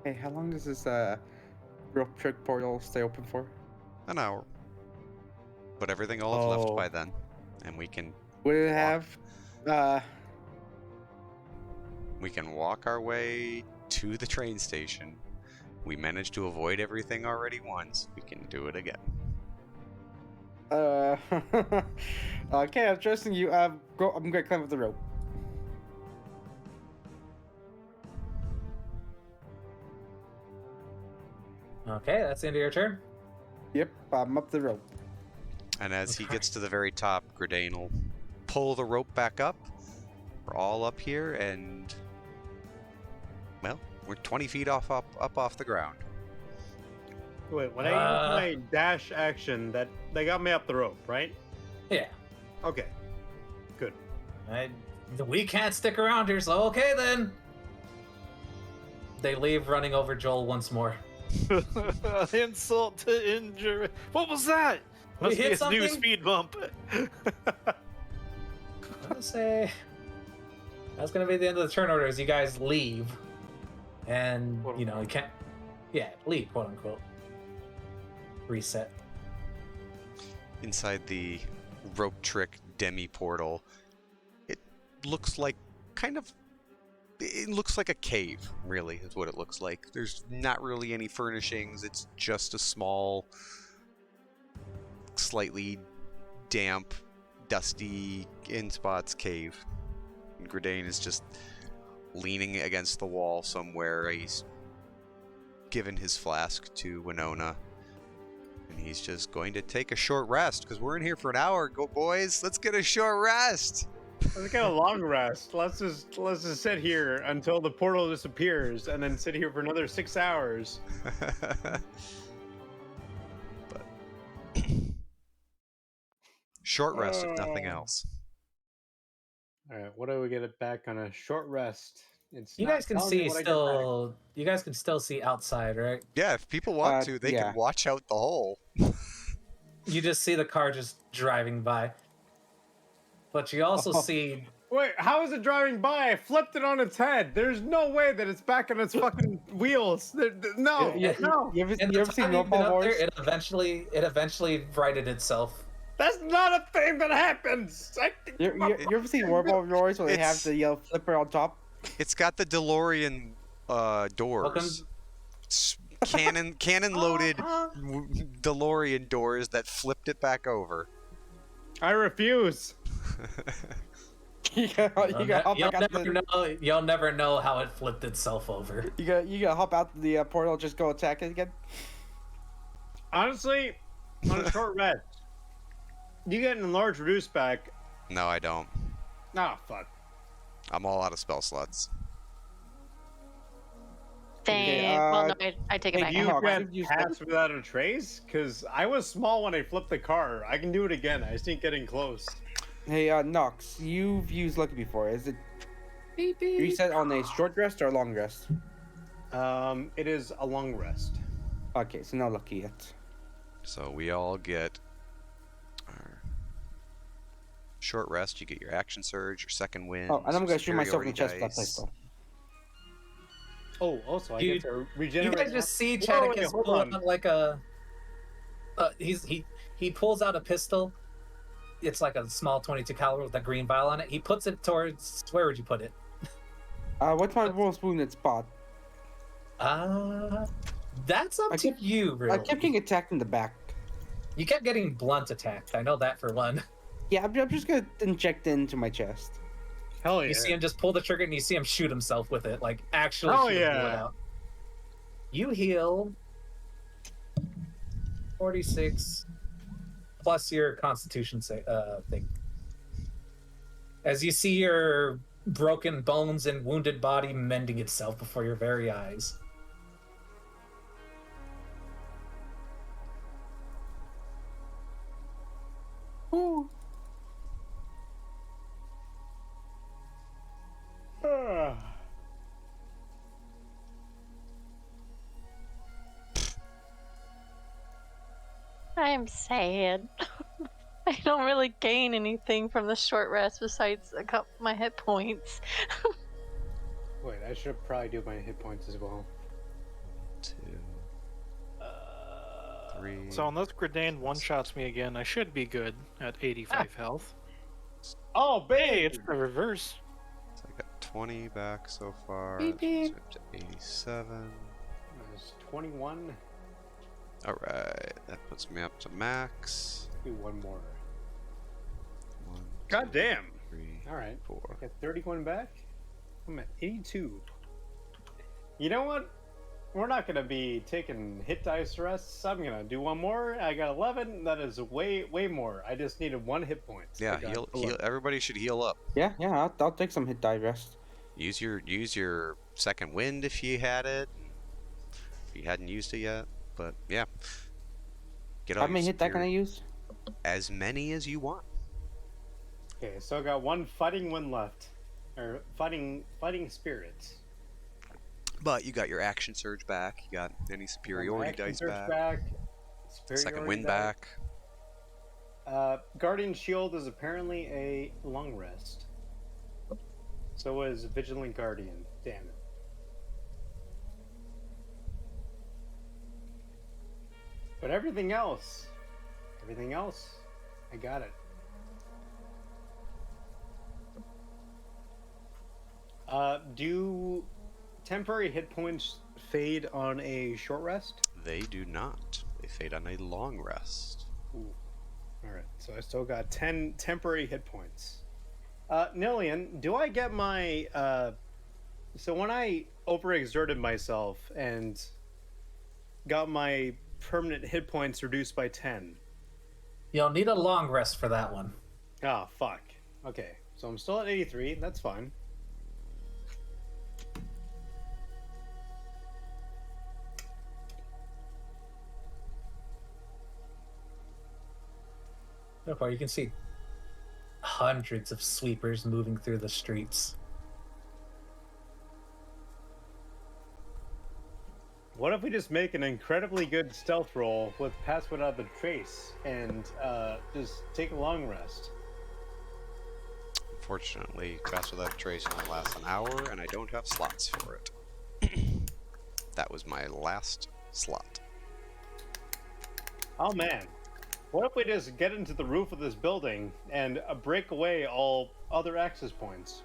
Hey, how long does this real trick portal stay open for? An hour. But everything will have left Oh. by then, and we can Would it have walk our way to the train station. We managed to avoid everything already once. We can do it again. okay, I'm trusting you. I'm gonna climb up the rope. Okay, that's the end of your turn. Yep, I'm up the rope. And as he gets to the very top, Gradane will pull the rope back up. We're all up here, and well, we're 20 feet up off the ground. Wait, when I used my dash action, that they got me up the rope, right? Yeah. Okay. Good. We can't stick around here, so okay then. They leave, running over Joel once more. Insult to injury. What was that? We Must be hit his new something? speed bump. I'm gonna say that's gonna be the end of the turn order as you guys leave, and Quote, you know you unquote. can't. Yeah, leave, quote unquote. Reset. Inside the rope trick demi portal, it looks like it looks like a cave, really, is what it looks like. There's not really any furnishings. It's just a small, slightly damp, dusty, in spots cave. And Gradane is just leaning against the wall somewhere. He's given his flask to Winona. And he's just going to take a short rest, because we're in here for an hour. Go, boys. Let's get a short rest. Let's get a long rest. Let's just sit here until the portal disappears, and then sit here for another 6 hours. But short rest, if nothing else. All right, what do we get it back on a short rest? It's You not guys can telling me see what I get still. You guys can still see outside, right? Yeah, if people want to, they yeah. can watch out the hole. You just see the car just driving by. But you also see. back. Wait, how is it driving by? I flipped it on its head. There's no way that it's back on its fucking wheels. No, no. You ever In the seen time you've been Robot up there, Wars? it eventually righted itself. That's not a thing that happens. You ever seen Robot Wars where they have It's- the yellow flipper on top? It's got the DeLorean doors. Cannon loaded DeLorean doors that flipped it back over. I refuse. you gotta hop You'll back out never the, know. You'll never know how it flipped itself over. you gotta hop out the portal, just go attack it again. Honestly, on a short rest, you get an enlarged reduce back. No, I don't. Ah, fuck. I'm all out of spell slots. Dang. Well, no, I take it hey, back. You Hawk, can you pass without a trace? Because I was small when I flipped the car. I can do it again. I just ain't getting close. Hey, Nox, you've used Lucky before. Is it reset on a short rest or a long rest? It is a long rest. Okay, so no Lucky yet. So we all get our short rest. You get your action surge, your second wind. Oh, and I'm gonna shoot myself in the chest superiority with that place dice. though. Oh, also, I You- get to You regenerate. guys just see Whoa, Chadwick wait, is hold pulling on. out like a. He pulls out a pistol. It's like a small 22 caliber with a green vial on it. He puts it towards. Where would you put it? What's my most wounded spot? That's up I to keep- you, really. I kept getting attacked in the back. You kept getting blunt attacked. I know that for one. Yeah, I'm just gonna inject it into my chest. Hell yeah. You see him just pull the trigger and you see him shoot himself with it, like actually Oh, shoot a bullet yeah. out. You heal 46 plus your Constitution thing. As you see your broken bones and wounded body mending itself before your very eyes. Ooh. I'm sad. I don't really gain anything from the short rest besides a couple my hit points. Wait, I should probably do my hit points as well. 2, 3. So unless Gradane one-shots me again, I should be good at 85 health. Oh, Hey, babe! it's the reverse. So I got 20 back so far. Beep, beep. So up to 87. There's 21. All right, that puts me up to max. Do one more. 1, God damn. 3, All right. 4. Got 31 back. I'm at 82. You know what? We're not going to be taking hit dice rests. I'm going to do one more. I got 11. That is way more. I just needed 1 hit point. Yeah, heal. Everybody should heal up. Yeah, I'll take some hit die rest. Use your second wind if you had it. If you hadn't used it yet, but yeah. Get all How many your hit die can I superior- use? As many as you want. Okay, so I got one fighting left. Or fighting spirits. But you got your action surge back. You got any superiority Action dice surge back. superiority Second win die. back. Guardian Shield is apparently a long rest. So is Vigilant Guardian. Damn it. But everything else, I got it. Do temporary hit points fade on a short rest? They do not. They fade on a long rest. Ooh. Alright, so I still got 10 temporary hit points. Nillian, do I get my... So when I overexerted myself and got my permanent hit points reduced by 10... You'll need a long rest for that one. Ah, fuck. Okay, so I'm still at 83, that's fine. So far, you can see hundreds of sweepers moving through the streets. What if we just make an incredibly good stealth roll with Pass Without the Trace and just take a long rest? Unfortunately, Pass Without a Trace only lasts an hour, and I don't have slots for it. That was my last slot. Oh man. What if we just get into the roof of this building and break away all other access points?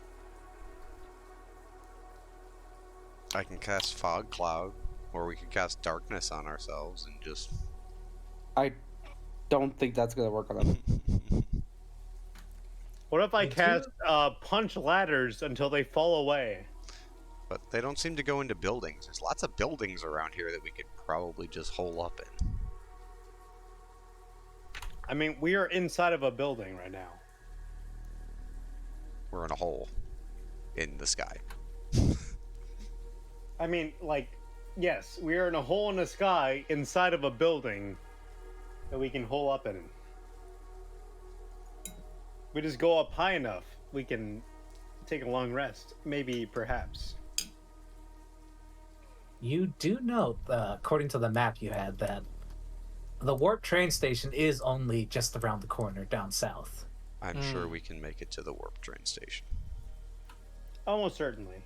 I can cast Fog Cloud, or we can cast Darkness on ourselves and just... I don't think that's gonna work on them. What if I cast punch ladders until they fall away? But they don't seem to go into buildings. There's lots of buildings around here that we could probably just hole up in. I mean, we are inside of a building right now. We're in a hole in the sky. I mean, like, yes, we are in a hole in the sky inside of a building that we can hole up in. We just go up high enough, we can take a long rest. Maybe, perhaps. You do note, according to the map you had, that the warp train station is only just around the corner down south. I'm sure we can make it to the warp train station. Almost certainly.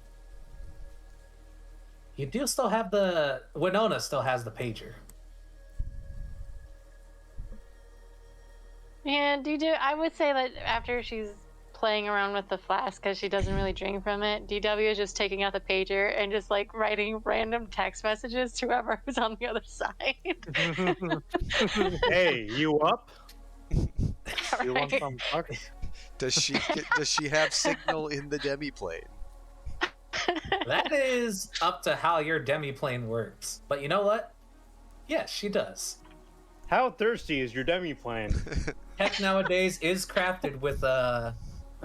You do still have the... Winona still has the pager. Yeah, I would say that after she's playing around with the flask because she doesn't really drink from it, DW is just taking out the pager and just like writing random text messages to whoever who's on the other side. Hey, you up? You want some fuck? Does she have signal in the demiplane? That is up to how your demiplane works. But you know what? Yes, she does. How thirsty is your demiplane? Tech nowadays is crafted with or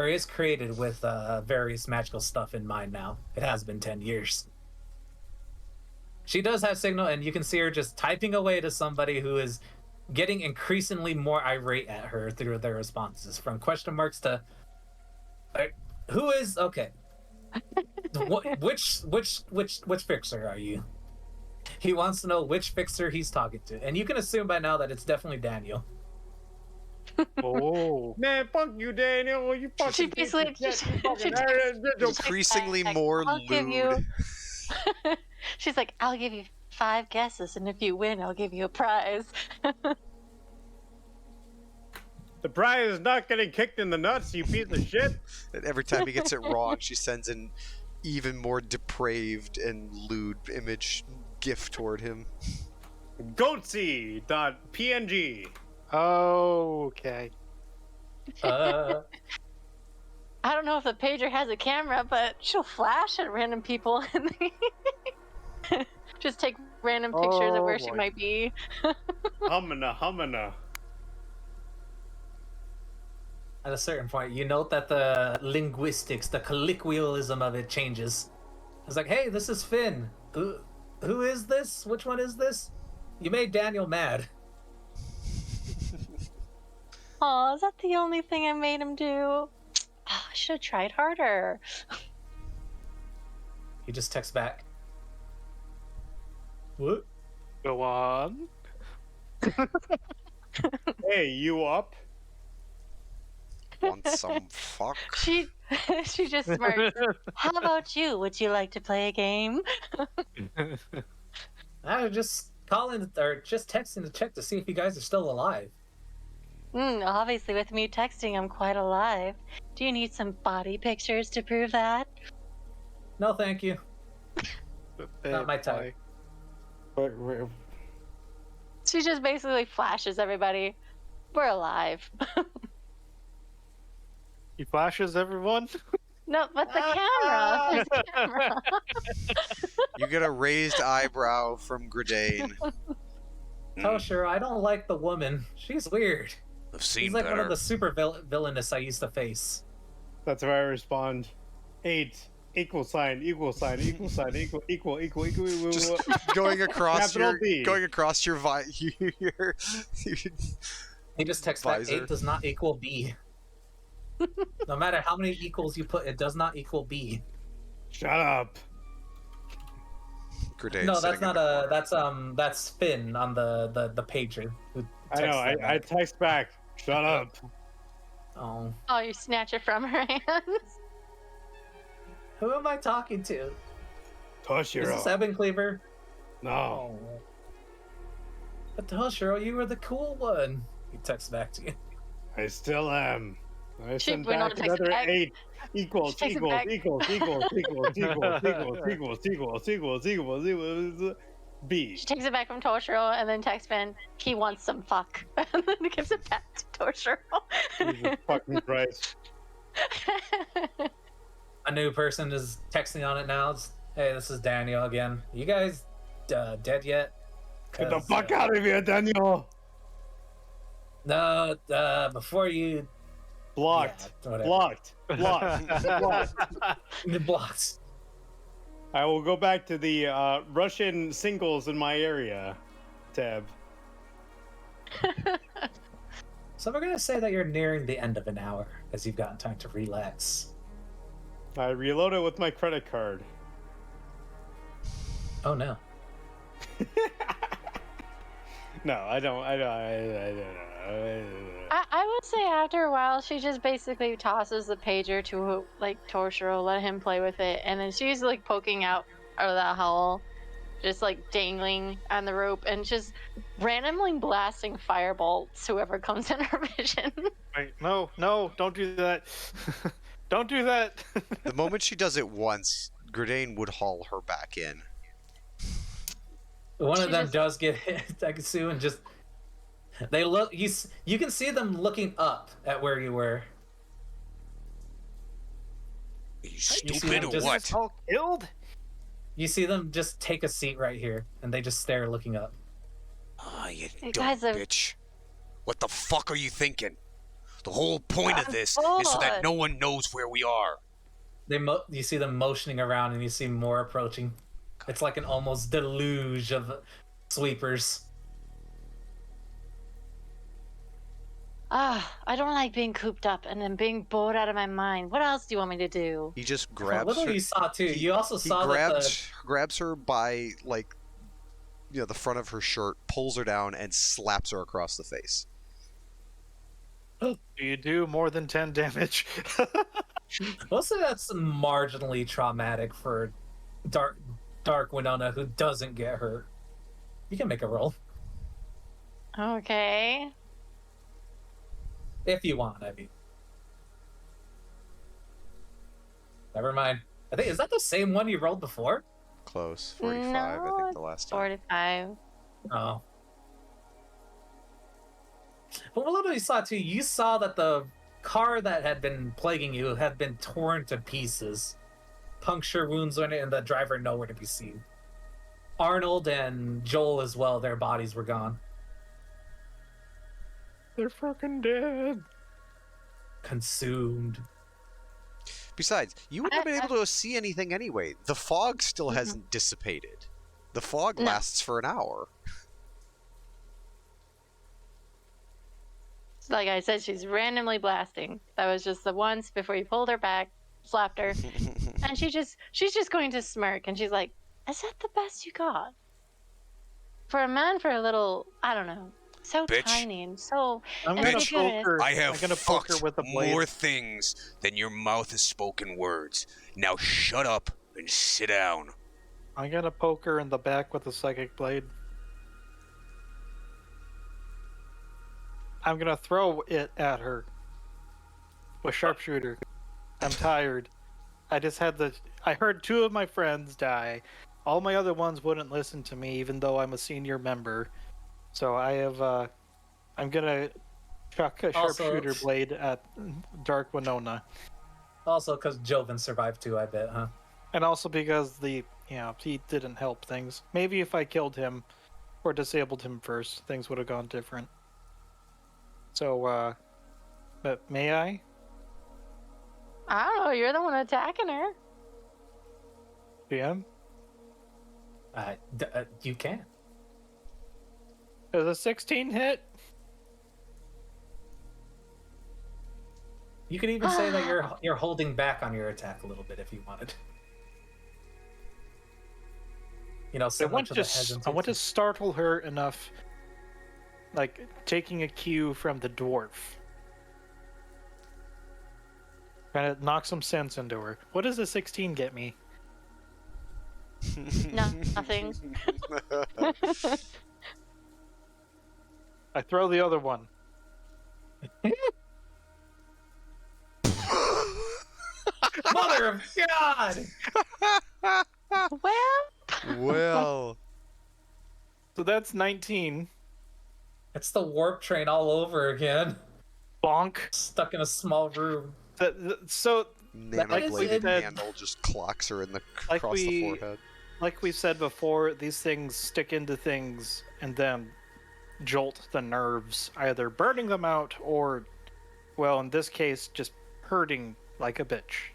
is created with various magical stuff in mind now. It has been 10 years. She does have signal, and you can see her just typing away to somebody who is getting increasingly more irate at her through their responses, from question marks to who is okay. Which fixer are you? He wants to know which fixer he's talking to, and you can assume by now that it's definitely Daniel. Oh. Man, fuck you, Daniel. You fucking She basically Increasingly more I'll give you... lewd. She's like, I'll give you 5 guesses, and if you win, I'll give you a prize. The prize is not getting kicked in the nuts, you piece of shit. And every time he gets it wrong, she sends an even more depraved and lewd image gif toward him. Goatsy.png. Okay. I don't know if the pager has a camera, but she'll flash at random people and just take random pictures of where she might be. Humana. At a certain point, you note that the linguistics, the colloquialism of it changes. It's like, hey, this is Finn. Who is this? Which one is this? You made Daniel mad. Aw, is that the only thing I made him do? should have tried harder. He just texts back. What? Go on. Hey, you up? Want some fuck? She just smirked. How about you? Would you like to play a game? I was just calling or just texting to check to see if you guys are still alive. Obviously, with me texting, I'm quite alive. Do you need some body pictures to prove that? No, thank you. Not my type. She just basically flashes everybody. We're alive. He flashes everyone. No, but the camera. There's a camera. You get a raised eyebrow from Gradane. Oh, sure. I don't like the woman. She's weird. I've She's seen like better. one of the super villainous I used to face. That's where I respond. 8 equal sign equal sign equal sign equal. Just going across Capital your B. going across your your He just texts back, Visor. 8 does not equal B. No matter how many equals you put, it does not equal B. Shut up. Gradane No, sitting that's in not the corner. that's Finn on the pager. Who I know. texts that I back. text back. Shut up. Oh, Oh, you snatch it from her hands. who am I talking to? Is Toshiro. this Ebon Cleaver? No. Oh. But Toshiro, you were the cool one. He texts back to you. I still am. I She send went on back to text another back. 8 equals She texts equals back. equals B. She takes it back from Toshiro and then texts Finn, he wants some fuck. And then gives it back to Jesus Toshiro. fucking Christ. A new person is texting on it now. It's, hey, this is Daniel again. You guys dead yet? Get the 'Cause, fuck out of here, Daniel. No, before you Blocked. Yeah, whatever. Blocked. Blocked. blocked. I will go back to the Russian singles in my area tab. So we're gonna say that you're nearing the end of an hour, as you've gotten time to relax. I reloaded with my credit card. Oh no. No, I don't. I I would say after a while, she just basically tosses the pager to like Toshiro, let him play with it, and then she's like poking out of that hole, just like dangling on the rope, and just randomly blasting firebolts whoever comes in her vision. Wait, no, don't do that. Don't do that. The moment she does it once, Gradane would haul her back in. One She of them just- does get hit, Takasu, and just they look. You can see them looking up at where you were. You see stupid them or just- what? All killed? You see them just take a seat right here, and they just stare, looking up. Ah, you You dumb guys are- bitch. What the fuck are you thinking? The whole point of this is so that bored. no one knows where we are. You see them motioning around, and you see more approaching. It's like an almost deluge of sweepers. I don't like being cooped up and then being bored out of my mind. What else do you want me to do? He just Well, grabs little her. you saw too. You also He saw that grabs her by like, the front of her shirt, pulls her down, and slaps her across the face. Do you do more than 10 damage? most of that's marginally traumatic for Dark Winona, who doesn't get hurt. You can make a roll Okay. if you want. I mean, never mind. I think is that the same one you rolled before? Close. 45, I No, think, the last time. 45. Oh. But what little you saw too, you saw that the car that had been plaguing you had been torn to pieces. Puncture wounds on it, and the driver nowhere to be seen. Arnold and Joel as well, their bodies were gone. They're fucking dead. Consumed. Besides, you wouldn't have been able to see anything anyway. The fog still hasn't dissipated. The fog No. lasts for an hour. Like I said, she's randomly blasting. That was just the once before you pulled her back, slapped her, and she's just going to smirk, and she's like, "Is that the best you got for a man? For a little, I don't know, so Bitch. tiny and so I'm gonna Bitch, poke her. I have I'm gonna poke her fucked with a blade. more things than your mouth has spoken words. Now shut up and sit down. I'm gonna poke her in the back with a psychic blade. I'm gonna throw it at her with sharpshooter. I'm tired. I heard 2 of my friends die. All my other ones wouldn't listen to me, even though I'm a senior member. So I'm gonna chuck a Also- sharpshooter blade at Dark Winona. Also, because Joven survived too, I bet, huh? And also because he didn't help things. Maybe if I killed him or disabled him first, things would have gone different. So, but may I? I don't know. You're the one attacking her. DM? You can. Does a 16 hit? You could even say that you're holding back on your attack a little bit if you wanted. You know, I similar want to to the hesitancy. I want to startle her enough, like taking a cue from the dwarf. Kind of knock some sense into her. What does a 16 get me? Nothing. I throw the other one. Mother of God! Well, Well, So that's 19. It's the warp train all over again. Bonk. Stuck in a small room. So, nanobladed said- handle just clocks her in the Like across the forehead. like we said before, these things stick into things and then jolt the nerves, either burning them out or, well, in this case, just hurting like a bitch.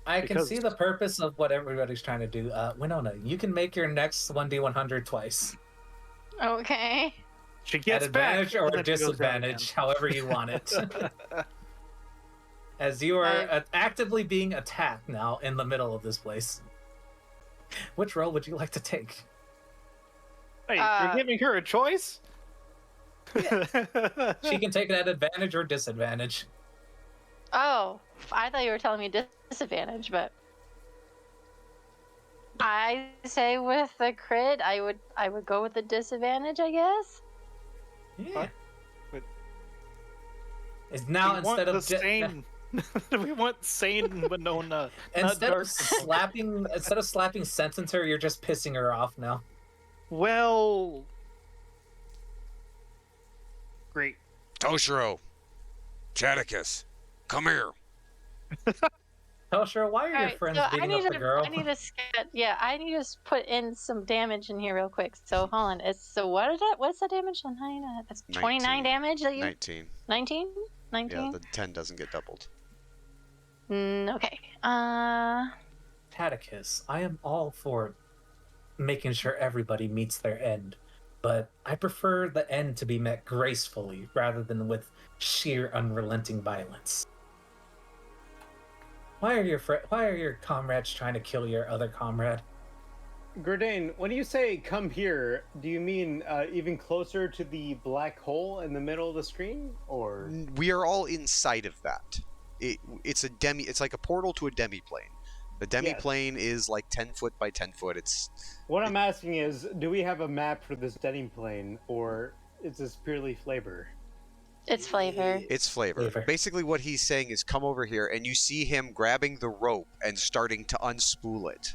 I can Because- see the purpose of what everybody's trying to do. Winona, you can make your next 1d100 twice. okay. She At gets advantage back, or and then she goes down disadvantage, however you want it. As you are actively being attacked now in the middle of this place. Which role would you like to take? again. Hey, you're giving her a choice? She can take it at advantage or disadvantage. Oh, I thought you were telling me disadvantage, but I say with the crit, I would go with the disadvantage, I guess. Yeah. What? But- It's now we instead want of the sane. We want sane Winona. not instead dark. of slapping sense into her, you're just pissing her off now. Well, great. Toshiro, Jadakus, come here. Toshiro, why are your Alright, friends so beating up the girl? I need to I need to put in some damage in here real quick. So hold on. What's the damage on Hyena? That's 29 19. damage that you 19. 19? 19? Yeah, the 10 doesn't get doubled. Okay. Atticus, I am all for making sure everybody meets their end, but I prefer the end to be met gracefully rather than with sheer unrelenting violence. Why are your comrades trying to kill your other comrade? Gurdane, when you say come here, do you mean even closer to the black hole in the middle of the screen, or? We are all inside of that. It's like a portal to a demiplane. The demiplane is like 10 foot by 10 foot. What I'm asking is, do we have a map for this plane, or is this purely flavor? It's flavor. It's flavor. Flavor. Basically, what he's saying is come over here, and you see him grabbing the rope and starting to unspool it.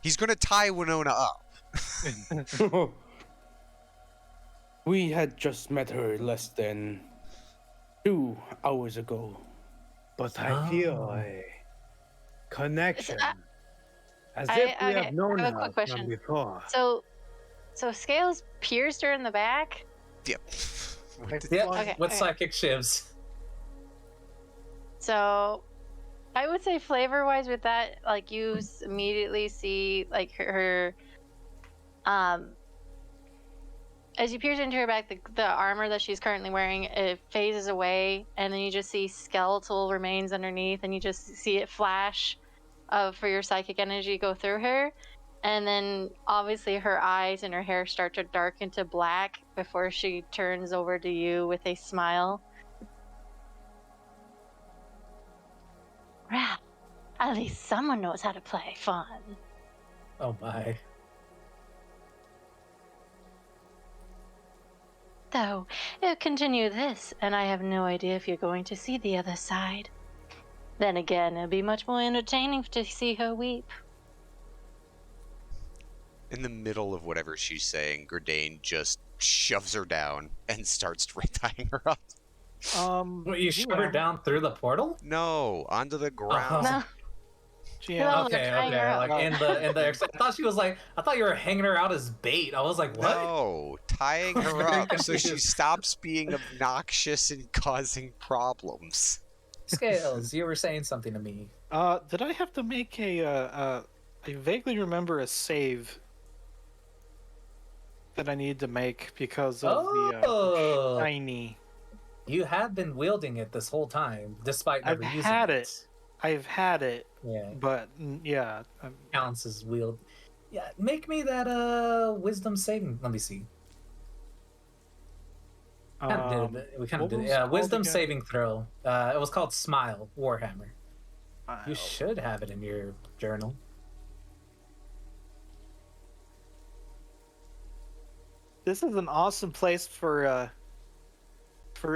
He's going to tie Winona up. We had just met her less than 2 hours ago. But I feel Oh. a connection. As I- if we okay, have known I have a her quick question. from before. So Scales pierced her in the back. Yep. Yeah, Okay, with okay. psychic shivs. So I would say flavor wise with that, like you immediately see like her As you pierce into her back, the armor that she's currently wearing, it phases away, and then you just see skeletal remains underneath, and you just see it flash for your psychic energy go through her. And then obviously her eyes and her hair start to darken to black before she turns over to you with a smile. Well, at least someone knows how to play fun. Oh my. Though, continue this, and I have no idea if you're going to see the other side. Then again, it'd be much more entertaining to see her weep. In the middle of whatever she's saying, Gredane just shoves her down and starts tying her up. What, you shove her down through the portal? No, onto the ground. No. GM. Okay, tying her up. like in the. I thought she was like. I thought you were hanging her out as bait. I was like, what? No, tying her Very up so she confused. stops being obnoxious and causing problems. Scales, you were saying something to me. Did I have to make I vaguely remember a save that I needed to make because of the shiny. You have been wielding it this whole time, despite I've never using had it. it. I've had it, Yeah, but yeah. counts as wield. Yeah, make me that wisdom saving. Let me see. We kind of did it. what was it Yeah, called wisdom again? saving throw. It was called Smile Warhammer. You Oh. should have it in your journal. This is an awesome place for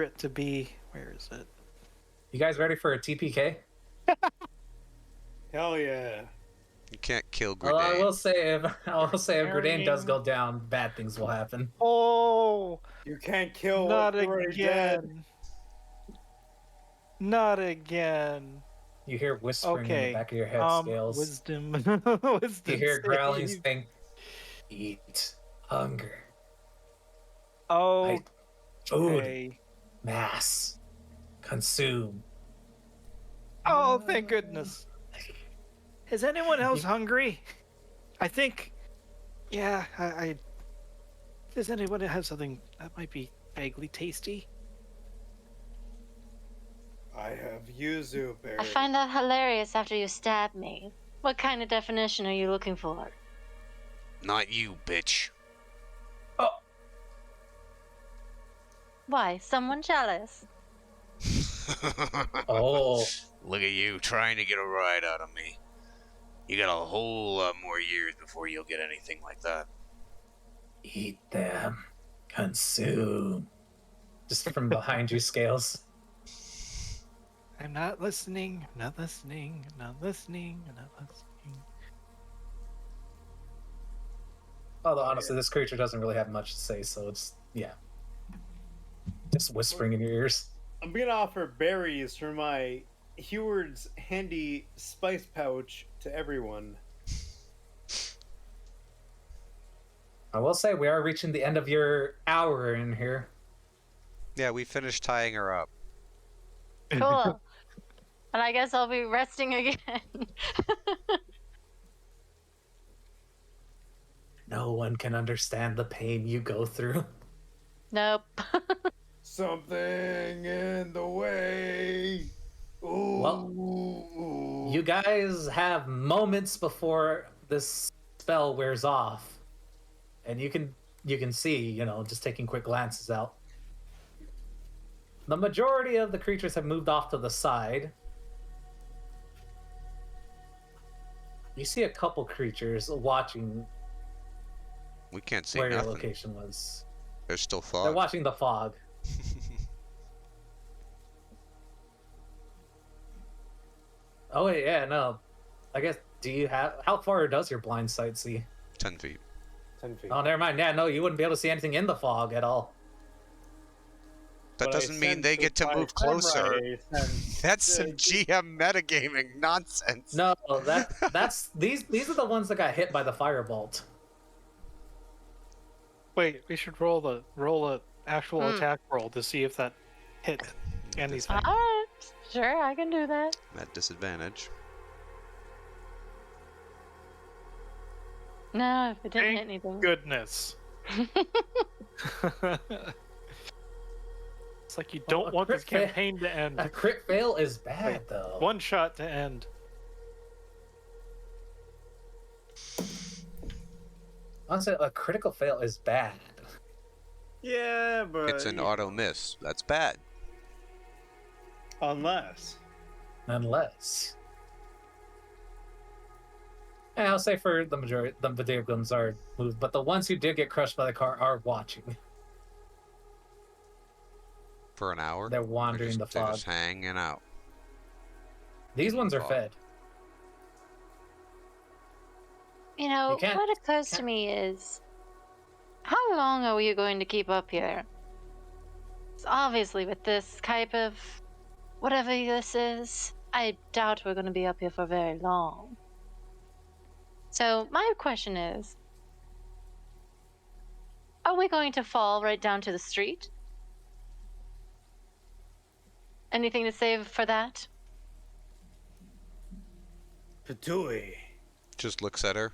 it to be. Where is it? You guys ready for a TPK? Hell yeah. You can't kill Well, I Gredane. will say if Gredane does Carrying- go down, bad things will happen. Oh, You can't kill not what's already dead. again! Not again. You hear whispering in Okay. the back of your head, Scales. Wisdom. You Wisdom. hear growling save. saying, "Eat, hunger, Oh, food, okay. mass, consume." Oh, thank goodness. Is anyone else hungry? I think. Yeah, I. Does anyone have something that might be vaguely tasty? I have yuzu berry. I find that hilarious after you stabbed me. What kind of definition are you looking for? Not you, bitch. Why, someone jealous? Oh, Look at you trying to get a ride out of me. You got a whole lot more years before you'll get anything like that. eat them, consume. Just from behind you, Scales. I'm not listening. I'm not listening. I'm not listening. I'm not listening. Although honestly, this creature doesn't really have much to say, so it's just whispering in your ears. I'm gonna offer berries for my Heward's handy spice pouch to everyone. I will say we are reaching the end of your hour in here. Yeah, we finished tying her up. Cool. And I guess I'll be resting again. No one can understand the pain you go through. Nope. Something in the way. Ooh. Well, you guys have moments before this spell wears off, and you can see, just taking quick glances out. The majority of the creatures have moved off to the side. You see a couple creatures watching We can't see where your nothing. location was. There's still They're fog. watching the fog. Oh wait, yeah, no. I guess how far does your blind sight see? 10 feet. 10 feet. Oh, never mind. Yeah, no, you wouldn't be able to see anything in the fog at all. That But I doesn't mean sense they the get to five move closer. samurai sense. That's some GM metagaming nonsense. No, that's these are the ones that got hit by the firebolt. Wait, we should roll a actual attack roll to see if that hit anything. Alright. Sure, I can do that. At disadvantage. No, if it didn't hit Thank anything. Goodness. It's like you Well, don't a want this crit fa- campaign to end. A crit fail is bad, Wait, though. One shot to end. Honestly, a critical fail is bad. Yeah, but It's an auto miss. That's bad. unless. Unless. And I'll say for the majority, the video games are moved, but the ones who did get crushed by the car are watching. For an hour. They're wandering the They're fog. just hanging out. These ones are Fog. fed. You know, You can't- what occurs to me is, how long are we going to keep up here? 'Cause obviously, with this type of whatever this is, I doubt we're going to be up here for very long. So, my question is, are we going to fall right down to the street? Anything to say for that? Patui. Just looks at her.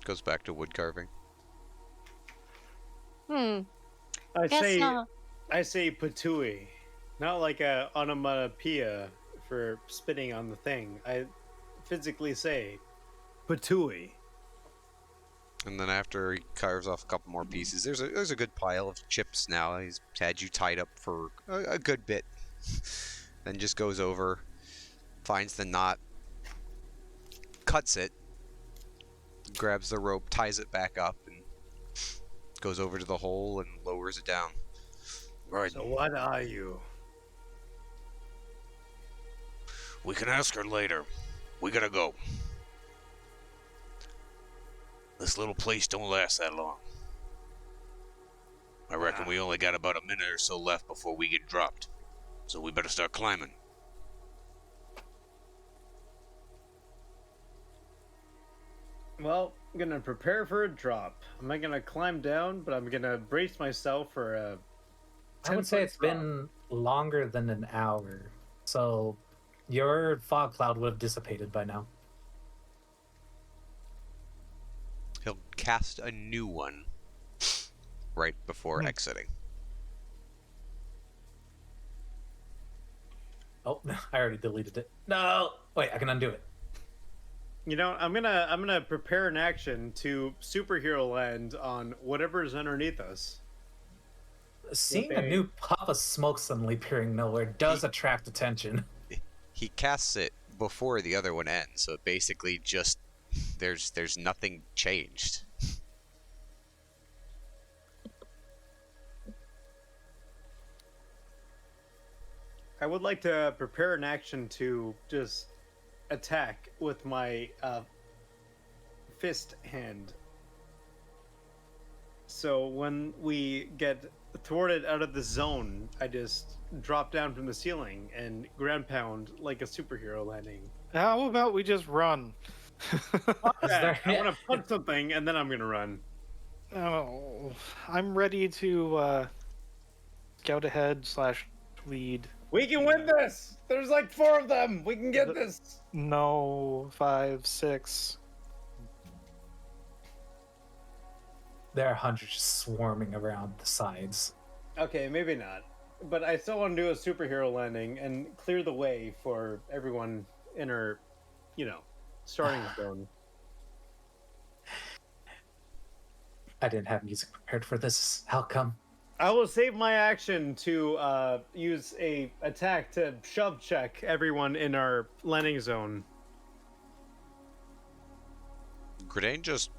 Goes back to wood carving. I I guess say not. I say patui, not like a onomatopoeia for spitting on the thing. I physically say patui. And then after he carves off a couple more pieces, there's a good pile of chips now. He's had you tied up for a good bit. Then just goes over, finds the knot, cuts it, grabs the rope, ties it back up, and goes over to the hole and lowers it down. Right. So what are you? We can ask her later. We gotta go. This little place don't last that long. I reckon we only got about a minute or so left before we get dropped. So we better start climbing. Well, I'm gonna prepare for a drop. I'm not gonna climb down, but I'm gonna brace myself for a. I would say 10-foot it's drop. been longer than an hour. So your fog cloud would have dissipated by now. He'll cast a new one right before exiting. Oh, I already deleted it. No! Wait, I can undo it. You know, I'm gonna prepare an action to superhero land on whatever's underneath us. Seeing a new puff of smoke suddenly appearing nowhere does attract attention. He casts it before the other one ends, so it basically just there's nothing changed. I would like to prepare an action to just attack with my fist hand. So when we get thwarted out of the zone, I just drop down from the ceiling and ground pound like a superhero landing. How about we just run? Yeah, I want to punch something and then I'm gonna run. Oh, I'm ready to scout ahead / lead. We can win this. There's like 4 of them. We can get this. No, 5, 6. There are hundreds swarming around the sides. Okay, maybe not. But I still want to do a superhero landing and clear the way for everyone in our, starting zone. I didn't have music prepared for this outcome. I will save my action to use a attack to shove check everyone in our landing zone. Grenade just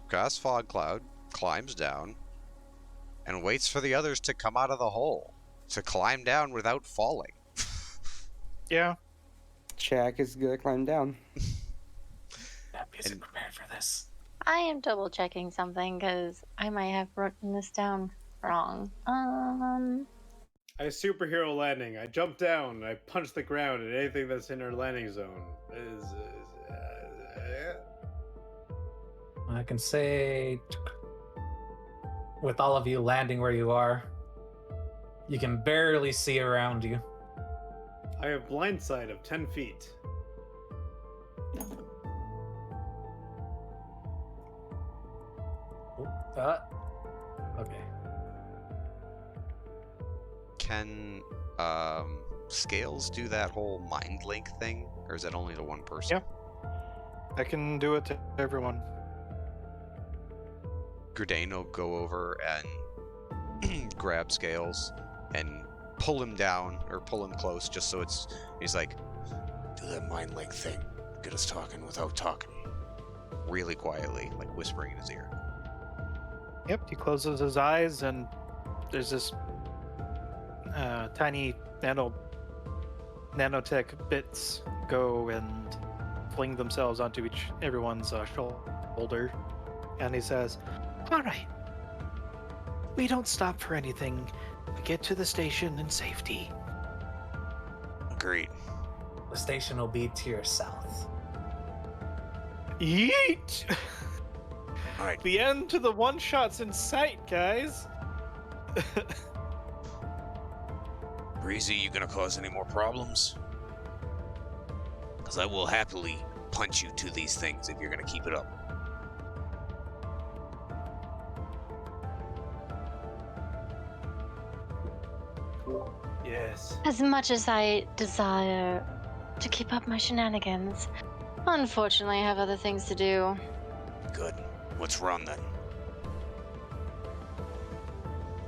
casts fog cloud, climbs down, and waits for the others to come out of the hole to climb down without falling. Yeah. Jack is gonna climb down. That music prepared for this. I am double checking something because I might have written this down wrong. I superhero landing. I jump down. I punch the ground, and anything that's in our landing zone is. I can say, with all of you landing where you are, you can barely see around you. I have blind sight of 10 feet. Okay. Can Scales do that whole mind link thing, or is that only to one person? Yeah. I can do it to everyone. Gردane will go over and grab Scales and pull him down or pull him close, just so he's like, Do that mind link thing. Get us talking without talking. really quietly, like whispering in his ear. Yep, he closes his eyes, and there's this tiny nanotech bits go and fling themselves onto everyone's shoulder. And he says, All right. We don't stop for anything. We get to the station in safety. Agreed. The station will be to your south. Yeet! Alright. The end to the one-shot's in sight, guys! Breezy, you gonna cause any more problems? Because I will happily punch you to these things if you're gonna keep it up. Yes. As much as I desire to keep up my shenanigans, unfortunately, I have other things to do. Good. Let's run then.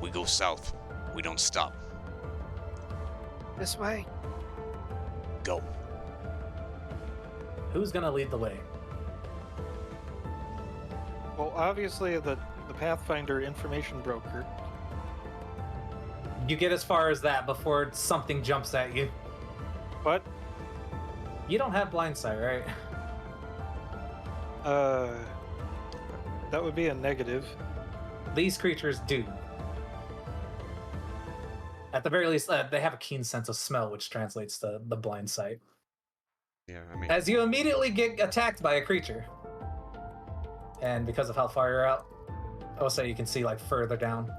We go south. We don't stop. This way. Go. Who's gonna lead the way? Well, obviously, the Pathfinder information broker. You get as far as that before something jumps at you. What? You don't have blind sight, right? That would be a negative. These creatures do. At the very least, they have a keen sense of smell, which translates to the blind sight. Yeah, I mean, As you immediately get attacked by a creature, and because of how far you're out, I will say you can see like further down.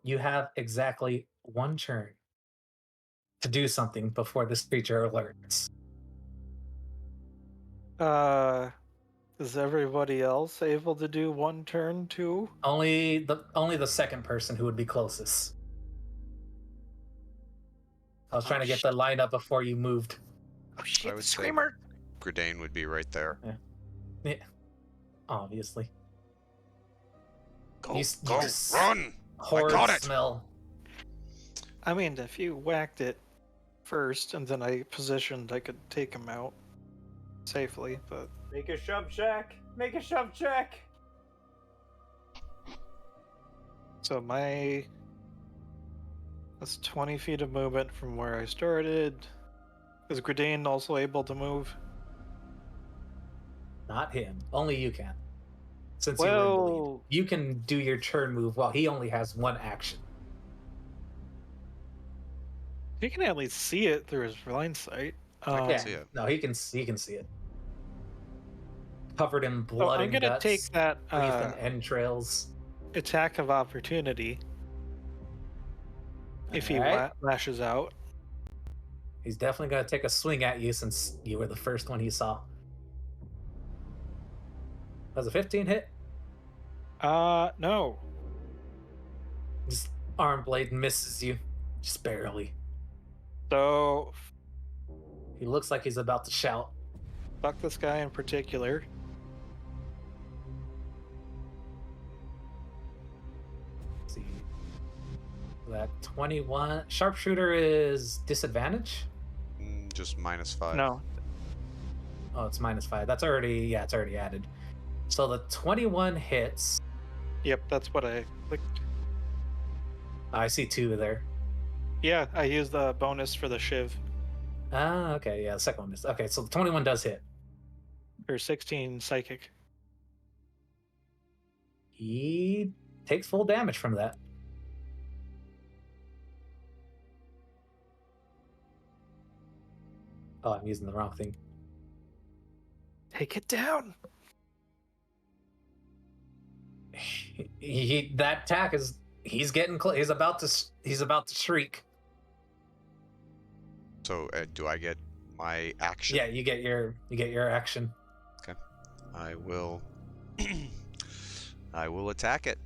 You have exactly one turn to do something before this creature alerts. Is everybody else able to do one turn too? Only the second person who would be closest. I was trying to get the lineup before you moved. Oh shit, I the would say screamer! Gردane would be right there. Yeah, obviously. Go. You Go. just Run. Horrid got it. smell. I mean, if you whacked it first and then I positioned, I could take him out safely, but... Make a shove check. Make a shove check. So that's 20 feet of movement from where I started. Is Gradane also able to move? Not him. Only you can. Since you were in the lead. Well, You can do your turn move while he only has one action. he can at least see it through his blind sight. I can Yeah. see it. No, he can see it. Covered in So blood I'm and gonna guts, take that grief and entrails. attack of opportunity if he Alright. lashes out. He's definitely gonna take a swing at you since you were the first one he saw. Does a 15 hit? No. Just arm blade misses you. Just barely. So, He looks like he's about to shout. fuck this guy in particular. Let's see. That 21. Sharpshooter is disadvantage? Just -5. No. Oh, it's -5. That's already, it's already added. So the 21 hits. Yep, that's what I clicked. I see 2 there. Yeah, I used the bonus for the shiv. Ah, okay, yeah, the second one is. Okay, so the 21 does hit. Or 16 psychic. He takes full damage from that. Oh, I'm using the wrong thing. Take it down. That attack is. He's getting close. He's about to shriek. So do I get my action? Yeah, you get your action. I will. I will attack it.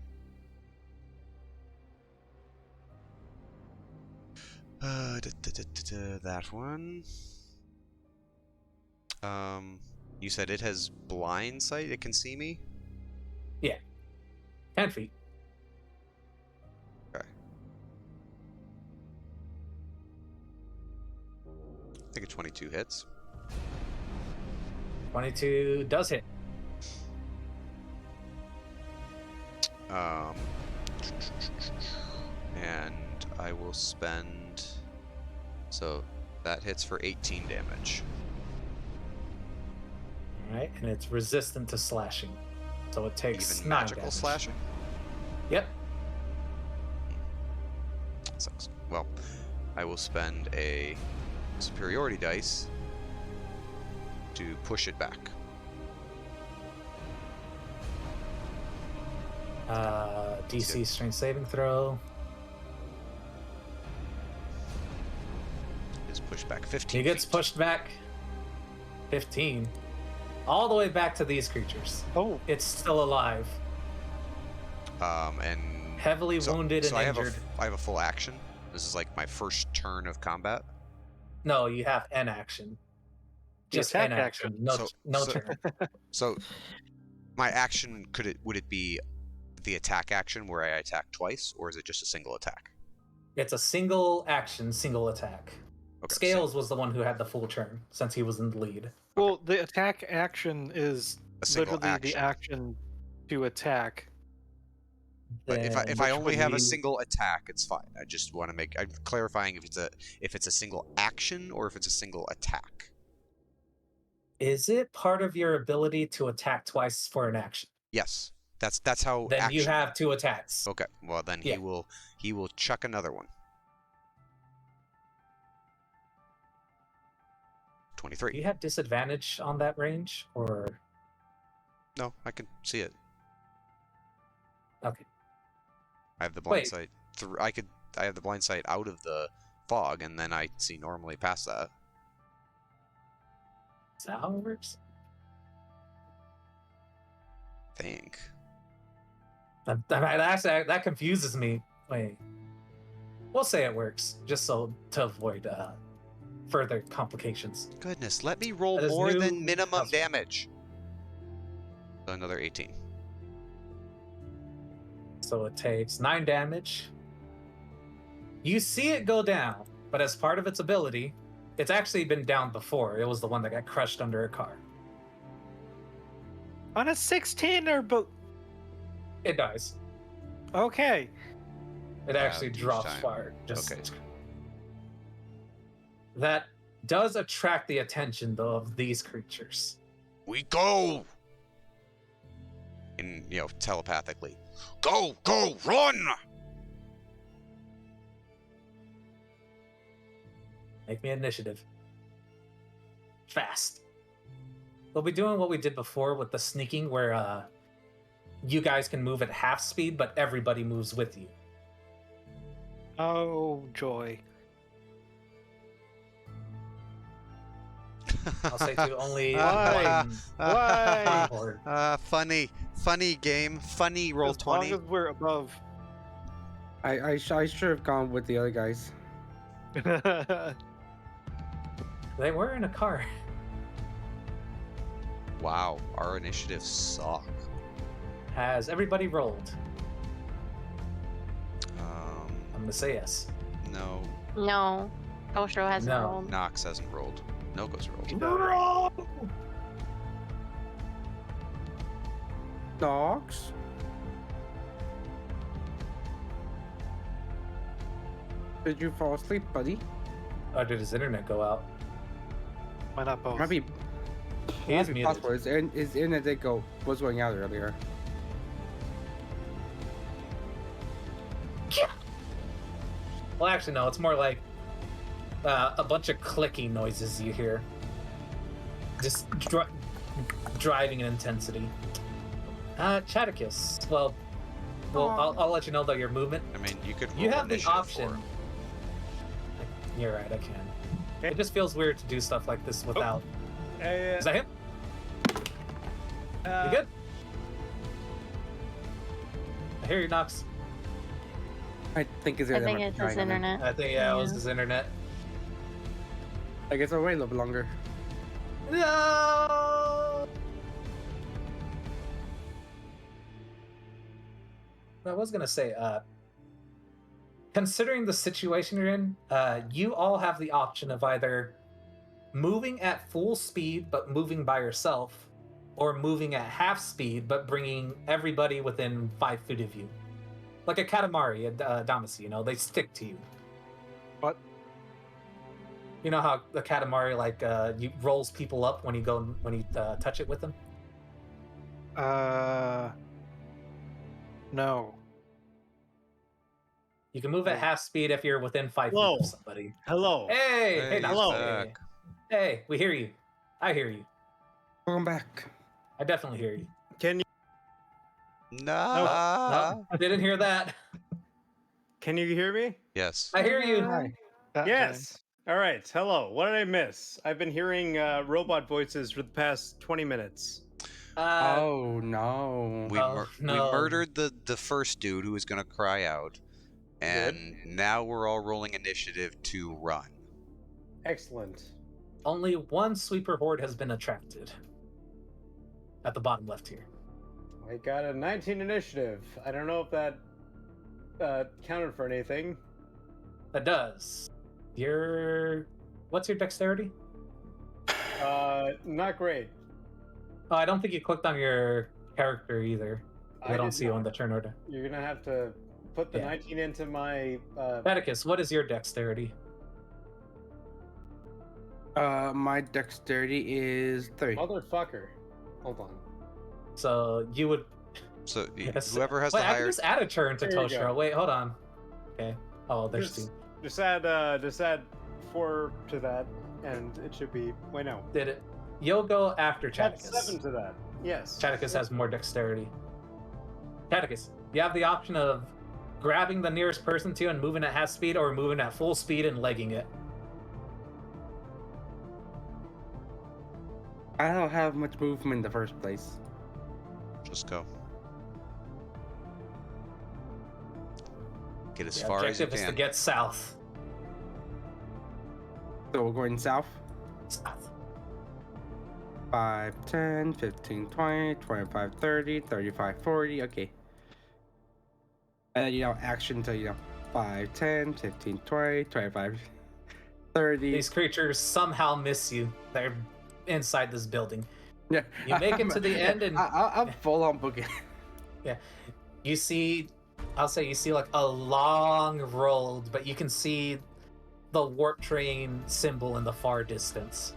That one. You said it has blind sight. It can see me. 10 feet. Okay. I think a 22 hits. 22 does hit. And I will spend. So that hits for 18 damage. Alright, and it's resistant to slashing. So it takes Even 9 magical damage. slashing? Yep. Sucks. Well, I will spend a superiority dice to push it back. DC strength saving throw. Is pushed back 15 He gets feet. pushed back 15. All the way back to these creatures. Oh, It's still alive. And Heavily wounded and I injured. I have a full action. This is like my first turn of combat. No, you have an action. Just attack an action. action. No turn. So my action would it be the attack action where I attack twice, or is it just a single attack? It's a single action, single attack. Okay, Scales was the one who had the full turn since he was in the lead. well, the attack action is A single literally the action to attack. But Then if I which only would have a be- single attack, it's fine. I just want to make. I'm clarifying if it's a single action or if it's a single attack. Is it part of your ability to attack twice for an action? Yes, that's how. Then action... you have 2 attacks. Okay, well then Yeah. he will chuck another one. 23. Do you have disadvantage on that range, or No, I can see it. okay? I have the blind Wait. sight. I have the blind sight out of the fog, and then I see normally past that. Is that how it works? I think. That confuses me. Wait, we'll say it works, just so to avoid further complications. Goodness, let me roll That is more new than minimum house- damage. So another 18. So it takes 9 damage. You see it go down, but as part of its ability, it's actually been down before. It was the one that got crushed under a car. On a 16 or but It dies. okay. It actually each drops time. fire. Just Okay. That does attract the attention, though, of these creatures. We go! And telepathically. Go! Go! Run! Make me initiative. Fast. We'll be doing what we did before with the sneaking, where you guys can move at half speed, but everybody moves with you. Oh joy. I'll say to only Why? one Why? board. Funny game. Funny roll As 20. long as we're above. I should have gone with the other guys. They were in a car. Wow, our initiatives suck. Has everybody rolled? Um, I'm gonna say yes. no, No. Ostro hasn't No. rolled. Nox hasn't rolled. Noko's rolled. Dogs? Did you fall asleep, buddy? Or did his internet go out? Why not both? Might be, He might is be muted. possible. His internet did was going out earlier. Well, actually, no. It's more like a bunch of clicking noises you hear. Just driving in intensity. Chaticus. Well, I'll let you know though your movement. I mean, you could roll You have the initiative option. for him. You're right. I can. It just feels weird to do stuff like this without. Is that him? You good? I hear you, Nox. I think it's I think it's his internet. I think, yeah, it was his internet. I guess I'll wait a little bit longer. No! I was gonna say, considering the situation you're in, you all have the option of either moving at full speed but moving by yourself, or moving at half speed but bringing everybody within 5 feet of you. Like a Katamari, a Damacy, you know, they stick to you. What? You know how the Katamari, like, you rolls people up when you touch it with them? No. You can move at half speed if you're within 5 feet Whoa. of somebody. Hello. Hey, Hey, hey, Nox. hello. Hey, hey, we hear you. I hear you. Welcome back. I definitely hear you. Can you No. I didn't hear that. hear me? Yes. I hear you. Hi. That Yes. All right. Hello. What did I miss? I've been hearing robot voices for the past 20 minutes. Oh no. We murdered the first dude who was gonna cry out, and now we're all rolling initiative to run. Excellent. Only one sweeper horde has been attracted. At the bottom left here. I got a 19 initiative. I don't know if that counted for anything. That does. What's your dexterity? Not great. Oh, I don't think you clicked on your character either. I don't did see you on not. the turn order. You're gonna have to put the Yeah. 19 into my. Paticus, what is your dexterity? My dexterity is 3. Motherfucker. Hold on. So you would. So Yes. whoever has Wait, the I can higher. just add a turn to There you Toshiro. go. Wait, hold on. Okay. Oh, there's Just- two. Just add 4 to that, and it should be. Wait, no. Did it? You'll go after Add Chaticus. 7 to that. Yes. Chaticus has more dexterity. Chaticus, you have the option of grabbing the nearest person to you and moving at half speed, or moving at full speed and legging it. I don't have much movement in the first place. Just go. Get as The far as you objective is to can. get south. So we're going south. South. 5, 10, 15, 20, 25, 30, 35, 40. Okay. And then, action to, 5, 10, 15, 20, 25, 30. These creatures somehow miss you. They're inside this building. Yeah. You make it to the end and- I'm full on booking. You see, I'll say you see like a long road, but you can see the warp train symbol in the far distance.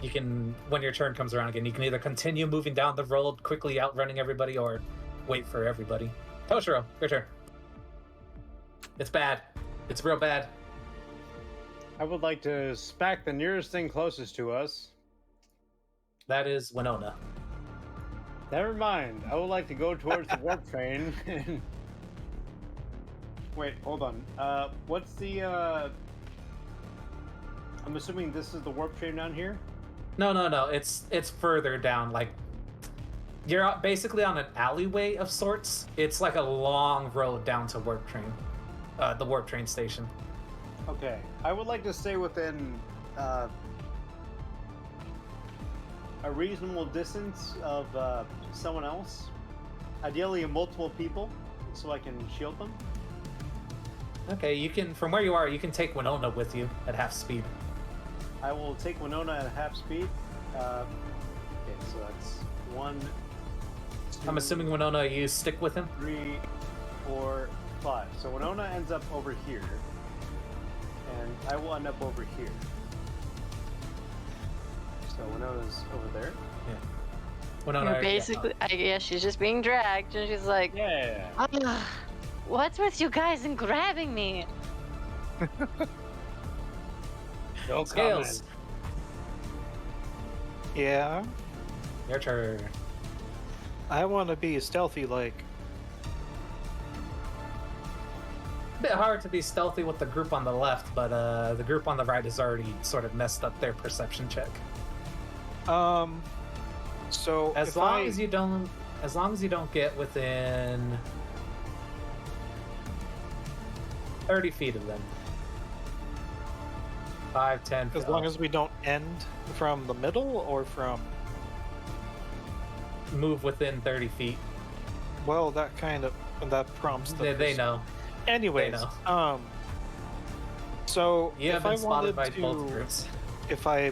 You can, when your turn comes around again, you can either continue moving down the road, quickly outrunning everybody, or wait for everybody. Toshiro, your turn. It's bad. It's real bad. I would like to spack the nearest thing closest to us. That is Winona. Never mind. I would like to go towards the warp train. And... Wait, hold on. What's the? I'm assuming this is the warp train down here. No. It's further down. Like you're basically on an alleyway of sorts. It's like a long road down to warp train, the warp train station. Okay, I would like to stay within a reasonable distance of someone else, ideally multiple people, so I can shield them. Okay, you can, from where you are, you can take Winona with you at half speed. I will take Winona at half speed. Okay, so that's 1, 2, I'm assuming Winona, you stick with him. 3, 4, 5. So Winona ends up over here, and I will end up over here. So Winona's over there. Winona, You're basically, I guess she's just being dragged, and she's like, Yeah. "Ah, what's with you guys and grabbing me?" No Scales, Yeah, your turn. I want to be stealthy like. A bit hard to be stealthy with the group on the left, but the group on the right has already sort of messed up their perception check. So As long as you don't get within 30 feet of them. 5, 10. As long as we don't end from the middle or from. Move within 30 feet. Well, that prompts the. They know. Anyways, They know. So You have if been I spotted wanted by both to, groups. if I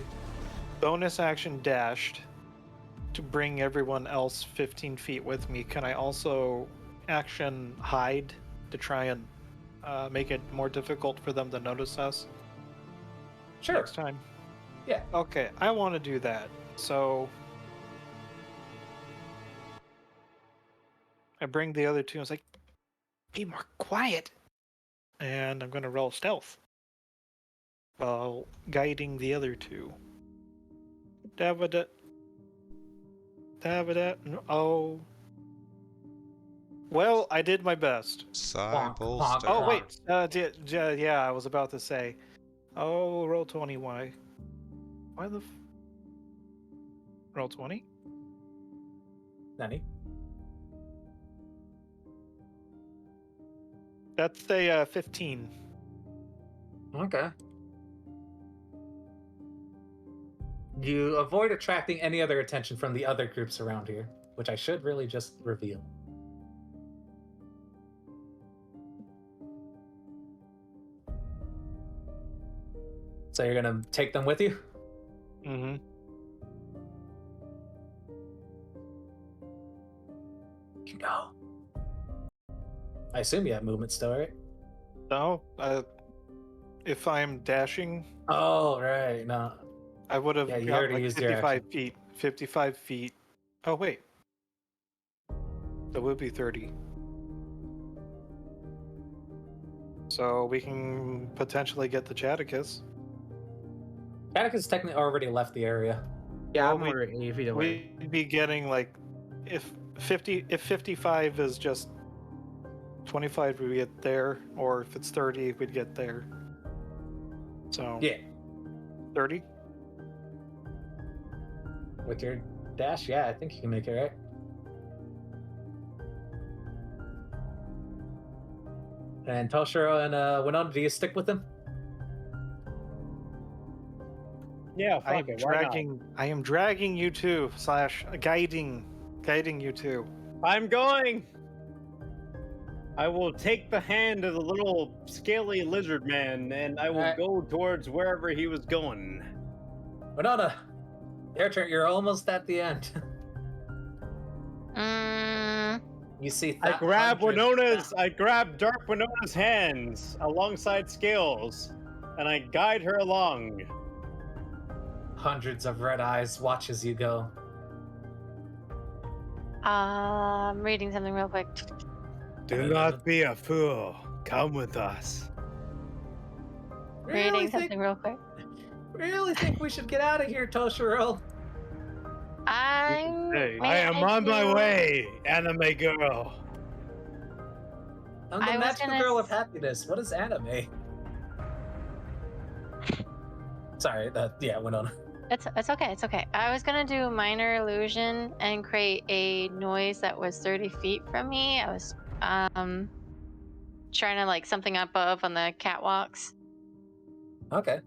bonus action dashed to bring everyone else 15 feet with me, can I also action hide to try and make it more difficult for them to notice us Sure. next time? Yeah. Okay, I want to do that. So I bring the other two. I was like, be more quiet. And I'm going to roll stealth while guiding the other two. Davida. Oh. Well, I did my best. Cycle Bonk, bonk, star. Oh, wait. Yeah, I was about to say. Oh, roll 20. Why the roll 20? Nani? That's a 15. Okay. You avoid attracting any other attention from the other groups around here, which I should really just reveal. So you're gonna take them with you? Mm-hmm. You go. I assume you have movement still, right? No, if I'm dashing, Oh, right. No. I would have Yeah, you got already like used your 55 action. feet. 55 feet. Oh, wait. That would be 30. So we can potentially get the Chaticus. Atticus technically already left the area. Yeah, Well, I'm already 80 feet away. We'd be getting like, if 55 is just 25, we get there, or if it's 30, we'd get there. So Yeah. 30. With your dash, yeah, I think you can make it, right? And Toshiro and Winona, do you stick with him? Yeah, I fuck am it. Why not? dragging you two / guiding you two. I'm going. I will take the hand of the little scaly lizard man, and I will Alright. go towards wherever he was going. Winona, your turn. You're almost at the end. You see I that grab 100 I grab Dark Winona's hands alongside Scales, and I guide her along. hundreds of red eyes watch as you go. I'm reading something real quick. Do not be a fool. Come with us. Reading something real quick. Really think we should get out of here, Toshiro? Hey. I am on my way, anime girl. I'm the I was magical gonna girl of happiness. What is anime? Sorry, yeah, Winona. It's okay. It's okay. I was gonna do minor illusion and create a noise that was 30 feet from me. I was trying to like something up above on the catwalks. Okay.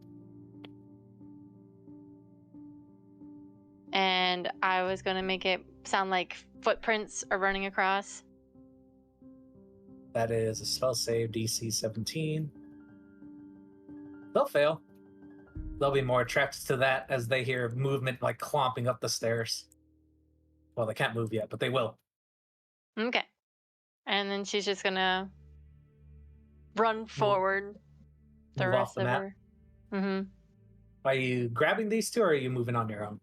And I was gonna make it sound like footprints are running across. That is a spell save, DC 17. They'll fail. They'll be more attracted to that as they hear movement like clomping up the stairs. Well, they can't move yet, but they will. Okay. And then she's just gonna run forward the Move rest off the of map. her. Mm-hmm. Are you grabbing these two, or are you moving on your own?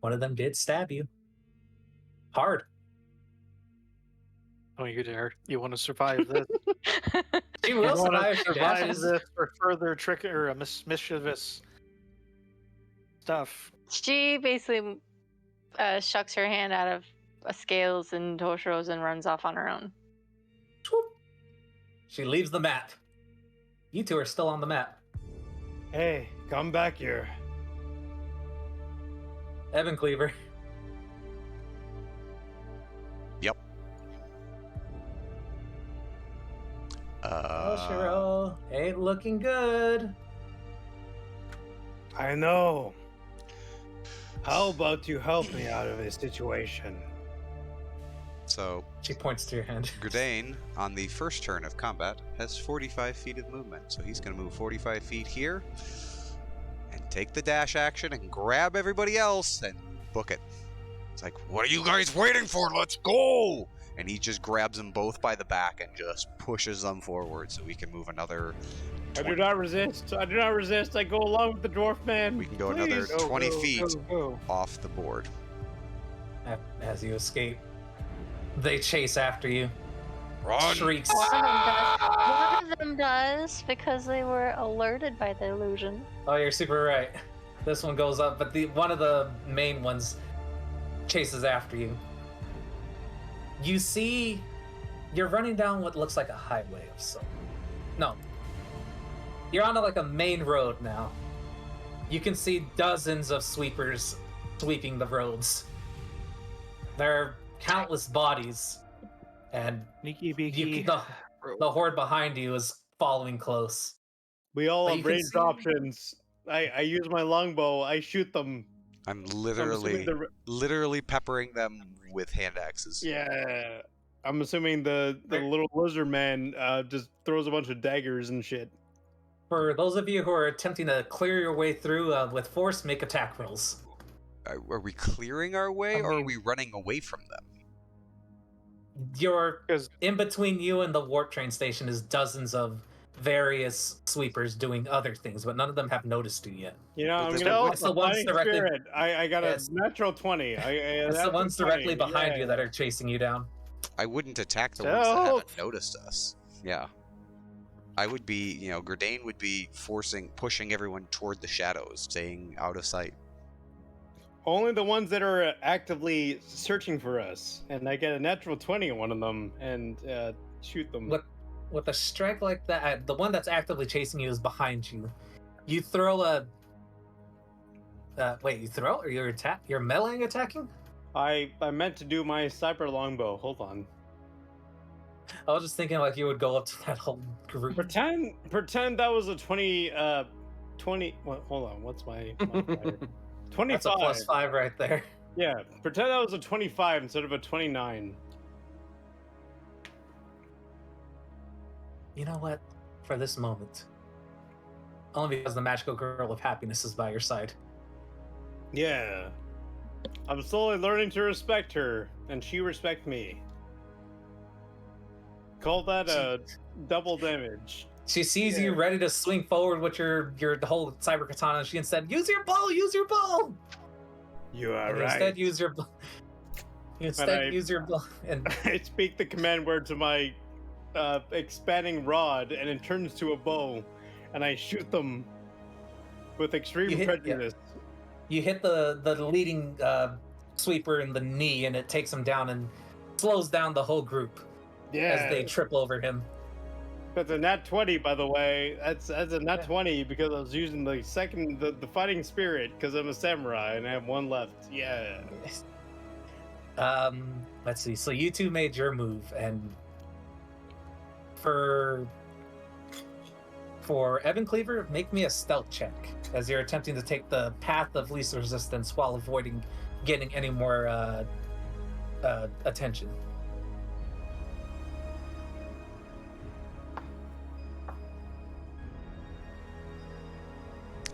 One of them did stab you. Hard. Don't you dare! You want to survive this? She You will want survive. to She survive dashes. this for further trick or mischievous stuff. She basically shucks her hand out of Scales and Toshiro's and runs off on her own. Swoop. She leaves the map. You two are still on the map. Hey, come back here. Evan Cleaver. Yep. Toshiro, ain't looking good. I know. How about you help me out of this situation? So, She points to your hand. Gridane, on the first turn of combat, has 45 feet of movement. So he's going to move 45 feet here and take the dash action and grab everybody else and book it. It's like, What are you guys waiting for? Let's go! and he just grabs them both by the back and just pushes them forward so we can move another I do not resist. I do not resist. I go along with the dwarf man. we can go another Please. 20 feet Go. off the board. As you escape, they chase after you. Run! Shrieks. One of them does because they were alerted by the illusion. Oh, you're super right. This one goes up, but one of the main ones chases after you. You see, you're running down what looks like a highway of some. No, you're on like a main road now. You can see dozens of sweepers sweeping the roads. There are countless bodies, and Sneaky beaky. the horde behind you is following close. We all But you have can ranged see- options. I use my longbow. I shoot them. I'm I'm literally assuming literally peppering them with hand axes. Yeah. I'm assuming the little lizard man just throws a bunch of daggers and shit. For those of you who are attempting to clear your way through with force, make attack rolls. Are we clearing our way, I or are mean- we running away from them? You're 'Cause- in between you and the warp train station is dozens of various sweepers doing other things, but none of them have noticed you yet. You know, Well, I'm it's gonna the put the ones fighting directly- spirit. I got Yes. a natural 20. It's the ones directly behind you that are chasing you down. I wouldn't attack the ones that haven't Stealth. noticed us. Yeah. I would be, Gridane would be pushing everyone toward the shadows, staying out of sight. Only the ones that are actively searching for us, and I get a natural 20 on one of them and shoot them. With a strike like that, the one that's actively chasing you is behind you. You throw a. Wait, you throw or you're You're meleeing attacking? I meant to do my cyber longbow. Hold on. I was just thinking like you would go up to that whole group. Pretend that was a 20. 20. Well, hold on. What's my modifier? 25. That's a +5 right there. Yeah. Pretend that was a 25 instead of a 29. You know what? For this moment, only because the magical girl of happiness is by your side. Yeah. I'm slowly learning to respect her, and she respects me. Call that a double damage. She sees you ready to swing forward with your whole cyber katana. And she instead use your bow. Use your bow. You are And you right. instead use your. You instead use your bow. And I speak the command word to my expanding rod, and it turns to a bow, and I shoot them with extreme You hit- prejudice. you hit the leading sweeper in the knee, and it takes him down and slows down the whole group Yeah, as they trip over him. that's a nat 20, by the way. That's a nat 20 because I was using the fighting spirit because I'm a samurai and I have one left. Yeah. Let's see. So you two made your move, and for Evan Cleaver, make me a stealth check as you're attempting to take the path of least resistance while avoiding getting any more attention.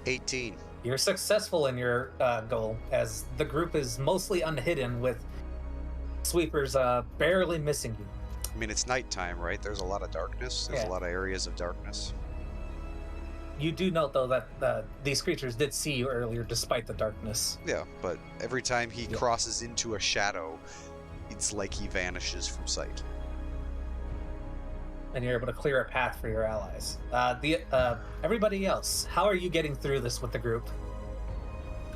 $18. You're successful in your goal, as the group is mostly unhidden, with sweepers barely missing you. I mean, it's nighttime, right? There's a lot of darkness. There's Yeah. a lot of areas of darkness. You do note, though, that these creatures did see you earlier, despite the darkness. Yeah, but every time he Yeah. crosses into a shadow, it's like he vanishes from sight. And you're able to clear a path for your allies. Everybody else, how are you getting through this with the group?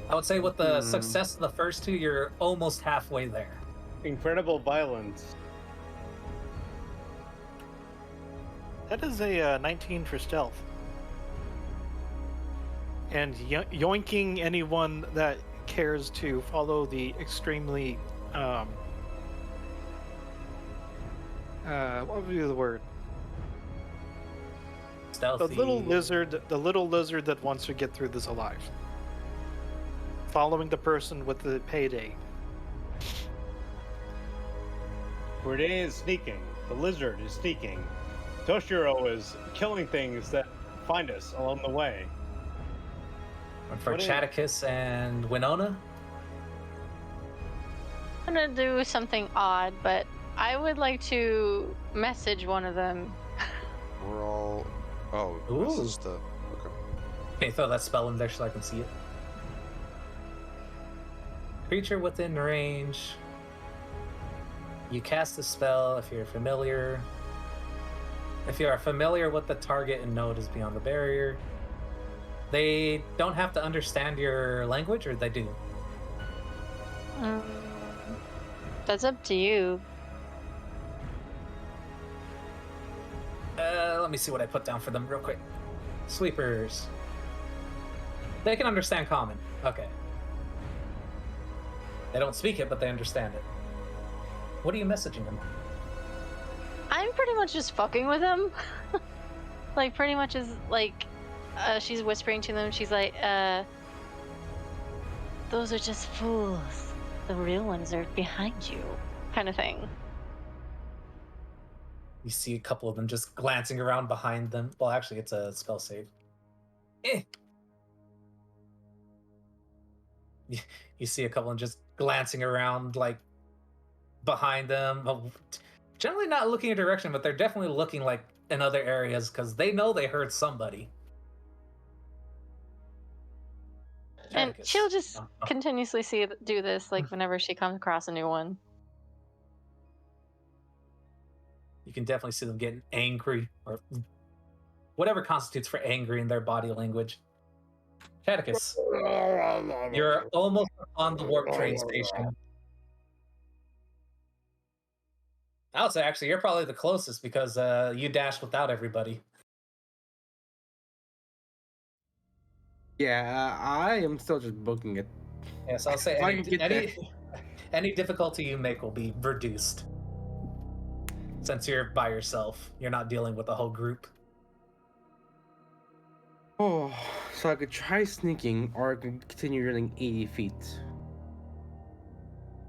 I would say with the success of the first two, you're almost halfway there. Incredible violence. That is a 19 for stealth. And yoinking anyone that cares to follow the extremely what would be the word? Stealthy. The little lizard that wants to get through this alive. Following the person with the payday. Corday is sneaking. The lizard is sneaking. Toshiro is killing things that find us along the way. And for What is- Chaticus and Winona, I'm gonna do something odd, but I would like to message one of them. We're all. Oh, this is the. Okay. can you throw that spell in there so I can see it? Creature within range. You cast a spell if you're familiar. If you are familiar with the target and know it is beyond the barrier. They don't have to understand your language, or they do? That's up to you. Let me see what I put down for them real quick. Sweepers. They can understand common. Okay. They don't speak it, but they understand it. What are you messaging them? I'm pretty much just fucking with them. Like, pretty much is like, she's whispering to them. She's like, those are just fools. The real ones are behind you, kind of thing. You see a couple of them just glancing around behind them. Well, actually, it's a spell save. You see a couple of them just glancing around, like, behind them. Well, generally not looking a direction, but they're definitely looking, like, in other areas, because they know they heard somebody. And Atticus. she'll just Oh. continuously do this, like, whenever she comes across a new one. You can definitely see them getting angry, or whatever constitutes for angry in their body language. Catechus, you're almost on the warp train station. I would say, actually, you're probably the closest because you dashed without everybody. Yeah, I am still just booking it. Yeah, so I'll say If I can get any difficulty you make will be reduced. Since you're by yourself, you're not dealing with a whole group. Oh, so I could try sneaking, or I could continue running 80 feet.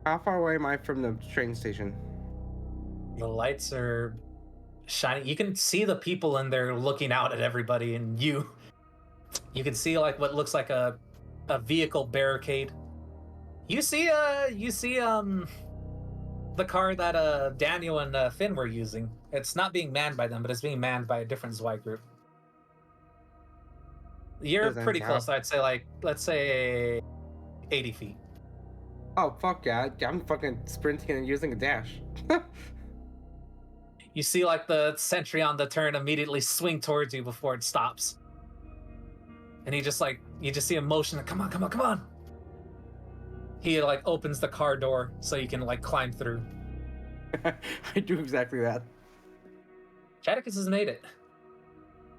How far away am I from the train station? The lights are shining. You can see the people in there looking out at everybody, and you can see like what looks like a vehicle barricade. You see the car that Daniel and Finn were using. It's not being manned by them, but it's being manned by a different Zwei group. You're Doesn't pretty have- close. I'd say, like, let's say 80 feet. Oh, fuck yeah. I'm fucking sprinting and using a dash. You see, like, the sentry on the turn immediately swing towards you before it stops. And he just, like, you just see him motion, come on, come on, come on. He, like, opens the car door so you can, like, climb through. I do exactly that. Chaticus has made it.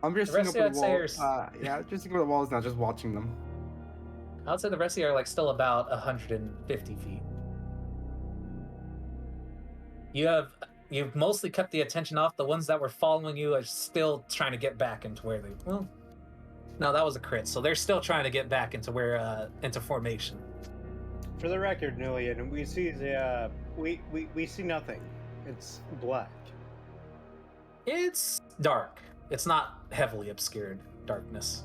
I'm just The sitting up rest on the of you, wall. I'd say, Yeah, just sitting on the walls now, just watching them. I would say the rest of you are, like, still about 150 feet. You've mostly kept the attention off. The ones that were following you are still trying to get back into where they... Well, no, that was a crit, so they're still trying to get back into where, into formation. For the record, Nillian, we see the we see nothing. It's black. It's dark. It's not heavily obscured darkness.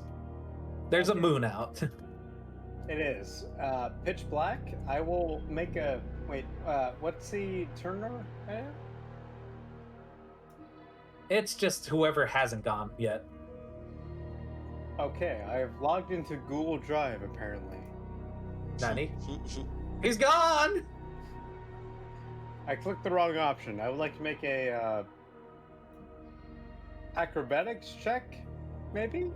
There's a moon out. It is pitch black. I will make a wait. What's the turner? It's just whoever hasn't gone yet. Okay, I've logged into Google Drive apparently. Nani? He's gone! I clicked the wrong option. I would like to make a acrobatics check, maybe?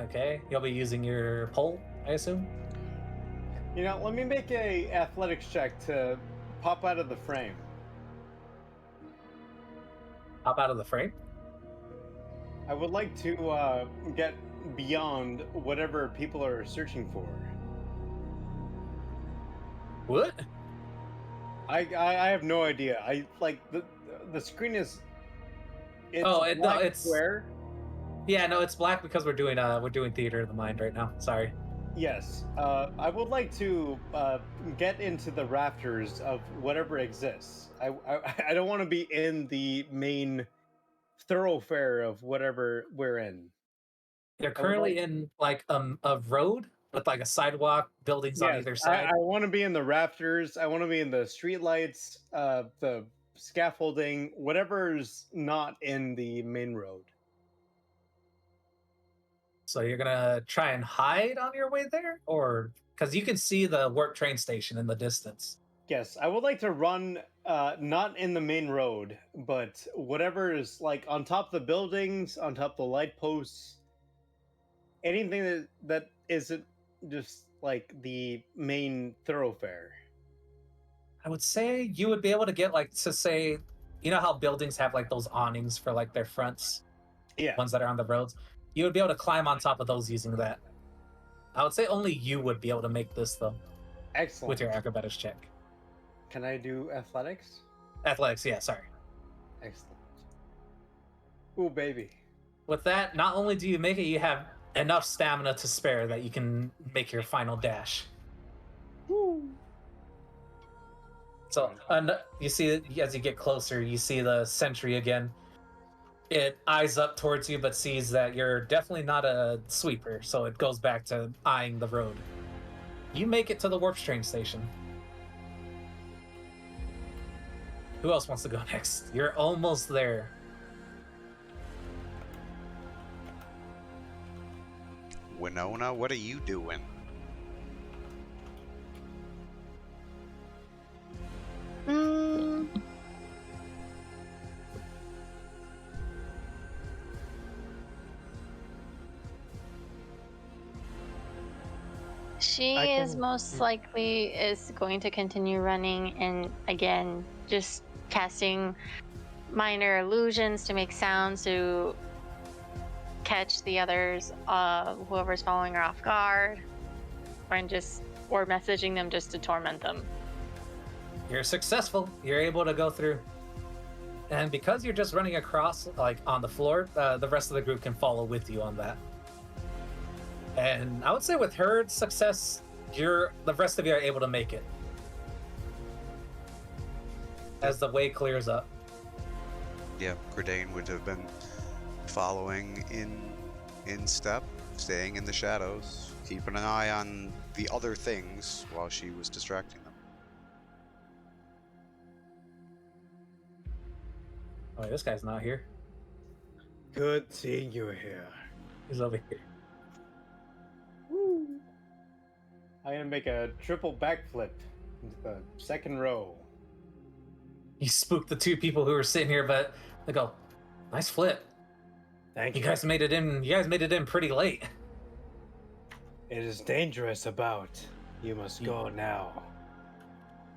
Okay, you'll be using your pole, I assume? You know, let me make a athletics check to pop out of the frame. Hop out of the frame? I would like to get beyond whatever people are searching for. What? I have no idea. I like the screen is. It's No, black it's square. yeah, no, it's black because we're doing theater of the mind right now. Sorry. Yes. I would like to get into the rafters of whatever exists. I don't want to be in the main thoroughfare of whatever we're in. They're I would currently like. in like a road with like a sidewalk, buildings on Yes, either I side. want to be in the rafters. I want to be in the streetlights, the scaffolding, whatever's not in the main road. So you're gonna try and hide on your way there, or because you can see the warp train station in the distance. Yes, I would like to run, not in the main road, but whatever is like on top of the buildings, on top of the light posts, anything that isn't just like the main thoroughfare. I would say you would be able to get like to say, you know how buildings have like those awnings for like their fronts, Yeah, ones that are on the roads. You would be able to climb on top of those using that. I would say only you would be able to make this though excellent. with your acrobatics check. Can I do athletics? Athletics, yeah, sorry. Excellent. Ooh, baby. With that, not only do you make it, you have enough stamina to spare that you can make your final dash. Woo. So you see, as you get closer, you see the sentry again. It eyes up towards you, but sees that you're definitely not a sweeper, so it goes back to eyeing the road. You make it to the warp train station. Who else wants to go next? You're almost there. Winona, what are you doing? Mm, she is most likely is going to continue running and again just casting minor illusions to make sounds to catch the others, whoever's following her off guard, or messaging them just to torment them. You're successful. You're able to go through. And because you're just running across, like, on the floor, the rest of the group can follow with you on that. And I would say with her success, the rest of you are able to make it. As the way clears up. Yeah, Gredane would have been following in step, staying in the shadows, keeping an eye on the other things while she was distracting them. Oh, this guy's not here. Good seeing you here. He's over here. Woo. I'm gonna make a triple backflip into the second row. You spooked the two people who were sitting here, but they go, nice flip. Thank You you. guys made it in. You guys made it in pretty late. It is dangerous about. You must go now.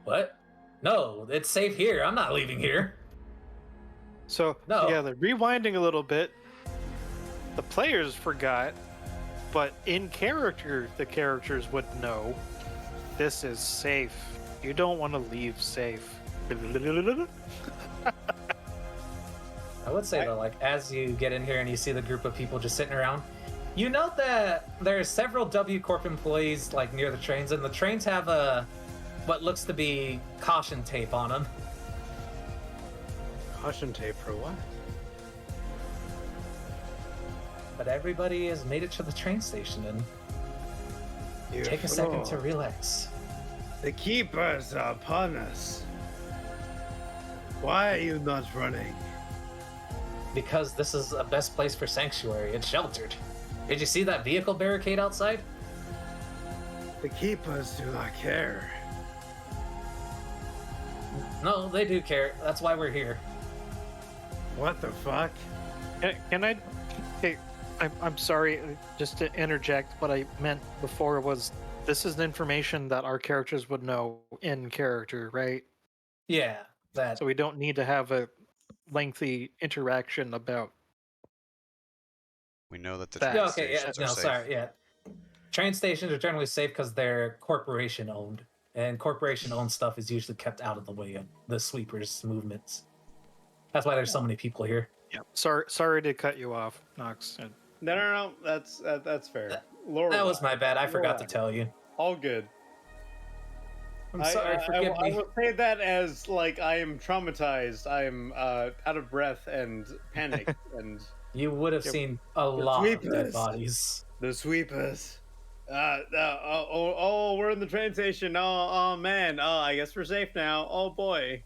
What? No, it's safe here. I'm not leaving here. So, No. together, rewinding a little bit, the players forgot, but in character, the characters would know this is safe. You don't want to leave safe. I would say though, like as you get in here and you see the group of people just sitting around, you note that there's several W Corp employees like near the trains, and the trains have what looks to be caution tape on them. Caution tape for what? But everybody has made it to the train station, and You take a second to fool. relax. The keepers are upon us. Why are you not running? Because this is the best place for sanctuary. It's sheltered. Did you see that vehicle barricade outside? The keepers do not care. No, they do care. That's why we're here. What the fuck? Can I? Hey, I'm sorry, just to interject. What I meant before was this is the information that our characters would know in character, right? Yeah, that. So we don't need to have a lengthy interaction about. We know that the Yeah, train okay, yeah, stations no, are safe. sorry, yeah. Train stations are generally safe because they're corporation owned. and corporation-owned stuff is usually kept out of the way of the sweepers' movements. That's why there's so many people here. Yep. Sorry to cut you off, Knox. No. That's fair. That- Lorelei. That was my bad. I forgot to Lorelei. tell you. All good. I'm sorry. Forgive I me. will say that as like I am traumatized. I am out of breath and panicked and You would have seen a lot of dead sweepers. bodies. the sweepers. We're in the train station. Oh man. Oh, I guess we're safe now. Oh boy.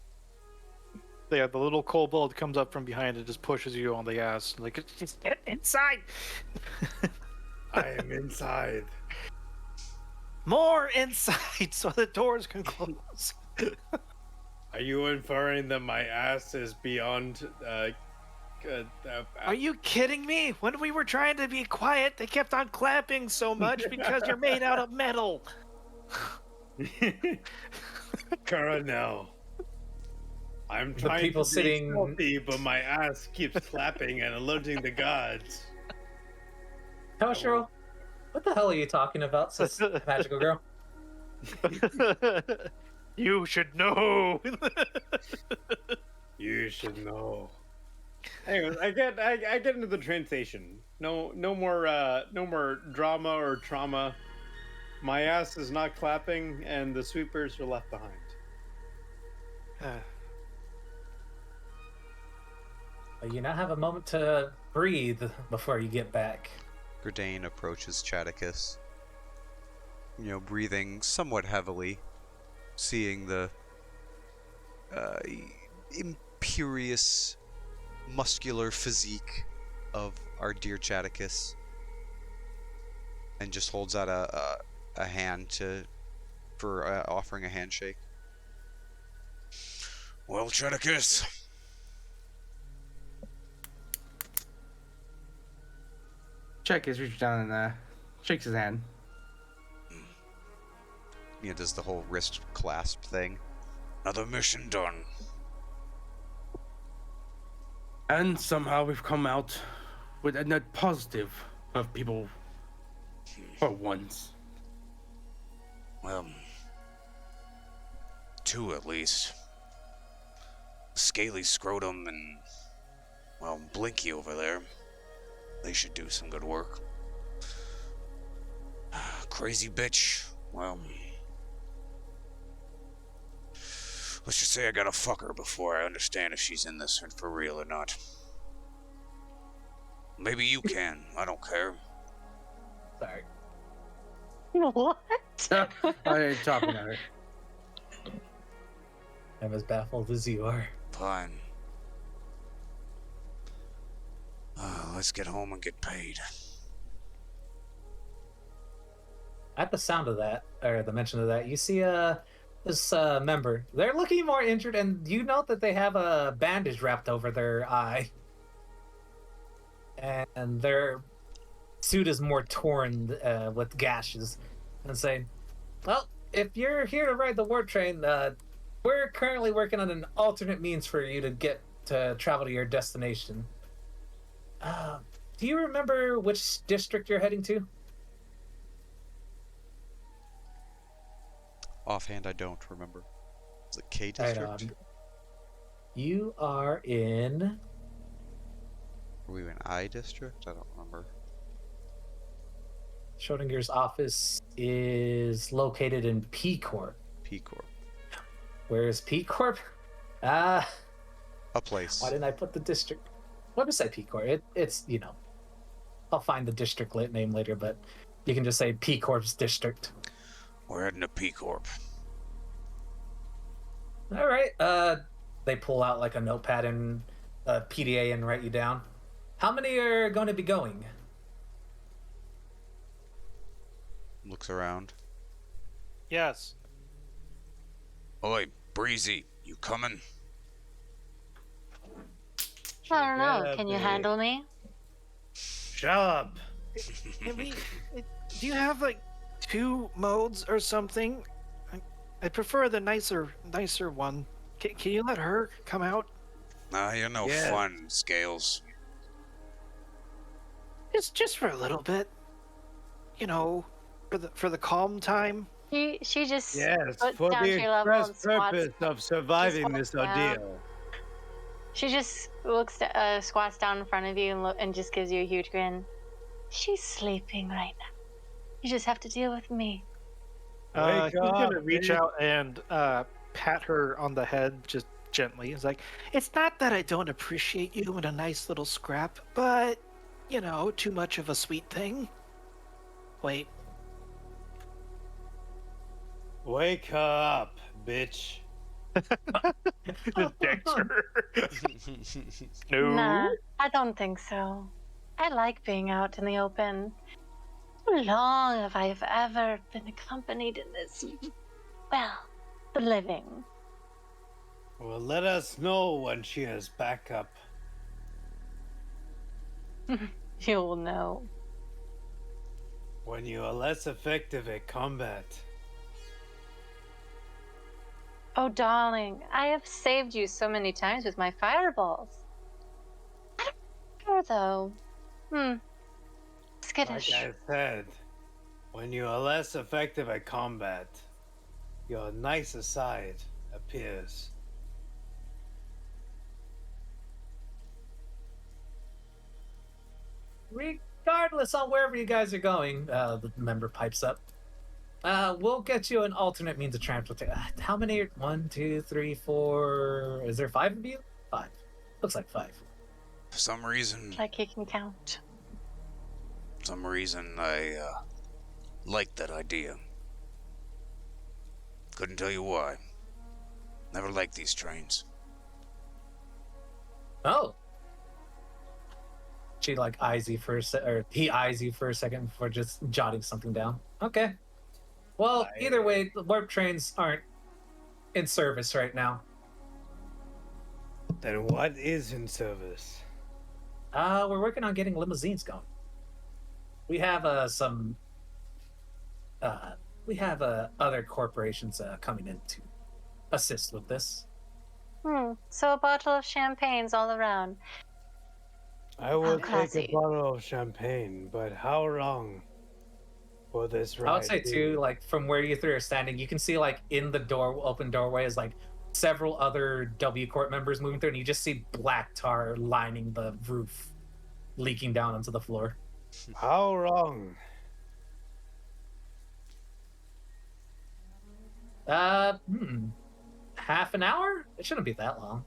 Yeah, the little kobold comes up from behind and just pushes you on the ass. Like, just get inside. I am inside. More inside so the doors can close. Are you inferring that my ass is beyond? Are you kidding me? When we were trying to be quiet, they kept on clapping so much because you're made out of metal. Colonel. I'm trying people to be sitting- stealthy, but my ass keeps clapping and alerting the gods. Toshiro, what the hell are you talking about, sis magical girl? You should know. You should know. Anyways, I get into the train station. No more drama or trauma. My ass is not clapping, and the sweepers are left behind. You now have a moment to breathe before you get back. Gridane approaches Chaticus, breathing somewhat heavily, seeing the imperious, muscular physique of our dear Chaticus, and just holds out a hand for offering a handshake. Well, Cheticus, Check is reaches down and shakes his hand. Does the whole wrist clasp thing. another mission done. And somehow we've come out with a net positive of people for once. Well, 2 at least. Scaly Scrotum and, well, Blinky over there. They should do some good work. Crazy bitch. Well, let's just say I gotta fuck her before I understand if she's in this for real or not. Maybe you can. I don't care. Sorry. What? I ain't talking at her. I'm as baffled as you are. Fine. Let's get home and get paid. At the sound of that, or the mention of that, you see this member. They're looking more injured, and you note that they have a bandage wrapped over their eye. And their suit is more torn with gashes. And saying, well, if you're here to ride the war train, we're currently working on an alternate means for you to get to travel to your destination. Do you remember which district you're heading to? Offhand, I don't remember. Is it K Right district? on. You are in... Are we in I district? I don't remember. Schrodinger's office is located in P Corp. P Corp. Where is P Corp? A place. Why didn't I put the district? What is that P Corp? It's, I'll find the district name later, but you can just say P Corp's district. We're heading to P Corp. All right. They pull out like a notepad and a PDA and write you down. How many are going to be going? Looks around. Yes. Oi, Breezy, you coming? I don't know. Yeah, Can you babe. handle me? Shut up. Do you have like 2 modes or something? I prefer the nicer one. Can you let her come out? Nah, you're no Yeah. fun, Scales. Just for a little bit. For the calm time. She just Yes, puts for down the tree level and express squats. purpose of surviving squats this down. ordeal. She just squats down in front of you and just gives you a huge grin. She's sleeping right now. You just have to deal with me. Wake He's up, gonna reach bitch. out and pat her on the head just gently. He's like, It's not that I don't appreciate you in a nice little scrap, but, you know, too much of a sweet thing. Wait, Wake her up, bitch. just decks her. No. Nah, I don't think so. I like being out in the open. How long have I ever been accompanied in this? Well, the living. Well, let us know when she is back up. You'll know. When you are less effective at combat. Oh, darling, I have saved you so many times with my fireballs. I don't care, though. Skittish. Like I said, when you are less effective at combat, your nicer side appears. Regardless on wherever you guys are going, the member pipes up. We'll get you an alternate means of transportation. How many? 1, 2, 3, 4. Is there 5 of you? 5. Looks like 5. For some reason, Like he can count. I liked that idea. Couldn't tell you why. Never liked these trains. Oh. She like eyes you for a or he eyes you for a second before just jotting something down. Okay. Well, either way, the warp trains aren't in service right now. Then what is in service? We're working on getting limousines going. We have some. We have other corporations coming in to assist with this. So a bottle of champagne's all around. I will take a classy. bottle of champagne, but how long will this ride I would say be? too, like from where you three are standing, you can see like in the open doorway is like several other W Corp members moving through, and you just see black tar lining the roof, leaking down onto the floor. How long? Half an hour? It shouldn't be that long.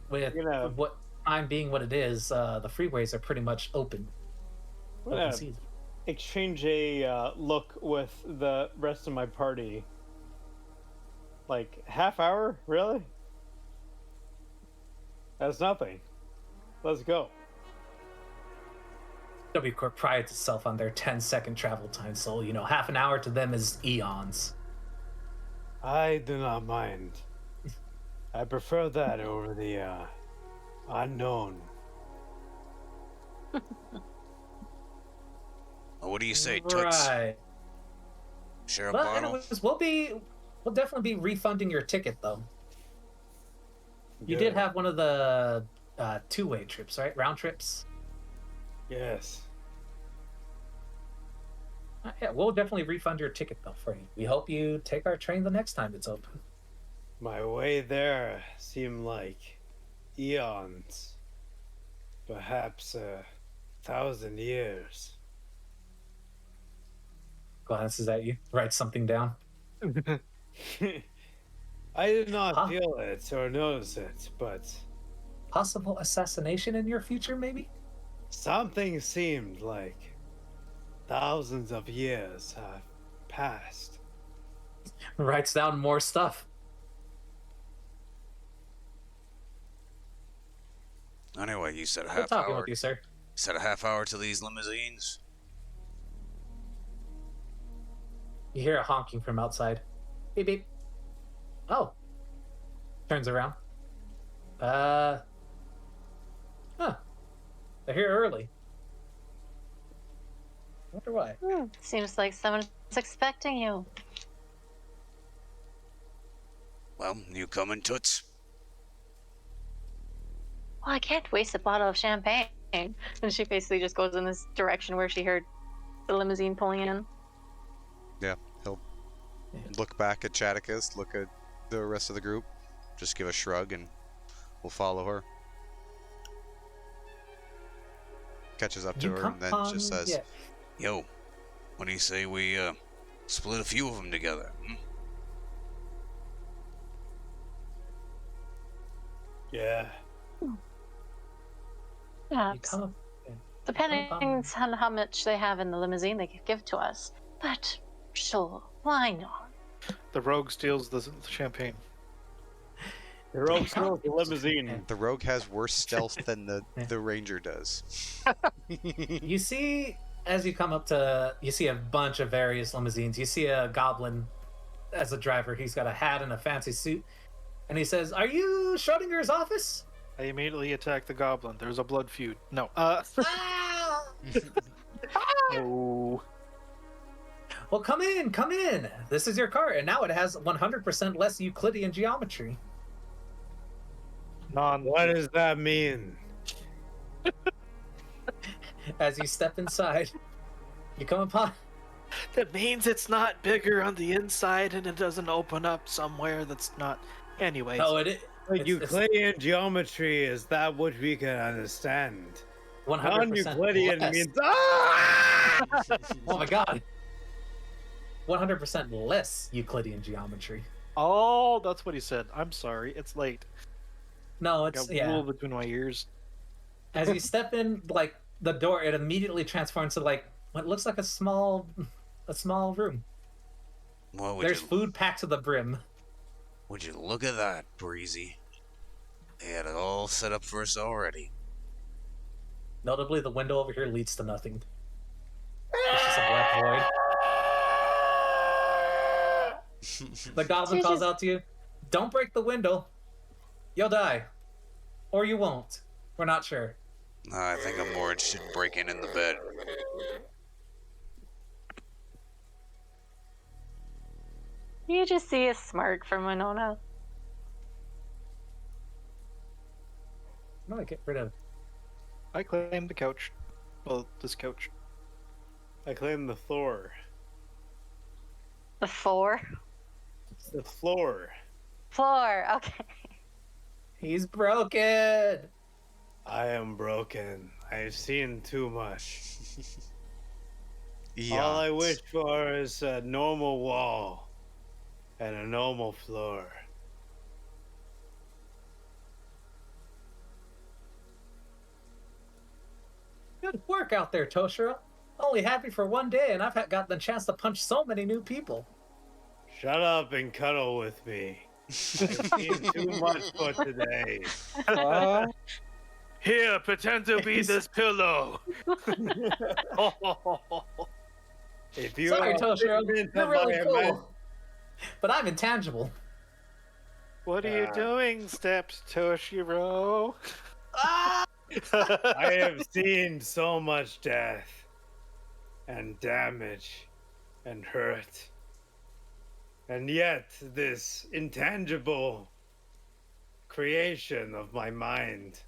With what time being what it is, the freeways are pretty much open. Open season. Exchange a look with the rest of my party. Like, half hour? Really? That's nothing. Let's go. W Corp prides itself on their 10-second travel time, so you know half an hour to them is eons. I do not mind. I prefer that over the unknown. Well, what do you say, Toots? Right. Share a Well, bottle? anyways, we'll definitely be refunding your ticket though. You did have one of the two-way trips, right? Round trips. Yes. Yeah, we'll definitely refund your ticket though for you. We hope you take our train the next time it's open. My way there seemed like eons. Perhaps 1,000 years. Glances at you, writes something down. I did not feel it or notice it, but Possible assassination in your future, maybe? something seemed like thousands of years have passed. Writes down more stuff. Anyway, you said a Good half talking hour. with you, sir. You said a half hour to these limousines? You hear a honking from outside. Beep beep. Oh. Turns around. Huh. They're here early. Wonder why. Seems like someone's expecting you. Well, you coming, Toots? Well, I can't waste a bottle of champagne. And she basically just goes in this direction where she heard the limousine pulling in. Look back at Chaticus, look at the rest of the group, just give a shrug and we'll follow her. Catches up to You her come and then on, just says, yeah. Yo, what do you say we split a few of them together? Hmm? Yeah. You Perhaps. come, Depending on. on how much they have in the limousine, they could give to us. But sure, why not? The rogue steals the champagne. The rogue steals the limousine. the rogue has worse stealth than the ranger does. You see, as you come up to, you see a bunch of various limousines. You see a goblin as a driver. He's got a hat and a fancy suit. And he says, "Are you Schrodinger's office?" I immediately attack the goblin. There's a blood feud. No. Oh. Well, come in, come in. This is your car, and now it has 100% less Euclidean geometry. What does that mean? As you step inside, you come upon. That means it's not bigger on the inside and it doesn't open up somewhere that's not. Anyways. Oh, it's Euclidean geometry, is that what we can understand? 100% Non-Euclidean less. means Oh my god. 100% less Euclidean geometry. Oh, that's what he said. I'm sorry. It's late. No, I it's got yeah. wool between my ears. As you step in, like the door, it immediately transforms to like what looks like a small room. Well, There's food packed to the brim. would you look at that, Breezy? They had it all set up for us already. Notably, the window over here leads to nothing. It's just a black void. The goblin calls out to you, "Don't break the window. You'll die. Or you won't. We're not sure." I think I'm more interested in breaking in the bed. You just see a smirk from Winona. I'm gonna get rid of. I claim the couch. Well, this couch. I claim the floor. The floor? The floor. Floor, okay. He's broken. I am broken. I've seen too much. Yeah. All I wish for is a normal wall and a normal floor. Good work out there, Toshiro. Only happy for one day, and I've got the chance to punch so many new people. Shut up and cuddle with me. I've seen too much for today. Here, pretend to be this pillow. If you Sorry, are Toshiro. figment You're of really my cool. But I'm intangible. What are you doing, Steps Toshiro? Ah! I have seen so much death and damage and hurt. And yet, this intangible creation of my mind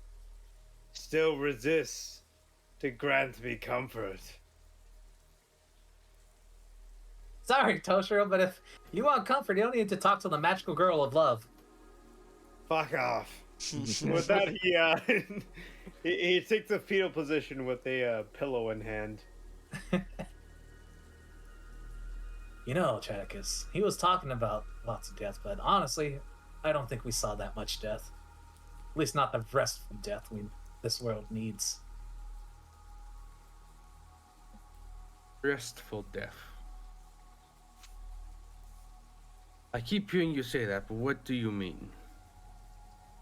still resists to grant me comfort. Sorry, Toshiro, but if you want comfort, you don't need to talk to the magical girl of love. Fuck off. With that, he takes a fetal position with a pillow in hand. You know, Chaticus, he was talking about lots of death, but honestly, I don't think we saw that much death. At least not the restful death this world needs. Restful death. I keep hearing you say that, but what do you mean?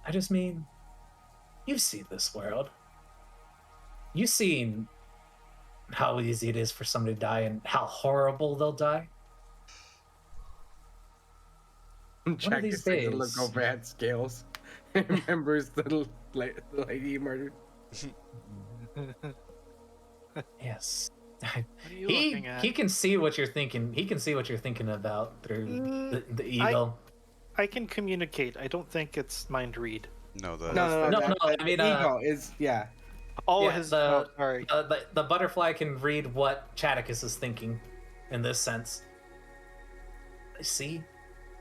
I just mean, you've seen this world. You've seen how easy it is for somebody to die and how horrible they'll die. Jack these is taking a days- look over at Scales and remembers the lady he murdered. Yes. What are you looking at? He can see what you're thinking. He can see what you're thinking about through the evil. I can communicate. I don't think it's mind read. No, the No, No, I mean, ego is, yeah. Oh, Yeah, his. the- Oh, sorry. The butterfly can read what Chaticus is thinking in this sense. See,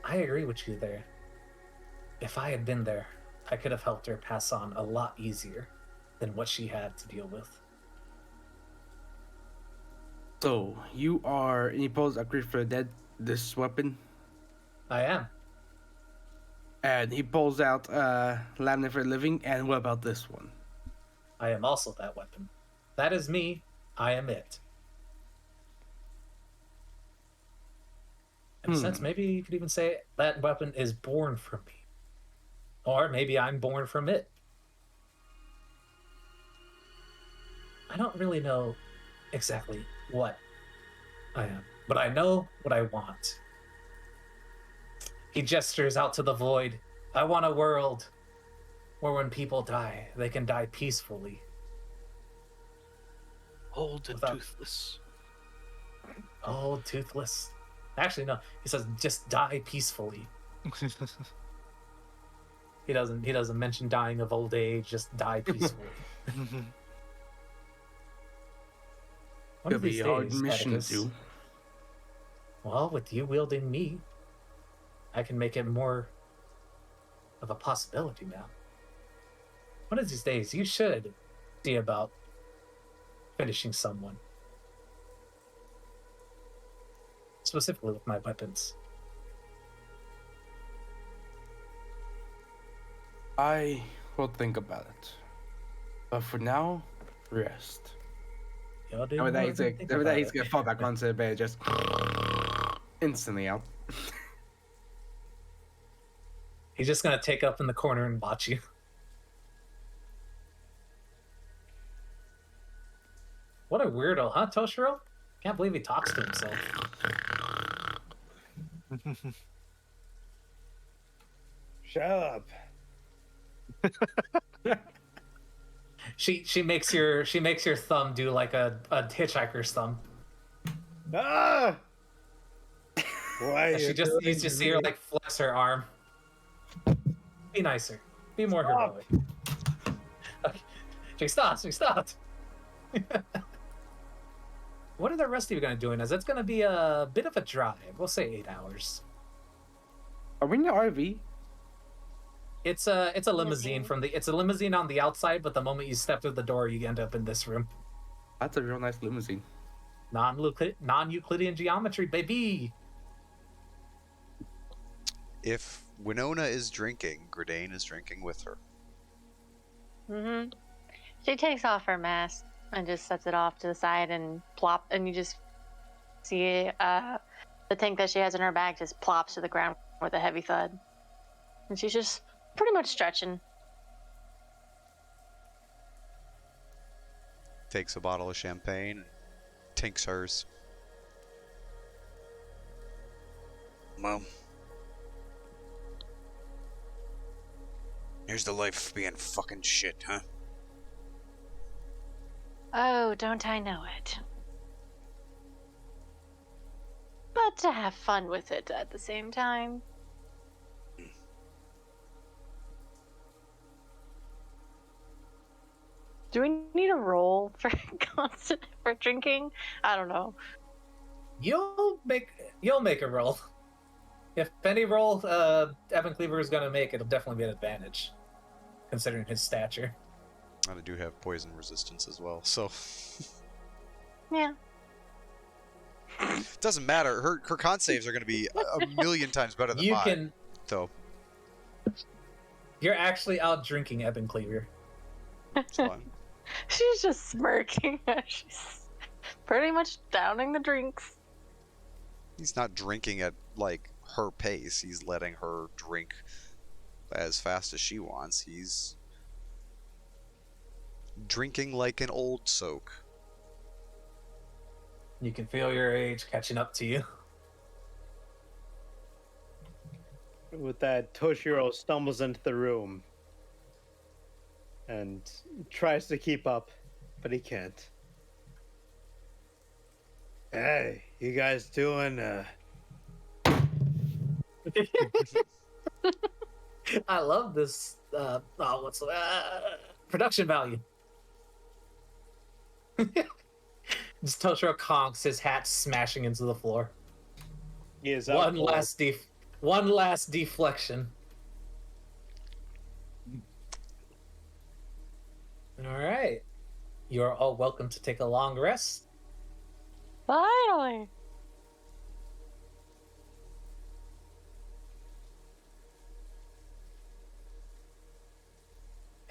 I agree with you there. If I had been there, I could have helped her pass on a lot easier than what she had to deal with. So, you are, and he pulls upgrade for the dead, this weapon, I am. and he pulls out Laminate for the Living, and what about this one? I am also that weapon. That is me. I am it. In a sense, maybe you could even say that weapon is born from me. Or maybe I'm born from it. I don't really know exactly what I am, but I know what I want. He gestures out to the void. I want a world where when people die, they can die peacefully. Old and Without- toothless. Oh, toothless. Actually, no. He says just die peacefully. He doesn't mention dying of old age, just die peacefully. One Could of be these a hard days, mission Atticus, to. well, with you wielding me, I can make it more of a possibility now. One of these days, you should see about finishing someone. Specifically with my weapons. I will think about it. But for now, rest. Y'all do Over that, more he's than like, think over that, about he's it. gonna fall back onto the bed, just instantly out. He's just gonna take up in the corner and watch you. What a weirdo, huh, Toshiro? Can't believe he talks to himself. Shut up. She makes your thumb do like a hitchhiker's thumb. Ah! Why? And you just see her like flex her arm. Be nicer. Be more Stop. heroic. Okay. She stopped. What are the rest of you gonna do in this? It's gonna be a bit of a drive. We'll say 8 hours. Are we in the RV? It's a limousine it's a limousine on the outside, but the moment you step through the door, you end up in this room. That's a real nice limousine. Non-Euclidean geometry, baby. If Winona is drinking, Gradane is drinking with her. Mm-hmm. She takes off her mask and just sets it off to the side and plop, and you just see the tank that she has in her bag just plops to the ground with a heavy thud. And she's just pretty much stretching. Takes a bottle of champagne, tinks hers. Well, here's the life of being fucking shit, huh? Oh, don't I know it? But to have fun with it at the same time. Do we need a roll for constant for drinking? I don't know. You'll make a roll. If any roll Evan Cleaver is gonna make, it'll definitely be an advantage, considering his stature. And I do have poison resistance as well, so Yeah. doesn't matter. Her con saves are going to be a million times better than You mine. can. So You're actually out drinking Evan Cleaver. it's fine. She's just smirking. She's pretty much downing the drinks. He's not drinking at like her pace. He's letting her drink as fast as she wants. He's drinking like an old soak. You can feel your age catching up to you. With that, Toshiro stumbles into the room and tries to keep up, but he can't. Hey, you guys doing I love this. Production value? Just Toshiro conks, his hat smashing into the floor. He is out cold. One last deflection. All right. You're all welcome to take a long rest. Finally.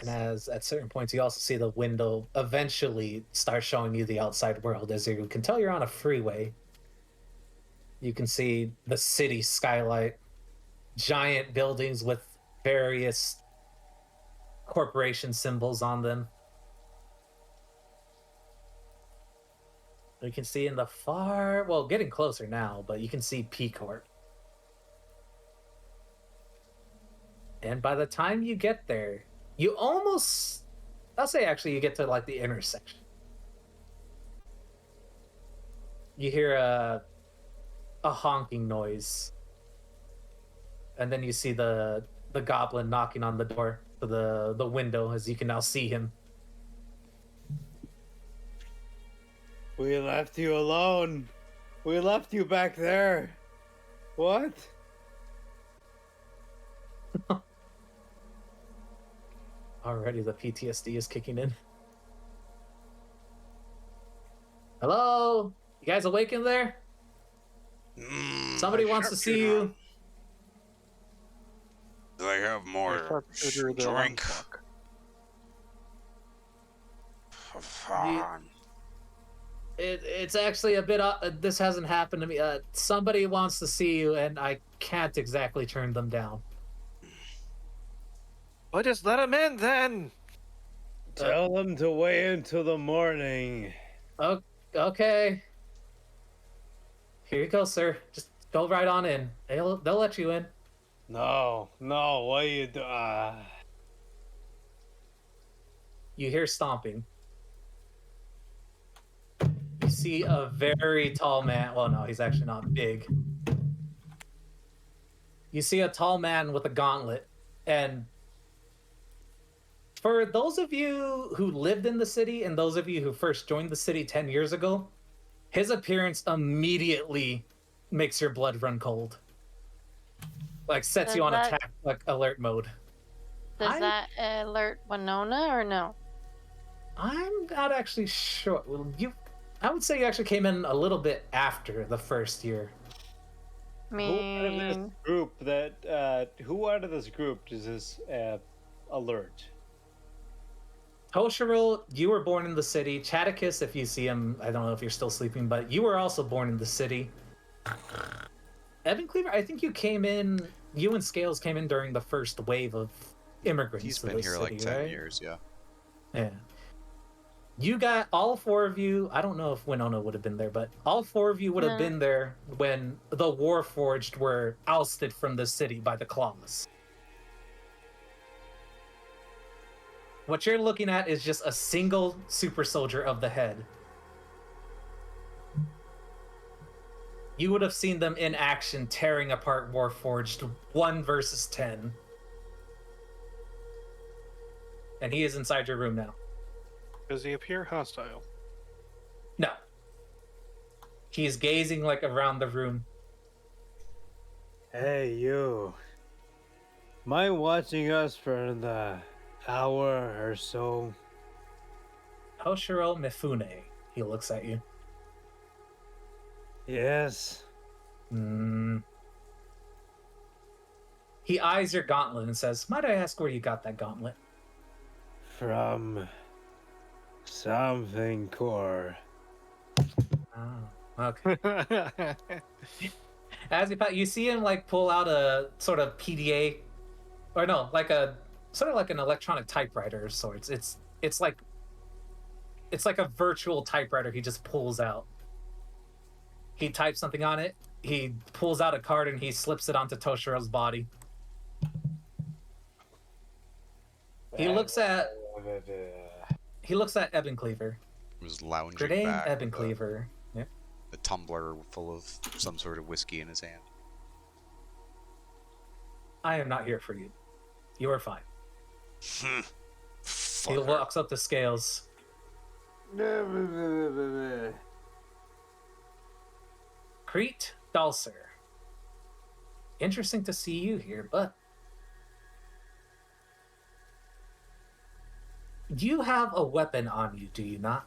And as at certain points, you also see the window eventually start showing you the outside world. As you can tell, you're on a freeway. You can see the city skylight, giant buildings with various corporation symbols on them. You can see in the far, well, getting closer now, but you can see P Corp. And by the time you get there, you almost, I'll say actually, you get to like the intersection. You hear a honking noise. And then you see the goblin knocking on the door to the window, as you can now see him. We left you alone. We left you back there. What? Already the PTSD is kicking in. Hello? You guys awake in there? Somebody wants to see you. Do they have more Sharpshooter, the alarm drink? clock. Fine. It's actually a bit. This hasn't happened to me. Somebody wants to see you, and I can't exactly turn them down. Well, just let him in then. Tell them to wait until the morning. Okay. Here you go, sir. Just go right on in. They'll let you in. No, what you do? You hear stomping. You see a very tall man. Well, no, he's actually not big. You see a tall man with a gauntlet. And for those of you who lived in the city and those of you who first joined the city 10 years ago, his appearance immediately makes your blood run cold. Like, sets you on attack, like, alert mode. Does that alert Winona or no? I'm not actually sure. Well, I would say you actually came in a little bit after the first year. Who out of this group who out of this group does this alert? Toshiro, you were born in the city. Chaticus, if you see him, I don't know if you're still sleeping, but you were also born in the city. Evan Cleaver, I think you and Scales came in during the first wave of immigrants. He's to been this here city, like 10 right? years, yeah. Yeah. You got all four of you. I don't know if Winona would have been there, but all four of you would have been there when the Warforged were ousted from the city by the Claws. What you're looking at is just a single super soldier of the head. You would have seen them in action tearing apart Warforged 1 versus 10. And he is inside your room now. Does he appear hostile? No. He's gazing like around the room. Hey, you. Mind watching us for the hour or so? Toshiro Mifune. He looks at you. Yes. He eyes your gauntlet and says, "Might I ask where you got that gauntlet?" From something core. Oh, okay. As you see him like pull out a sort of PDA, or no, like a sort of like an electronic typewriter of sorts. It's like a virtual typewriter. He just pulls out. He types something on it. He pulls out a card and he slips it onto Toshiro's body. He looks at Eben Cleaver. He was lounging Grenade back Eben with Cleaver. Yeah. a tumbler full of some sort of whiskey in his hand. I am not here for you. You are fine. He Fucker. walks up to Scales. Crete Dalser. Interesting to see you here, but you have a weapon on you, do you not?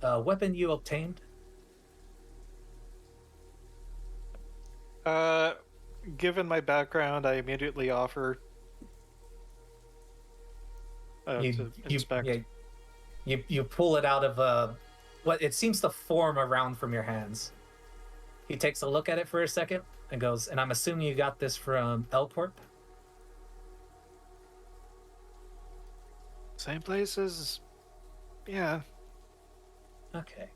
A weapon you obtained? Given my background, I immediately offer to inspect. You pull it out of what it seems to form around from your hands. He takes a look at it for a second and goes, and I'm assuming you got this from Elcorp? Same place as. Yeah. Okay.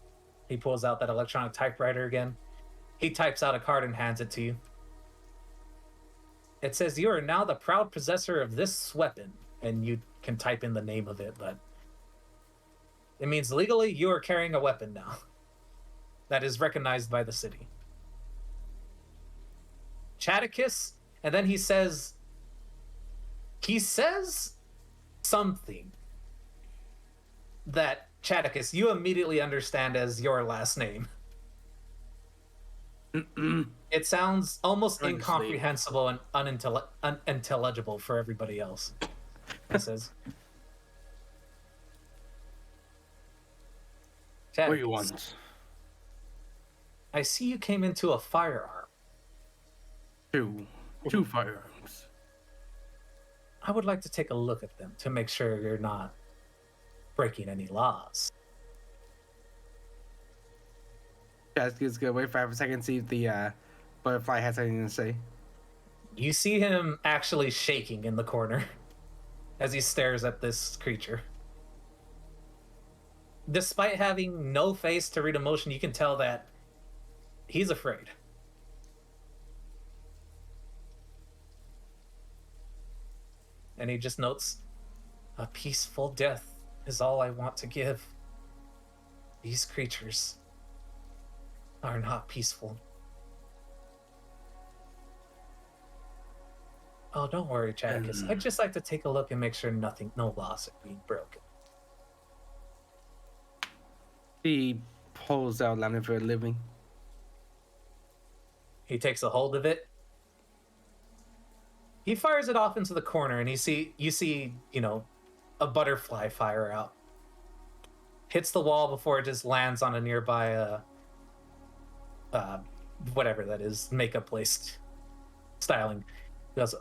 He pulls out that electronic typewriter again. He types out a card and hands it to you. It says, "You are now the proud possessor of this weapon." And you can type in the name of it, but it means legally you are carrying a weapon now that is recognized by the city. Chaticus, and then he says something that Chaticus, you immediately understand as your last name. It sounds almost Run to sleep. incomprehensible and unintelligible for everybody else. He says, What do you Chaticus, want? I see you came into a firearm. Two firearms. I would like to take a look at them to make sure you're not breaking any laws. Just gonna wait for 5 seconds, see if the butterfly has anything to say. You see him actually shaking in the corner as he stares at this creature. Despite having no face to read emotion, you can tell that he's afraid. And he just notes, "A peaceful death is all I want to give. These creatures are not peaceful." Oh, don't worry, Chaticus. I'd just like to take a look and make sure no laws are being broken. He pulls out lemon for a living. He takes a hold of it. He fires it off into the corner, and you see, a butterfly fire out. Hits the wall before it just lands on a nearby, whatever that is, makeup place styling. He goes,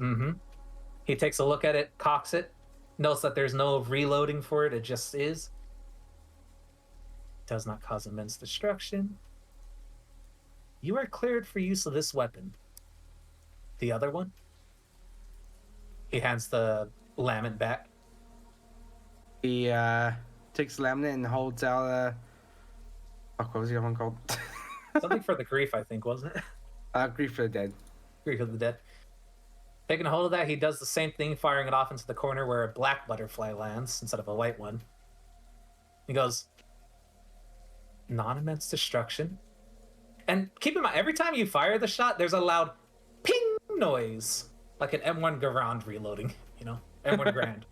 He takes a look at it, cocks it, notes that there's no reloading for it, it just is. Does not cause immense destruction. You are cleared for use of this weapon. The other one? He hands the laminate back. He takes the laminate and holds out what was the other one called? Something for the grief, I think, wasn't it? Grief for the Dead. Grief of the Dead. Taking a hold of that, he does the same thing, firing it off into the corner where a black butterfly lands instead of a white one. He goes, "Non-immense destruction." And keep in mind, every time you fire the shot, there's a loud ping noise, like an M1 Garand reloading, M1 Grand.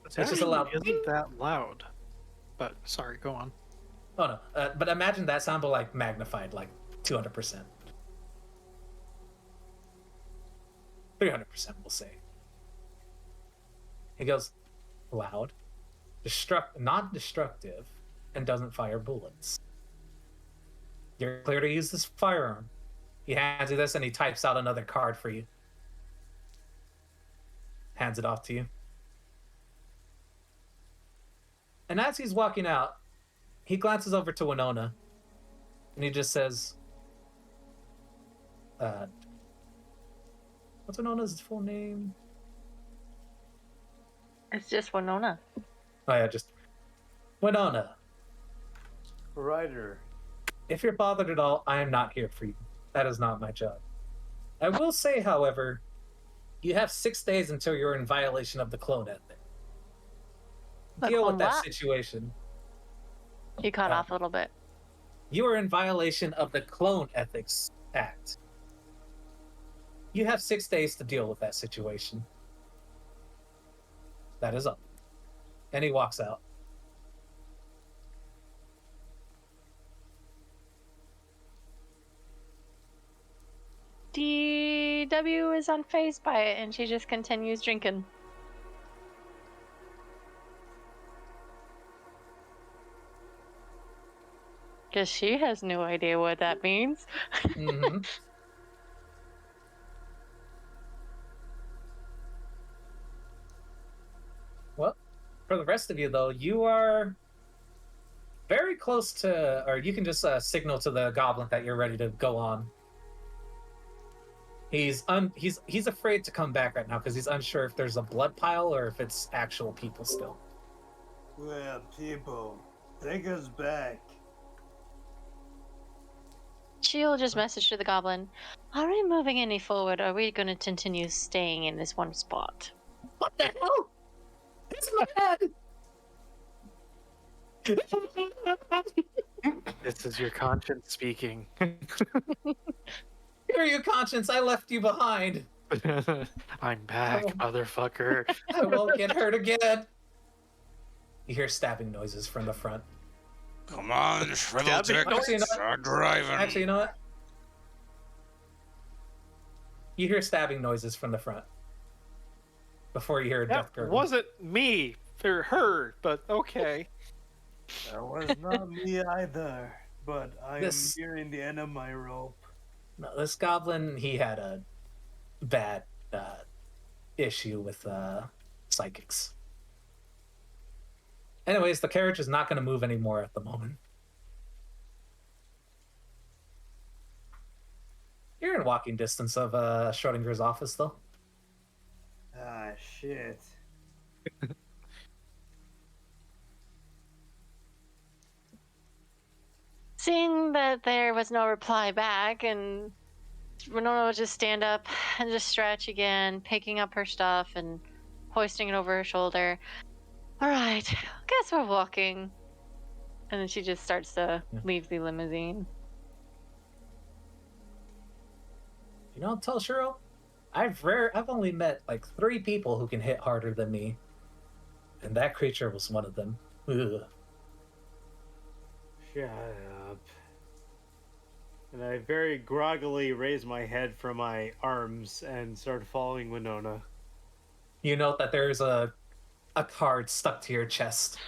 It's just a loud isn't ping. that loud. But sorry, go on. Oh no, but imagine that sound, but like magnified, like 200%. 300%, we'll say. He goes, "Loud, non-destructive, and doesn't fire bullets. You're clear to use this firearm." He hands you this and he types out another card for you. Hands it off to you. And as he's walking out, he glances over to Winona and he just says, what's Winona's full name? It's just Winona. Oh yeah, just Winona. Ryder. If you're bothered at all, I am not here for you. That is not my job. I will say, however, you have 6 days until you're in violation of the clone ethic. Deal with that situation. You caught off a little bit. You are in violation of the Clone Ethics Act. You have 6 days to deal with that situation. That is all. And he walks out. Do W is unfazed by it, and she just continues drinking. Because she has no idea what that means. Mm-hmm. Well, for the rest of you, though, you are very close to, or you can just signal to the goblin that you're ready to go on. He's afraid to come back right now because he's unsure if there's a blood pile or if it's actual people still. Well, people, take us back. She'll just message to the goblin. Are we moving any forward? Or are we going to continue staying in this one spot? What the hell? It's my head! This is your conscience speaking. Here you, conscience. I left you behind. I'm back, motherfucker. I won't get hurt again. You hear stabbing noises from the front. Come on, shrivel Actually, you know what? start driving. Actually, you know what? You hear stabbing noises from the front. Before you hear a death That gurgle. wasn't me or her, but okay. That was not me either, but I This- am nearing the end of my rope. No, this goblin, he had a bad issue with psychics. Anyways, the carriage is not going to move anymore at the moment. You're in walking distance of Schrodinger's office, though. Ah, shit. Seeing that there was no reply back, and Winona will just stand up and just stretch again, picking up her stuff and hoisting it over her shoulder. All right, guess we're walking. And then she just starts to leave the limousine. You know, Toshiro, I've only met like 3 people who can hit harder than me, and that creature was one of them. Ugh. Shut up. And I very groggily raise my head from my arms and start following Winona. You note that there's a card stuck to your chest.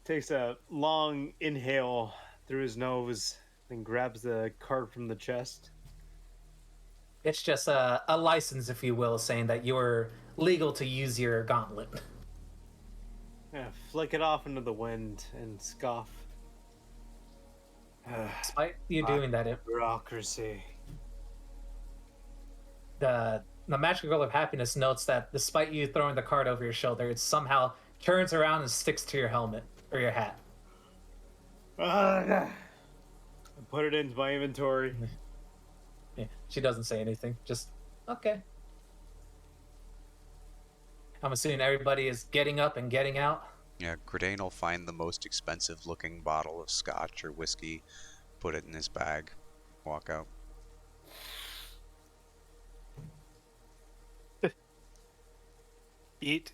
Takes a long inhale through his nose and grabs the card from the chest. It's just a license, if you will, saying that you're legal to use your gauntlet. Yeah, flick it off into the wind and scoff. Despite you doing that, Bureaucracy. the magical girl of happiness notes that despite you throwing the card over your shoulder, it somehow turns around and sticks to your helmet or your hat. I put it into my inventory. Yeah, she doesn't say anything. Just okay. I'm assuming everybody is getting up and getting out. Yeah, Gredane will find the most expensive looking bottle of scotch or whiskey, put it in his bag, walk out. Eat.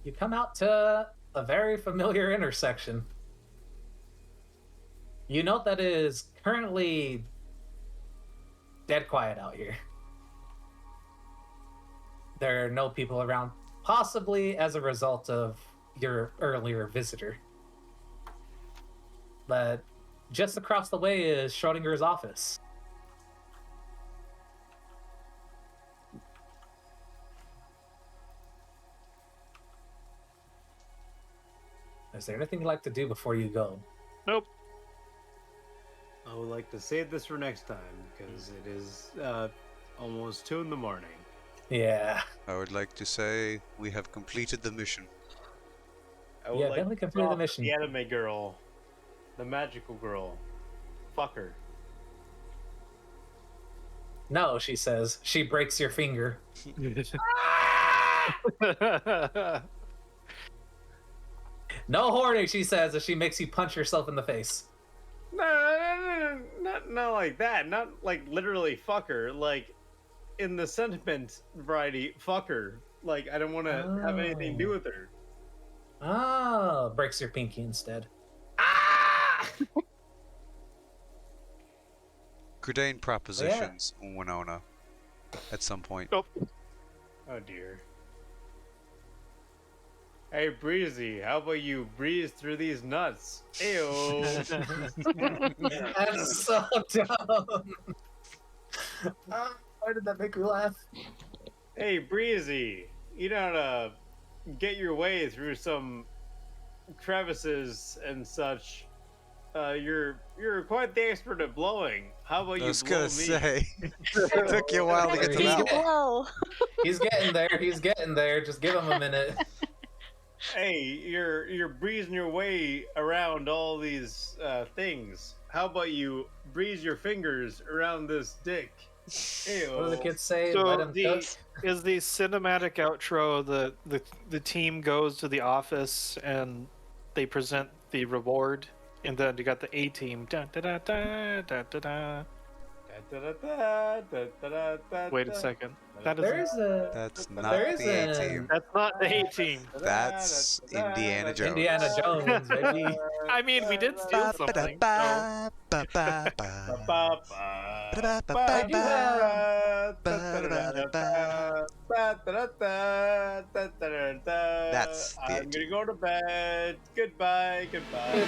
You come out to a very familiar intersection. You note that it is currently dead quiet out here. There are no people around, possibly as a result of your earlier visitor. But just across the way is Schrodinger's office. Is there anything you'd like to do before you go? Nope. I would like to save this for next time because it is almost 2 in the morning. Yeah. I would like to say we have completed the mission. I would Yeah, like definitely to complete the drop mission. The anime girl, the magical girl, fuck her. No, she says. She breaks your finger. No horny, she says, as she makes you punch yourself in the face. No, not like that. Not like literally fuck her. Like in the sentiment variety, fuck her. Like I don't want to have anything to do with her. Ah, breaks your pinky instead. Ah! Gridane propositions Winona at some point. Oh dear. Hey Breezy, how about you breeze through these nuts? Ew. That's so dumb. Why did that make me laugh? Hey Breezy, you know how to get your way through some crevices and such. You're quite the expert at blowing. How about I you was blow gonna me? say, it took you a while to get to He's that getting- one. Whoa. He's getting there. He's getting there. Just give him a minute. Hey, you're breezing your way around all these things. How about you breeze your fingers around this dick? Ew. What do the kids say? So Let him cook. is the cinematic outro the team goes to the office and they present the reward, and then you got the A team. Da, da, da, da, da, da, da. Wait a second. That is There's a. That's not There's the A a- team. that's not the A team. That's Indiana Jones. Indiana Jones, baby. I mean, we did steal something. So. I do have. That's the I'm gonna go to bed. Goodbye. Goodbye.